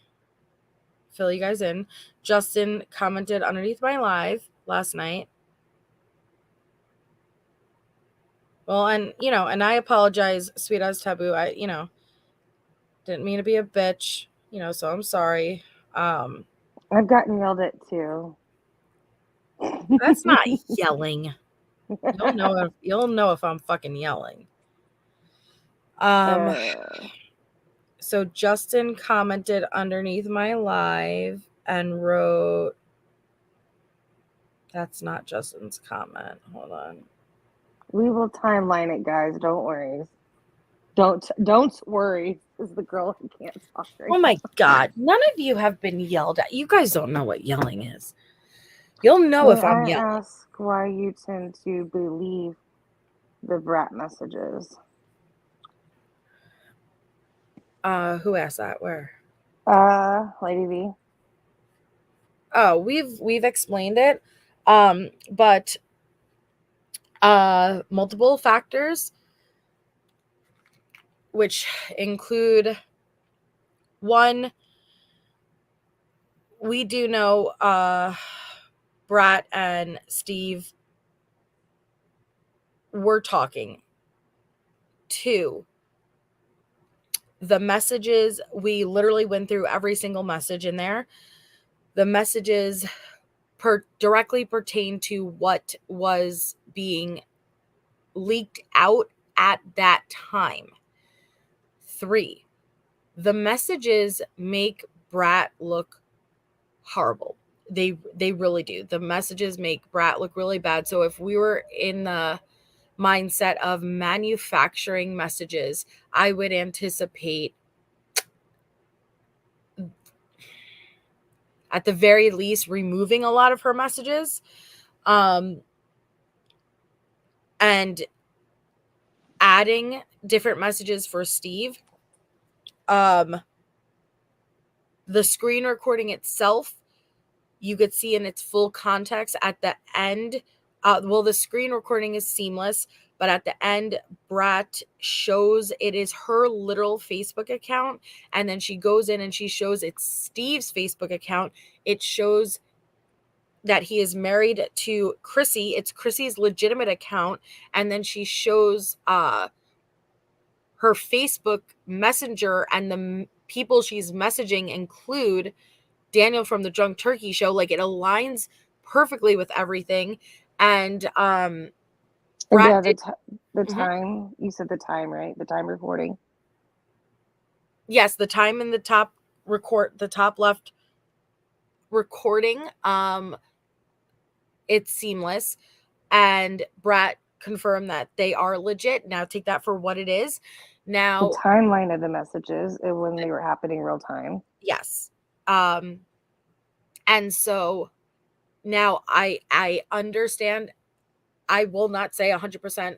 fill you guys in. Justin commented underneath my live last night. Well, and and I apologize, sweet as taboo. I didn't mean to be a bitch, so I'm sorry. I've gotten yelled at too. That's not yelling. You'll know if I'm fucking yelling. So Justin commented underneath my live and wrote, that's not Justin's comment. Hold on. We will timeline it, guys. Don't worry. Don't worry, is the girl who can't talk right Oh my God. None of you have been yelled at. You guys don't know what yelling is. You'll know May if I'm I yelling. ask why you tend to believe the brat messages? Who asked that? Where? Lady V. Oh, we've explained it. But multiple factors, which include one, we do know Brat and Steve were talking. Two, the messages, we literally went through every single message in there. The messages directly pertain to what was being leaked out at that time. Three, the messages make Brat look horrible. They really do. The messages make Brat look really bad. So if we were in the mindset of manufacturing messages, I would anticipate at the very least removing a lot of her messages, and adding different messages for Steve. The screen recording itself, you could see in its full context at the end. Well, the screen recording is seamless, but at the end, Brat shows it is her literal Facebook account, and then she goes in and she shows it's Steve's Facebook account. It shows that he is married to Chrissy. It's Chrissy's legitimate account, and then she shows her Facebook Messenger, and the people she's messaging include Daniel from the Drunk Turkey Show. Like, it aligns perfectly with everything. And yeah, the time, you said the time, right? The time recording. Yes, the time in the top left recording, it's seamless, and Brat confirmed that they are legit. Now take that for what it is. Now the timeline of the messages when they were happening real time. Yes. And so now I understand. I will not say 100%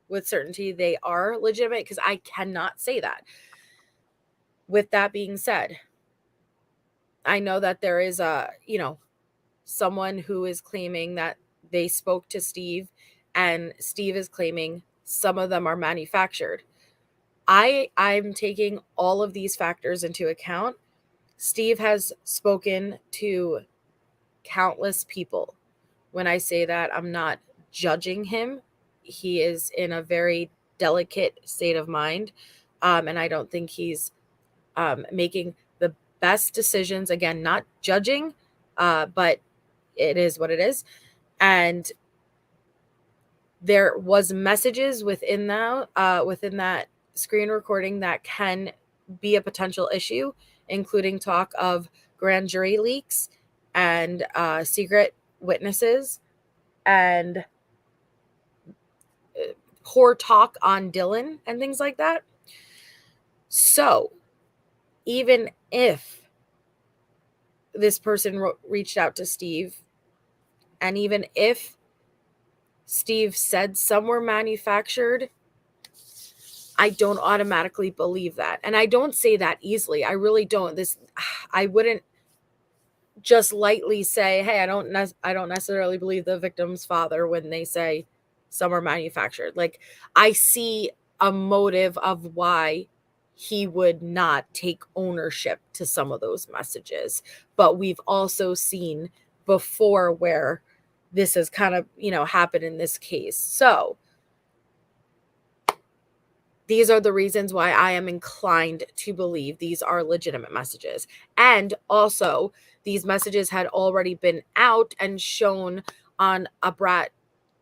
with certainty they are legitimate, because I cannot say that. With that being said, I know that there is someone who is claiming that they spoke to Steve, and Steve is claiming some of them are manufactured. I'm taking all of these factors into account. Steve has spoken to countless people. When I say that, I'm not judging him. He is in a very delicate state of mind, and I don't think he's making the best decisions. Again, not judging, but it is what it is. And there was messages within that screen recording that can be a potential issue, including talk of grand jury leaks and secret witnesses and poor talk on Dylan and things like that. So even if this person reached out to Steve, and even if Steve said some were manufactured, I don't automatically believe that. And I don't say that easily. I really don't. I wouldn't just lightly say, hey, I don't necessarily believe the victim's father when they say some are manufactured. Like, I see a motive of why he would not take ownership to some of those messages. But we've also seen before where this has kind of, happened in this case. So these are the reasons why I am inclined to believe these are legitimate messages. And also, these messages had already been out and shown on a Brat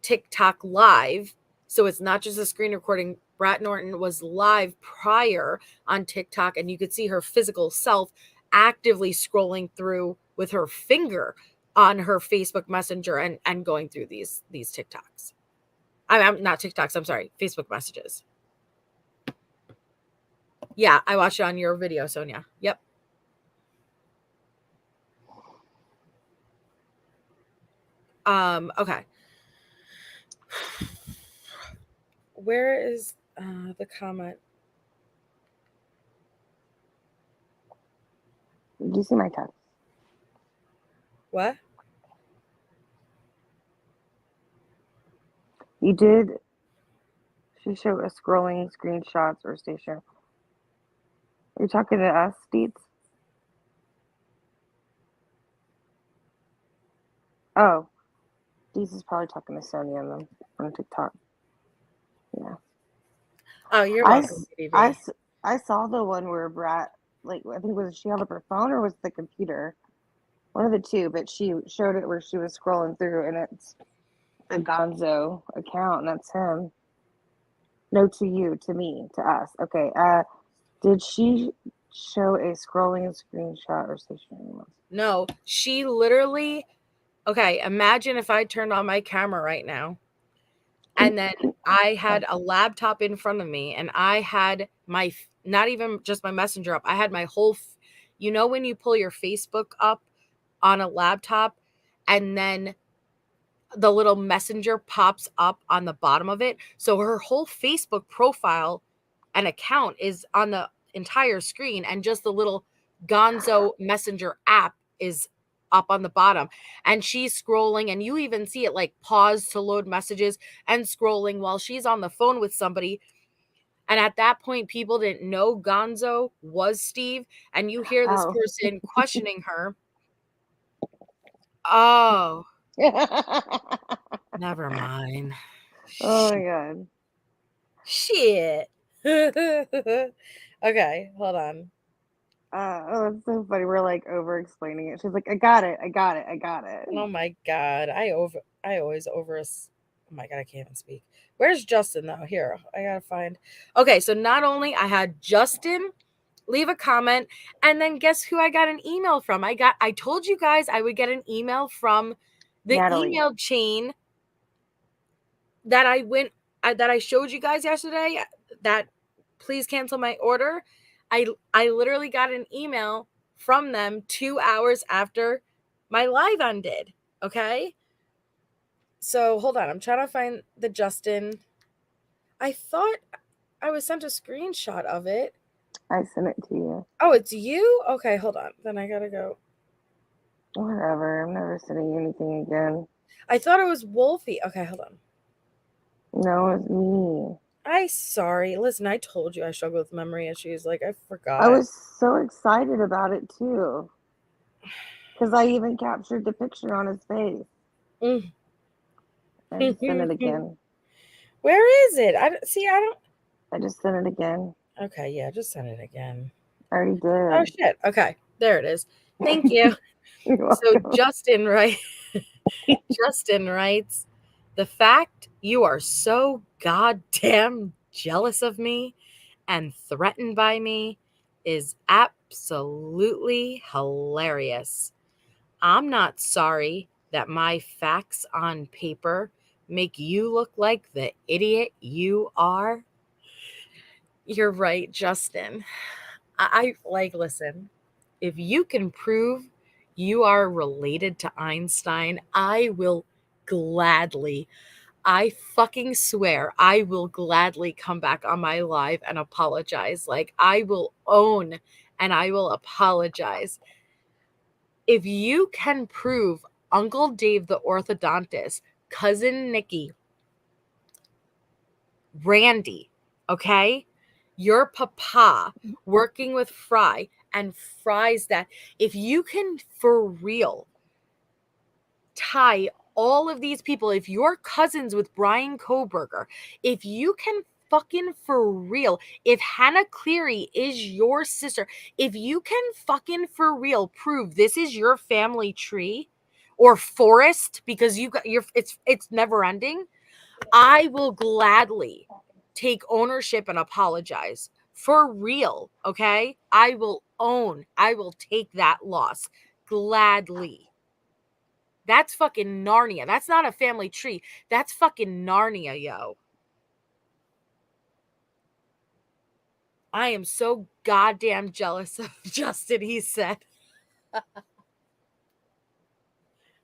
TikTok live. So it's not just a screen recording. Brat Norton was live prior on TikTok, and you could see her physical self actively scrolling through with her finger on her Facebook Messenger and going through these TikToks. I'm not TikToks, I'm sorry, Facebook messages. Yeah, I watched it on your video, Sonia. Yep. Okay. Where is the comment? Did you see my text? What? You did. She showed us scrolling screenshots or Stacia. You're talking to us, Deets? Oh, Deets is probably talking to Sonia and them on TikTok. Yeah. Oh, you're I, welcome, s- BB. I, s- I saw the one where Brat, like, I think was she held up her phone or was it the computer? One of the two, but she showed it where she was scrolling through and it's a Gonzo account and that's him. No, to you, to me, to us. Okay. Did she show a scrolling screenshot or stationary? No, she literally. Okay, imagine if I turned on my camera right now, and then I had a laptop in front of me, and I had my not even just my Messenger up. I had my whole. You know when you pull your Facebook up on a laptop, and then the little messenger pops up on the bottom of it. So her whole Facebook profile and account is on the entire screen, and just the little Gonzo Messenger app is up on the bottom. And she's scrolling, and you even see it like pause to load messages and scrolling while she's on the phone with somebody. And at that point, people didn't know Gonzo was Steve. And you hear this person questioning her. Oh. Never mind. Oh my god. Shit. Okay, hold on. Oh, it's so funny. We're like over explaining it. She's like, I got it. Oh my god. I always over. Oh my god, I can't even speak. Where's Justin though? Here, I gotta find. Okay, so not only I had Justin leave a comment, and then guess who I got an email from? I told you guys I would get an email from the Natalie. email chain that I showed you guys yesterday, that please cancel my order. I literally got an email from them 2 hours after my live ended. Okay? So hold on, I'm trying to find the Justin. I thought I was sent a screenshot of it. I sent it to you. Oh, it's you? Okay, hold on. Then I gotta go. Whatever. I'm never sending you anything again. I thought it was Wolfie. Okay, hold on. No, it's me. I sorry. Listen, I told you I struggle with memory issues. Like, I forgot. I was so excited about it too. Because I even captured the picture on his face. I just sent it again. Where is it? I just sent it again. Okay, yeah, just send it again. I already did. Oh shit. Okay, there it is. Thank you. So Justin writes, the fact you are so goddamn jealous of me and threatened by me is absolutely hilarious. I'm not sorry that my facts on paper make you look like the idiot you are. You're right, Justin. I like, listen, if you can prove you are related to Einstein, I will gladly, I fucking swear, I will gladly come back on my live and apologize. Like, I will own and I will apologize. If you can prove Uncle Dave the orthodontist, Cousin Nikki, Randy, okay? Your papa working with Fry, and Fry's that. If you can for real tie all of these people, if you're cousins with Brian Koberger, if you can fucking for real, if Hannah Cleary is your sister, if you can fucking for real prove this is your family tree or forest, because you got it's never ending, I will gladly take ownership and apologize. For real, okay? I will take that loss gladly. That's fucking Narnia. That's not a family tree. That's fucking Narnia, yo. I am so goddamn jealous of Justin, he said.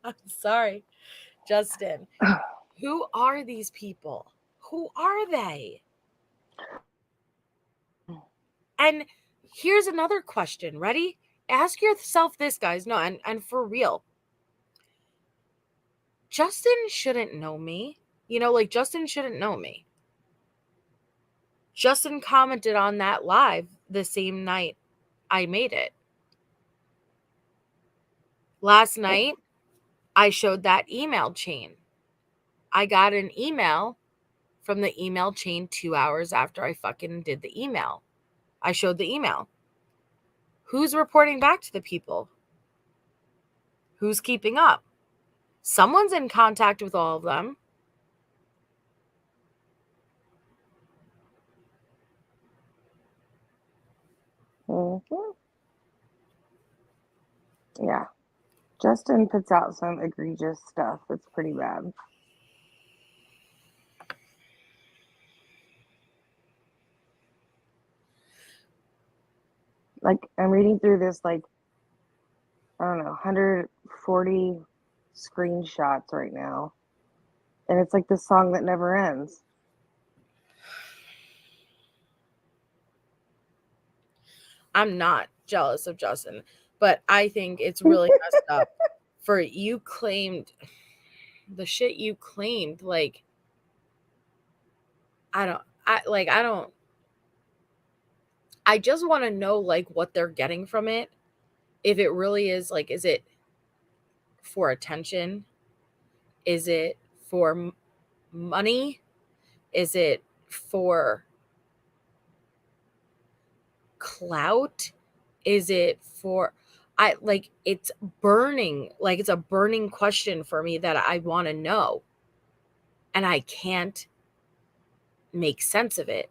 I'm sorry, Justin. Who are these people? Who are they? And here's another question. Ready? Ask yourself this, guys. No, and for real. Justin shouldn't know me. You know, like, Justin shouldn't know me. Justin commented on that live the same night I made it. Last night, I showed that email chain. I got an email from the email chain 2 hours after I fucking did the email. I showed the email. Who's reporting back to the people? Who's keeping up? Someone's in contact with all of them. Yeah. Justin puts out some egregious stuff. It's pretty bad. Like, I'm reading through this, like, I don't know, 140 screenshots right now. And it's like this song that never ends. I'm not jealous of Justin, but I think it's really messed up for you claimed the shit you claimed. Like, I just want to know, like, what they're getting from it. If it really is, like, is it for attention? Is it for money? Is it for clout? Is it for it's burning, like, it's a burning question for me that I want to know, and I can't make sense of it.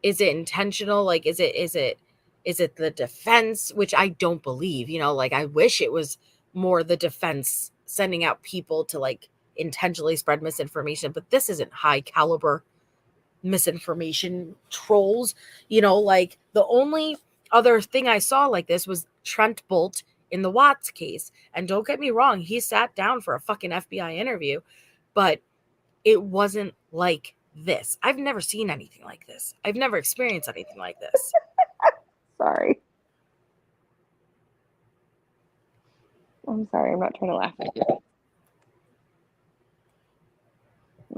Is it intentional? Like, is it the defense, which I don't believe, you know, like, I wish it was more the defense sending out people to, like, intentionally spread misinformation, but this isn't high caliber misinformation trolls. You know, like, the only other thing I saw like this was Trent Bolt in the Watts case. And don't get me wrong, he sat down for a fucking FBI interview, but it wasn't like this. I've never seen anything like this. I've never experienced anything like this. Sorry. I'm sorry. I'm not trying to laugh at you.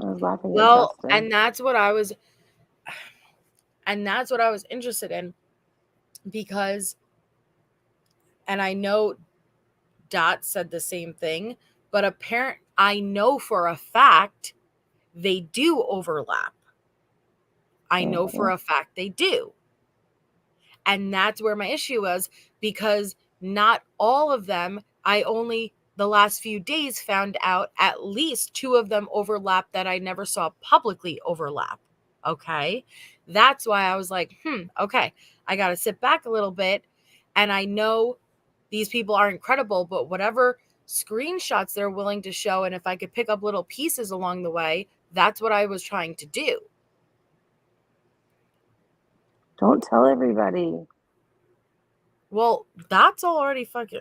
I was laughing at Justin. And that's what I was interested in, because, and I know Dot said the same thing, but I know for a fact they do overlap. I know for a fact they do. And that's where my issue was, because not all of them, I only the last few days found out at least 2 of them overlap that I never saw publicly overlap. Okay. That's why I was like, okay, I got to sit back a little bit. And I know these people are incredible, but whatever screenshots they're willing to show, and if I could pick up little pieces along the way, that's what I was trying to do. Don't tell everybody. Well, that's already fucking,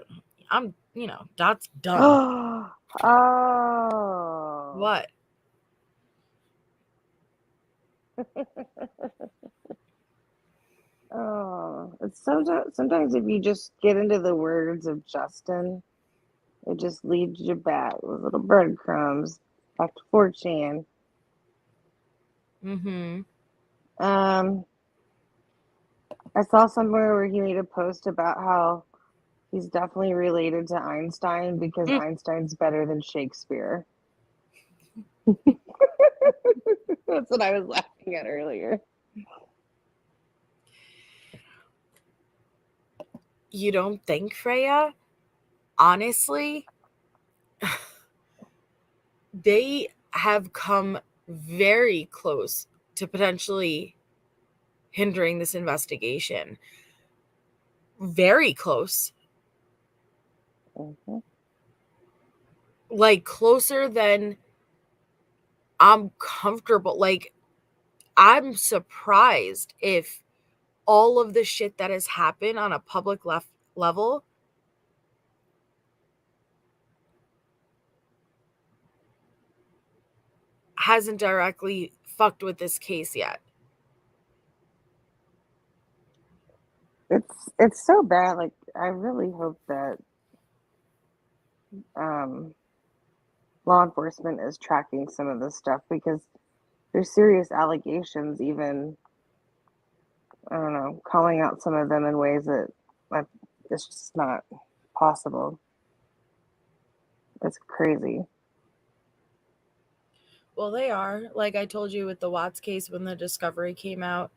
Dot's done. Oh. What? Oh, it's sometimes if you just get into the words of Justin, it just leads you back with little breadcrumbs back to 4chan. I saw somewhere where he made a post about how he's definitely related to Einstein because Einstein's better than Shakespeare. That's what I was laughing at earlier. You don't think, Freya? Honestly, they have come very close to potentially hindering this investigation. Very close. Like, closer than I'm comfortable. Like, I'm surprised if all of the shit that has happened on a public level hasn't directly fucked with this case yet. It's so bad. Like, I really hope that law enforcement is tracking some of this stuff, because there's serious allegations, even, I don't know, calling out some of them in ways that it's just not possible. It's crazy. Well, they are. Like I told you with the Watts case, when the discovery came out,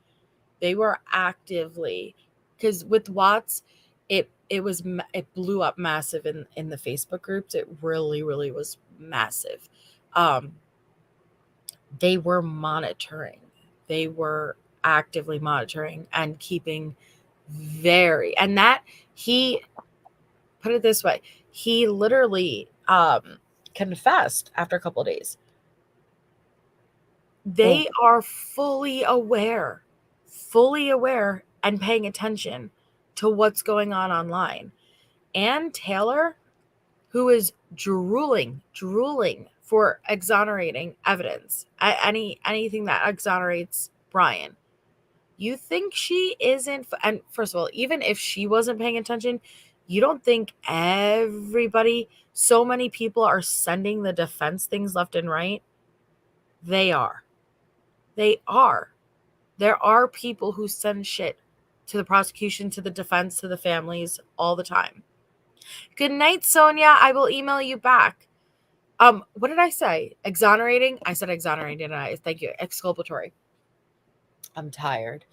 they were actively, because with Watts, it blew up massive in the Facebook groups. It really was massive. They were monitoring. They were actively monitoring and keeping and that he put it this way, he literally confessed after a couple of days. They are fully aware and paying attention to what's going on online. Ann Taylor, who is drooling for exonerating evidence, anything that exonerates Brian. You think she isn't? And first of all, even if she wasn't paying attention, you don't think so many people are sending the defense things left and right? They are. There are people who send shit to the prosecution, to the defense, to the families all the time. Good night, Sonia. I will email you back. What did I say? Exonerating? I said exonerating, didn't I? Thank you. Exculpatory. I'm tired.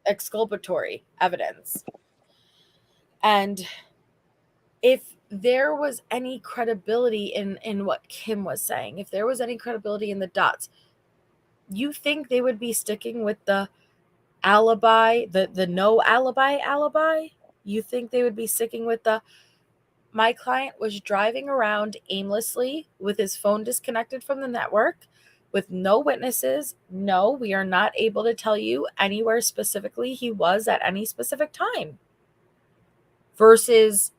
Exculpatory evidence. And if there was any credibility in what Kim was saying, if there was any credibility in the dots, you think they would be sticking with the alibi, the no alibi? You think they would be sticking with my client was driving around aimlessly with his phone disconnected from the network with no witnesses? No, we are not able to tell you anywhere specifically he was at any specific time. Versus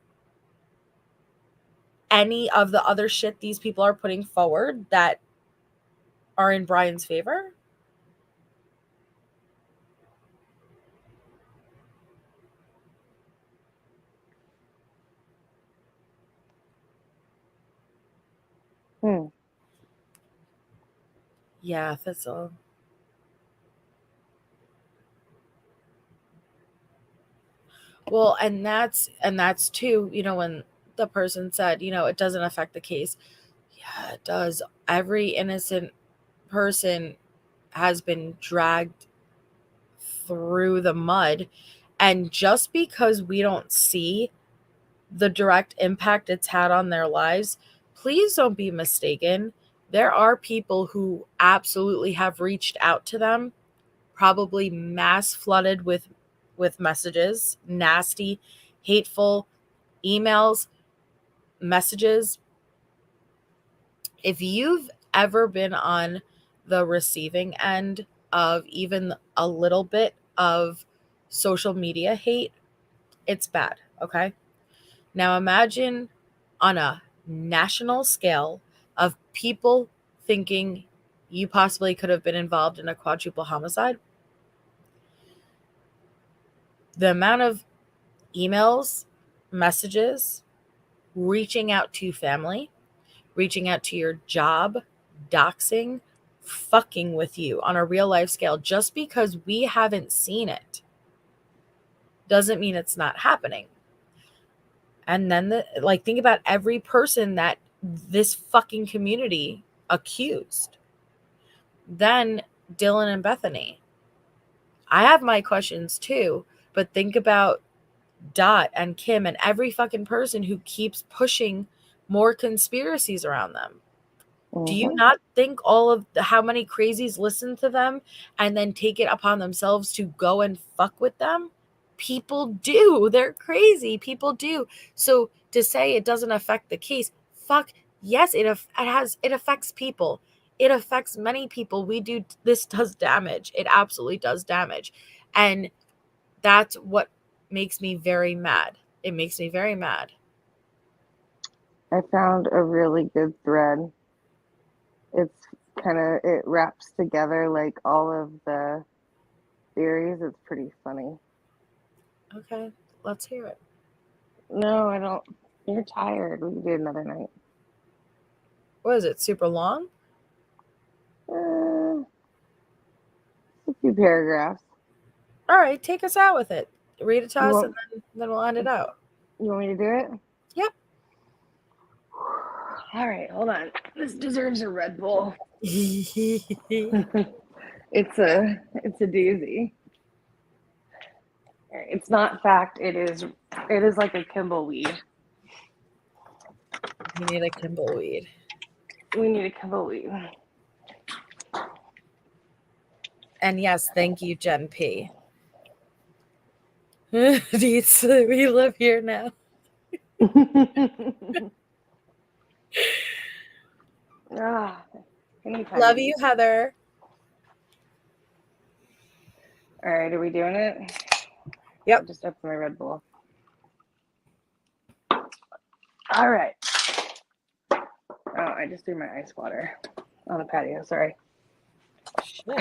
any of the other shit these people are putting forward that are in Brian's favor? Yeah, that's all. Well, and that's too, when the person said, it doesn't affect the case. Yeah, it does. Every innocent person has been dragged through the mud. And just because we don't see the direct impact it's had on their lives, please don't be mistaken. There are people who absolutely have reached out to them, probably mass flooded with messages, nasty, hateful emails, messages. If you've ever been on the receiving end of even a little bit of social media hate, it's bad, okay? Now imagine on a national scale of people thinking you possibly could have been involved in a quadruple homicide. The amount of emails, messages, reaching out to family, reaching out to your job, doxing, fucking with you on a real life scale, just because we haven't seen it doesn't mean it's not happening. And then think about every person that this fucking community accused. Then Dylan and Bethany. I have my questions too, but think about Dot and Kim and every fucking person who keeps pushing more conspiracies around them. Do you not think all of how many crazies listen to them and then take it upon themselves to go and fuck with them? People do. They're crazy. People do. So to say it doesn't affect the case, fuck yes, it affects people. it affects many people. This does damage. It absolutely does damage. And that's what makes me very mad. It makes me very mad. I found a really good thread. It wraps together like all of the theories. It's pretty funny. Okay, let's hear it. No, I don't. You're tired. We can do it another night. What is it, super long? A few paragraphs. All right, take us out with it. Read it to us, want- and then we'll end it out. You want me to do it? Yep. All right, hold on. This deserves a Red Bull. It's a doozy. All right, it's not fact. It is like a Kimbleweed. We need a Kimbleweed. We need a Kimbleweed. And yes, thank you, Jen P. We live here now. Love you, Heather. All right, are we doing it? Yep. I just opened my Red Bull. All right. Oh, I just threw my ice water on the patio. Sorry. Shit.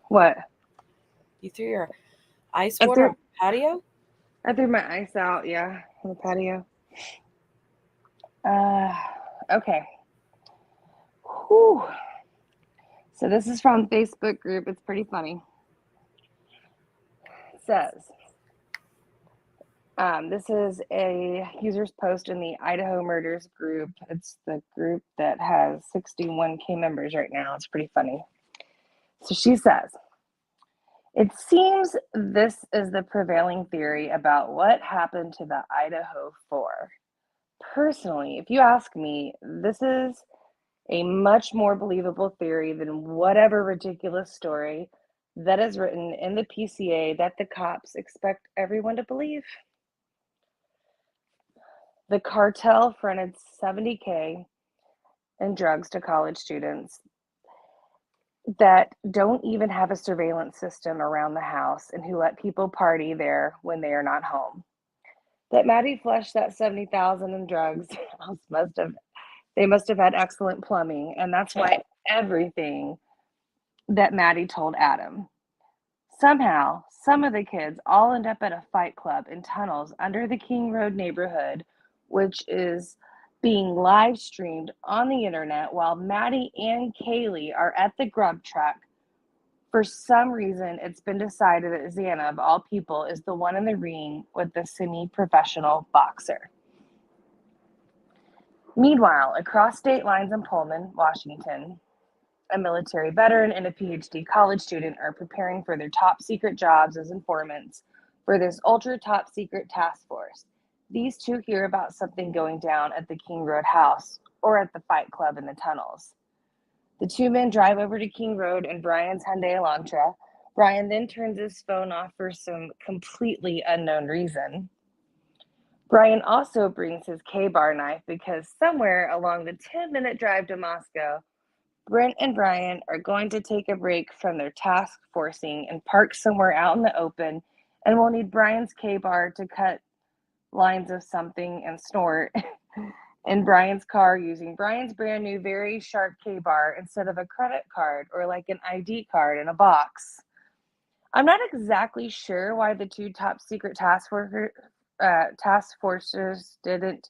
What? You threw your ice water on the patio? I threw my ice out, yeah, on the patio. Okay. Whew. So this is from Facebook group. It's pretty funny. It says, this is a user's post in the Idaho murders group. It's the group that has 61K members right now. It's pretty funny. So she says, it seems this is the prevailing theory about what happened to the Idaho 4. Personally, if you ask me, this is a much more believable theory than whatever ridiculous story that is written in the PCA that the cops expect everyone to believe. The cartel fronted $70K in drugs to college students that don't even have a surveillance system around the house and who let people party there when they are not home. That Maddie flushed that $70,000 in drugs they must have had excellent plumbing, and that's why everything that Maddie told Adam. Somehow, some of the kids all end up at a fight club in tunnels under the King Road neighborhood, which is being live streamed on the internet while Maddie and Kaylee are at the grub truck. For some reason, it's been decided that Xana, of all people, is the one in the ring with the semi-professional boxer. Meanwhile, across state lines in Pullman, Washington, a military veteran and a PhD college student are preparing for their top secret jobs as informants for this ultra top secret task force. These two hear about something going down at the King Road house or at the fight club in the tunnels. The two men drive over to King Road in Brian's Hyundai Elantra. Brian then turns his phone off for some completely unknown reason. Brian also brings his K-bar knife because somewhere along the 10-minute drive to Moscow, Brent and Brian are going to take a break from their task forcing and park somewhere out in the open, and will need Brian's K-bar to cut lines of something and snort in Brian's car using Brian's brand new very sharp K-bar instead of a credit card or like an ID card in a box. I'm not exactly sure why the two top secret task forces didn't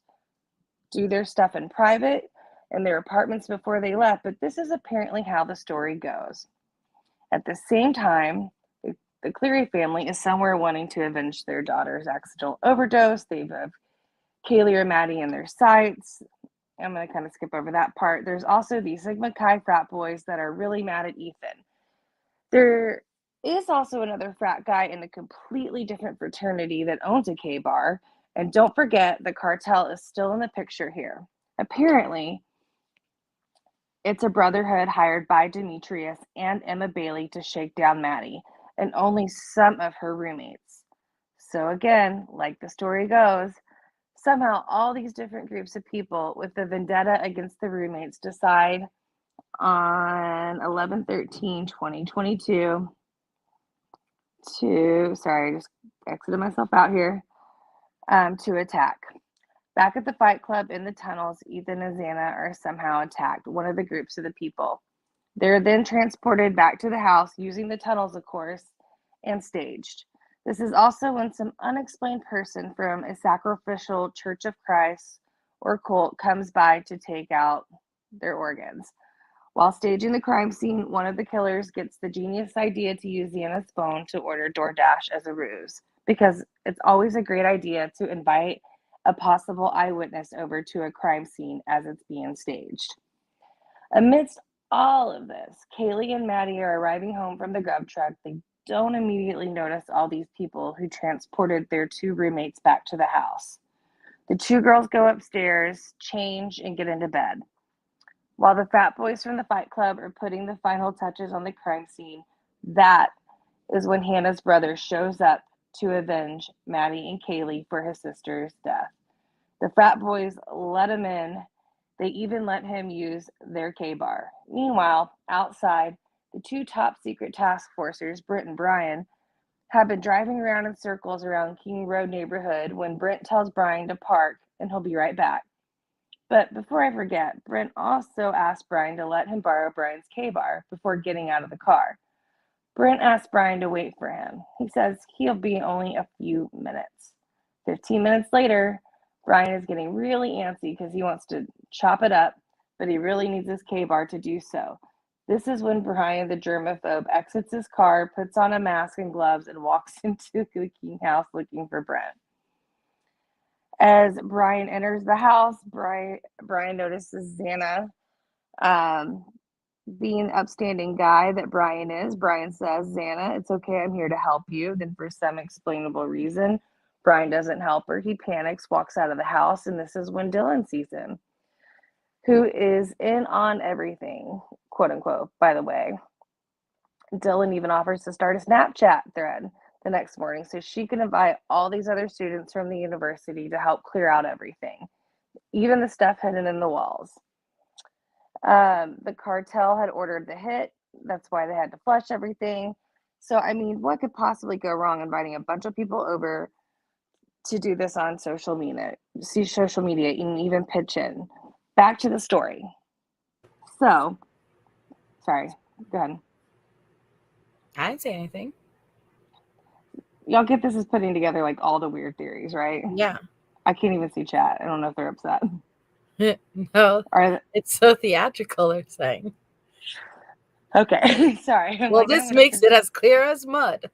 do their stuff in private in their apartments before they left, but this is apparently how the story goes. At the same time, the Cleary family is somewhere wanting to avenge their daughter's accidental overdose. They have Kaylee or Maddie in their sights. I'm going to kind of skip over that part. There's also the Sigma Chi frat boys that are really mad at Ethan. There is also another frat guy in a completely different fraternity that owns a K-bar. And don't forget, the cartel is still in the picture here. Apparently, it's a brotherhood hired by Demetrius and Emma Bailey to shake down Maddie, and only some of her roommates. So again, like the story goes, somehow all these different groups of people with the vendetta against the roommates decide on 11/13/2022 to, sorry, I just exited myself out here, to attack. Back at the Fight Club in the tunnels, Ethan and Xana are somehow attacked, one of the groups of the people. They're then transported back to the house using the tunnels, of course, and staged. This is also when some unexplained person from a sacrificial Church of Christ or cult comes by to take out their organs. While staging the crime scene, one of the killers gets the genius idea to use Xana's phone to order DoorDash as a ruse, because it's always a great idea to invite a possible eyewitness over to a crime scene as it's being staged. Amidst all of this, Kaylee and Maddie are arriving home from the grub truck. They don't immediately notice all these people who transported their two roommates back to the house. The two girls go upstairs, change, and get into bed. While the frat boys from the Fight Club are putting the final touches on the crime scene, that is when Hannah's brother shows up to avenge Maddie and Kaylee for his sister's death. The frat boys let him in. They even let him use their K-bar. Meanwhile, outside, the two top secret task forcers, Brent and Brian, have been driving around in circles around King Road neighborhood when Brent tells Brian to park and he'll be right back. But before I forget, Brent also asked Brian to let him borrow Brian's K-bar before getting out of the car. Brent asks Brian to wait for him. He says he'll be only a few minutes. 15 minutes later, Brian is getting really antsy because he wants to chop it up, but he really needs his K-bar to do so. This is when Brian, the germaphobe, exits his car, puts on a mask and gloves, and walks into the King house looking for Brent. As Brian enters the house, Brian notices Xana. Being upstanding guy that Brian is, Brian says, Xana, it's okay, I'm here to help you. Then for some explainable reason, Brian doesn't help her. He panics, walks out of the house, and this is when Dylan sees him, who is in on everything, quote unquote, by the way. Dylan even offers to start a Snapchat thread the next morning so she can invite all these other students from the university to help clear out everything, even the stuff hidden in the walls. The cartel had ordered the hit. That's why they had to flush everything. So, I mean, what could possibly go wrong inviting a bunch of people over to do this on social media, and even pitch in? Back to the story. So, sorry, go ahead. I didn't say anything. Y'all get this as putting together like all the weird theories, right? Yeah. I can't even see chat. I don't know if they're upset. No, it's so theatrical, they're saying. Okay, sorry. Well, this makes it as clear as mud.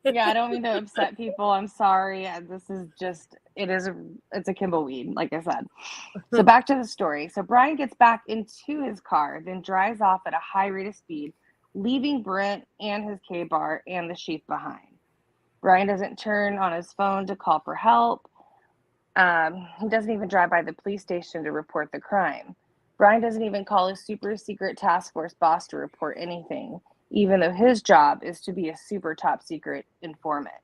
Yeah, I don't mean to upset people. I'm sorry. This is just, it's a Kimbleweed, like I said. So back to the story. So Brian gets back into his car, then drives off at a high rate of speed, leaving Brent and his K-bar and the sheep behind. Brian doesn't turn on his phone to call for help. He doesn't even drive by the police station to report the crime. Brian doesn't even call his super secret task force boss to report anything, even though his job is to be a super top secret informant.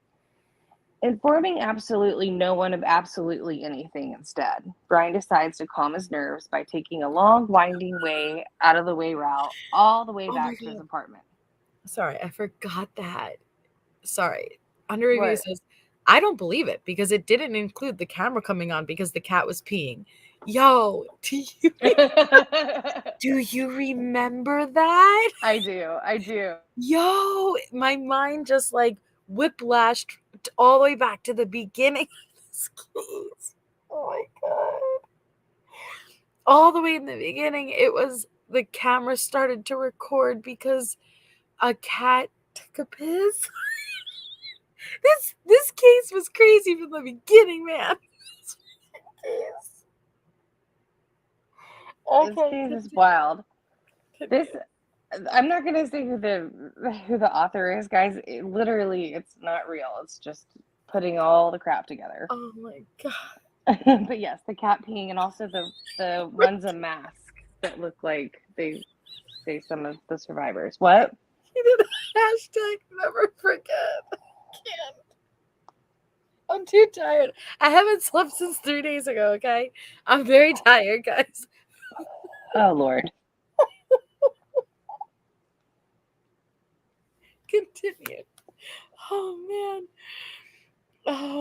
Informing absolutely no one of absolutely anything instead, Brian decides to calm his nerves by taking a long, winding way out of the way route all the way back to his apartment. Sorry, I forgot that. Sorry. Under review says, I don't believe it because it didn't include the camera coming on because the cat was peeing. Yo, do you remember that? I do. Yo, my mind just like whiplashed all the way back to the beginning of this case. Oh my god. All the way in the beginning, it was the camera started to record because a cat took a piss. This case was crazy from the beginning, man. This case is wild. I'm not gonna say who the author is, guys. It's not real. It's just putting all the crap together. Oh my god. But yes, the cat peeing, and also the ones a mask that look like they say some of the survivors. What? He did a hashtag never forget. I can't. I'm too tired. I haven't slept since 3 days ago, okay? I'm very tired, guys. Oh, Lord. Continue. Oh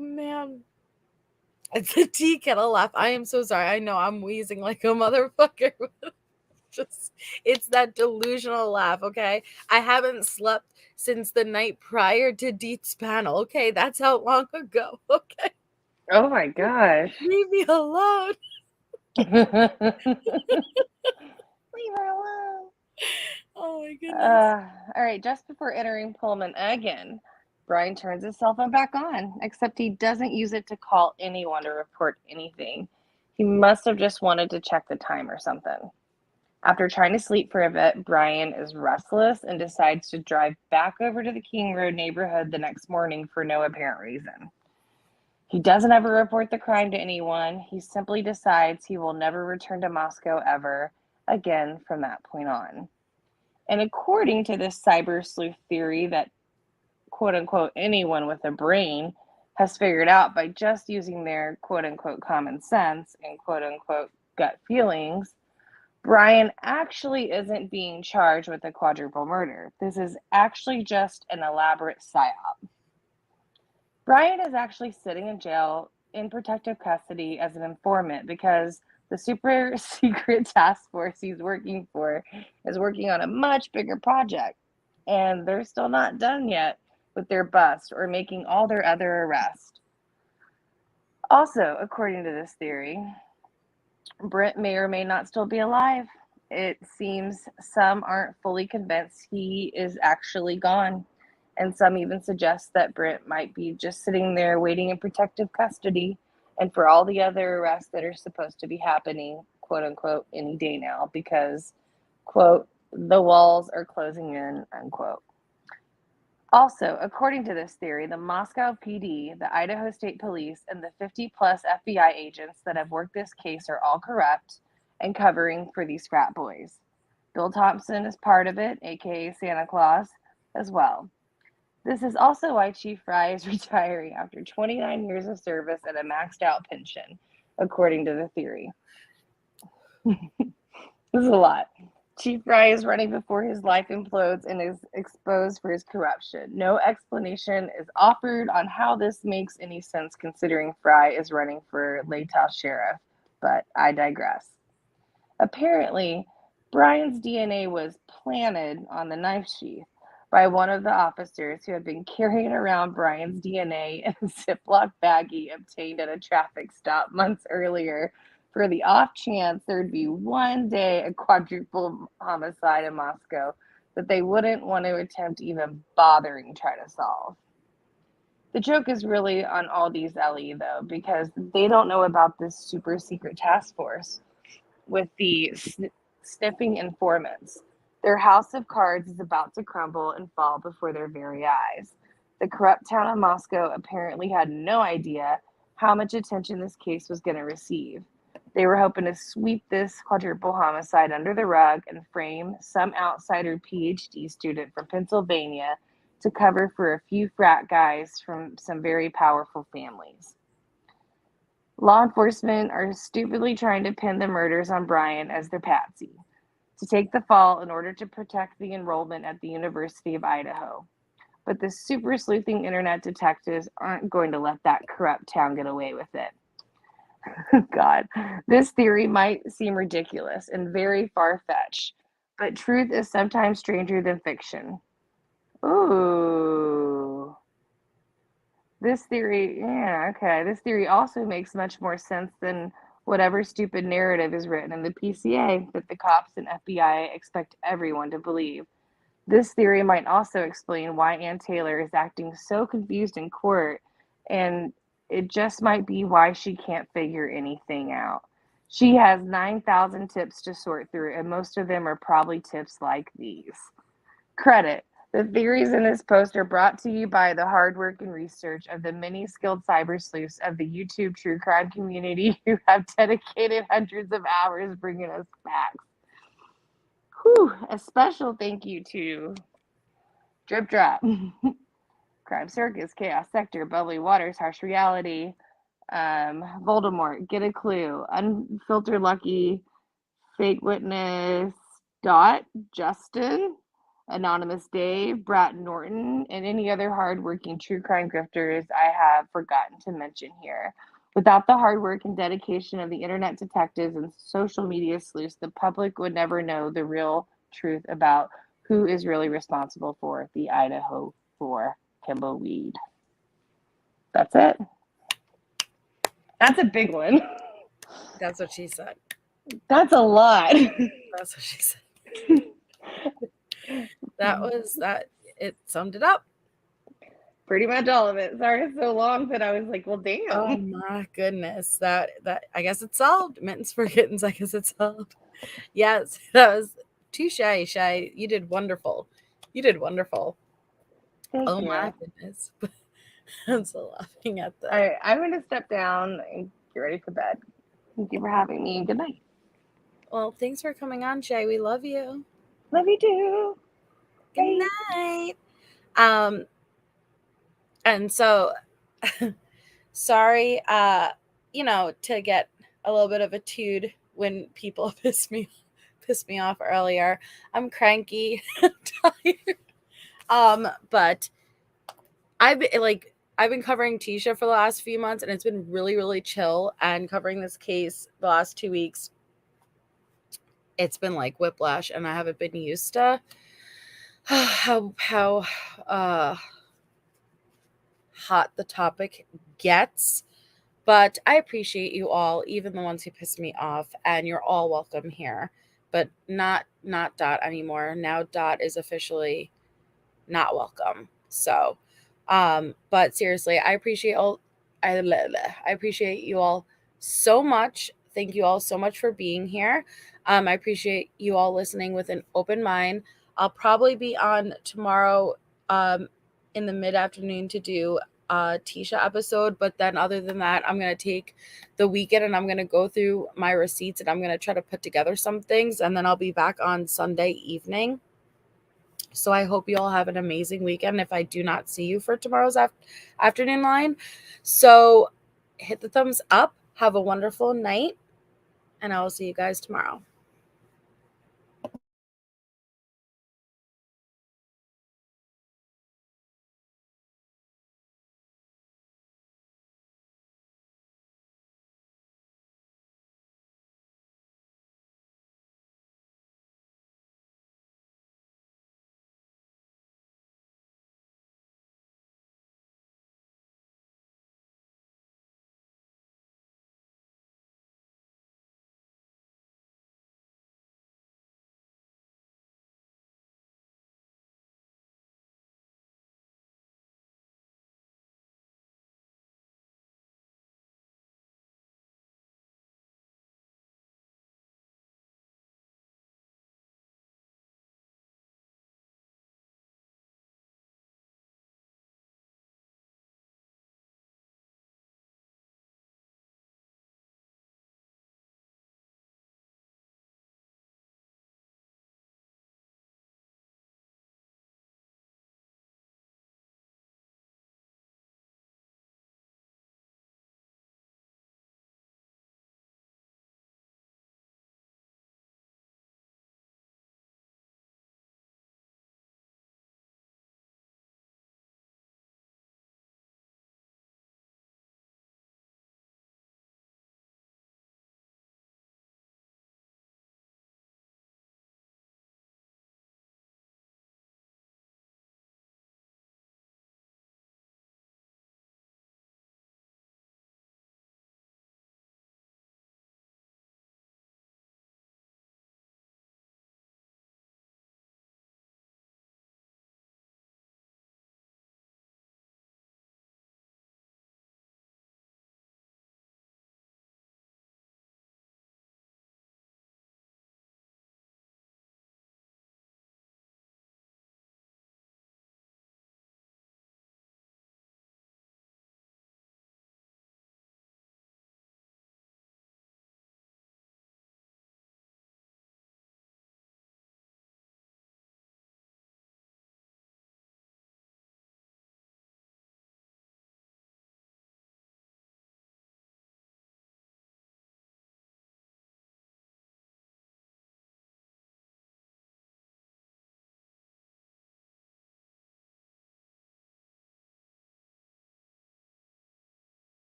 man. It's a tea kettle laugh. I am so sorry. I know I'm wheezing like a motherfucker. It's that delusional laugh, okay? I haven't slept since the night prior to Deet's panel, okay? That's how long ago, okay? Oh my gosh. Leave me alone. Leave her alone. Oh my goodness. All right, just before entering Pullman again, Brian turns his cell phone back on, except he doesn't use it to call anyone or report anything. He must have just wanted to check the time or something. After trying to sleep for a bit, Brian is restless and decides to drive back over to the King Road neighborhood the next morning for no apparent reason. He doesn't ever report the crime to anyone. He simply decides he will never return to Moscow ever again from that point on. And according to this cyber sleuth theory that quote unquote anyone with a brain has figured out by just using their quote unquote common sense and quote unquote gut feelings, Brian actually isn't being charged with a quadruple murder. This is actually just an elaborate psyop. Brian is actually sitting in jail in protective custody as an informant because the super secret task force he's working for is working on a much bigger project, and they're still not done yet with their bust or making all their other arrests. Also, according to this theory, Brent may or may not still be alive. It seems some aren't fully convinced he is actually gone, and some even suggest that Brent might be just sitting there waiting in protective custody and for all the other arrests that are supposed to be happening, quote unquote, any day now because, quote, the walls are closing in, unquote. Also, according to this theory, the Moscow PD, the Idaho State Police, and the 50-plus FBI agents that have worked this case are all corrupt and covering for these frat boys. Bill Thompson is part of it, aka Santa Claus, as well. This is also why Chief Fry is retiring after 29 years of service and a maxed out pension, according to the theory. This is a lot. Chief Fry is running before his life implodes and is exposed for his corruption. No explanation is offered on how this makes any sense considering Fry is running for Latah Sheriff, but I digress. Apparently, Brian's DNA was planted on the knife sheath by one of the officers who had been carrying around Brian's DNA in a Ziploc baggie obtained at a traffic stop months earlier for the off chance there'd be one day a quadruple homicide in Moscow that they wouldn't want to attempt even bothering try to solve. The joke is really on all these LE though, because they don't know about this super secret task force with the sniffing informants. Their house of cards is about to crumble and fall before their very eyes. The corrupt town of Moscow apparently had no idea how much attention this case was going to receive. They were hoping to sweep this quadruple homicide under the rug and frame some outsider PhD student from Pennsylvania to cover for a few frat guys from some very powerful families. Law enforcement are stupidly trying to pin the murders on Brian as their patsy, to take the fall in order to protect the enrollment at the University of Idaho. But the super sleuthing internet detectives aren't going to let that corrupt town get away with it. God, this theory might seem ridiculous and very far-fetched, but truth is sometimes stranger than fiction. Ooh. This theory also makes much more sense than whatever stupid narrative is written in the PCA that the cops and FBI expect everyone to believe. This theory might also explain why Ann Taylor is acting so confused in court, and it just might be why she can't figure anything out. She has 9,000 tips to sort through, and most of them are probably tips like these. Credit. The theories in this post are brought to you by the hard work and research of the many skilled cyber sleuths of the YouTube true crime community who have dedicated hundreds of hours bringing us facts. Whew, a special thank you to Drip Drop, Crime Circus, Chaos Sector, Bubbly Waters, Harsh Reality, Voldemort, Get a Clue, Unfiltered Lucky, Fake Witness, Dot, Justin, Anonymous Dave, Brat Norton, and any other hardworking true crime grifters I have forgotten to mention here. Without the hard work and dedication of the internet detectives and social media sleuths, the public would never know the real truth about who is really responsible for the Idaho 4 tumbleweed. That's it. That's a big one. That's what she said. That's a lot. That's what she said. That. It summed it up. Pretty much all of it. Sorry it's so long that I was like, well, damn. Oh my goodness. That I guess it's solved. Mittens for kittens. I guess it's solved. Yes, that was touche, Shay. You did wonderful. Thank oh you. My goodness. I'm so laughing at that. All right, I'm going to step down and get ready for bed. Thank you for having me. Good night. Well, thanks for coming on, Shay. We love you. Love you too. Good night. And so sorry, to get a little bit of a toot when people piss me off earlier. I'm cranky, I'm tired. But I've been covering Tisha for the last few months, and it's been really, really chill. And covering this case the last 2 weeks, it's been like whiplash, and I haven't been used to how hot the topic gets. But I appreciate you all, even the ones who pissed me off, and you're all welcome here. But not Dot anymore. Now Dot is officially not welcome. So, but seriously, I appreciate you all so much. Thank you all so much for being here. I appreciate you all listening with an open mind. I'll probably be on tomorrow in the mid-afternoon to do a Tisha episode, but then other than that, I'm going to take the weekend and I'm going to go through my receipts and I'm going to try to put together some things, and then I'll be back on Sunday evening. So I hope you all have an amazing weekend if I do not see you for tomorrow's afternoon line. So hit the thumbs up, have a wonderful night, and I will see you guys tomorrow.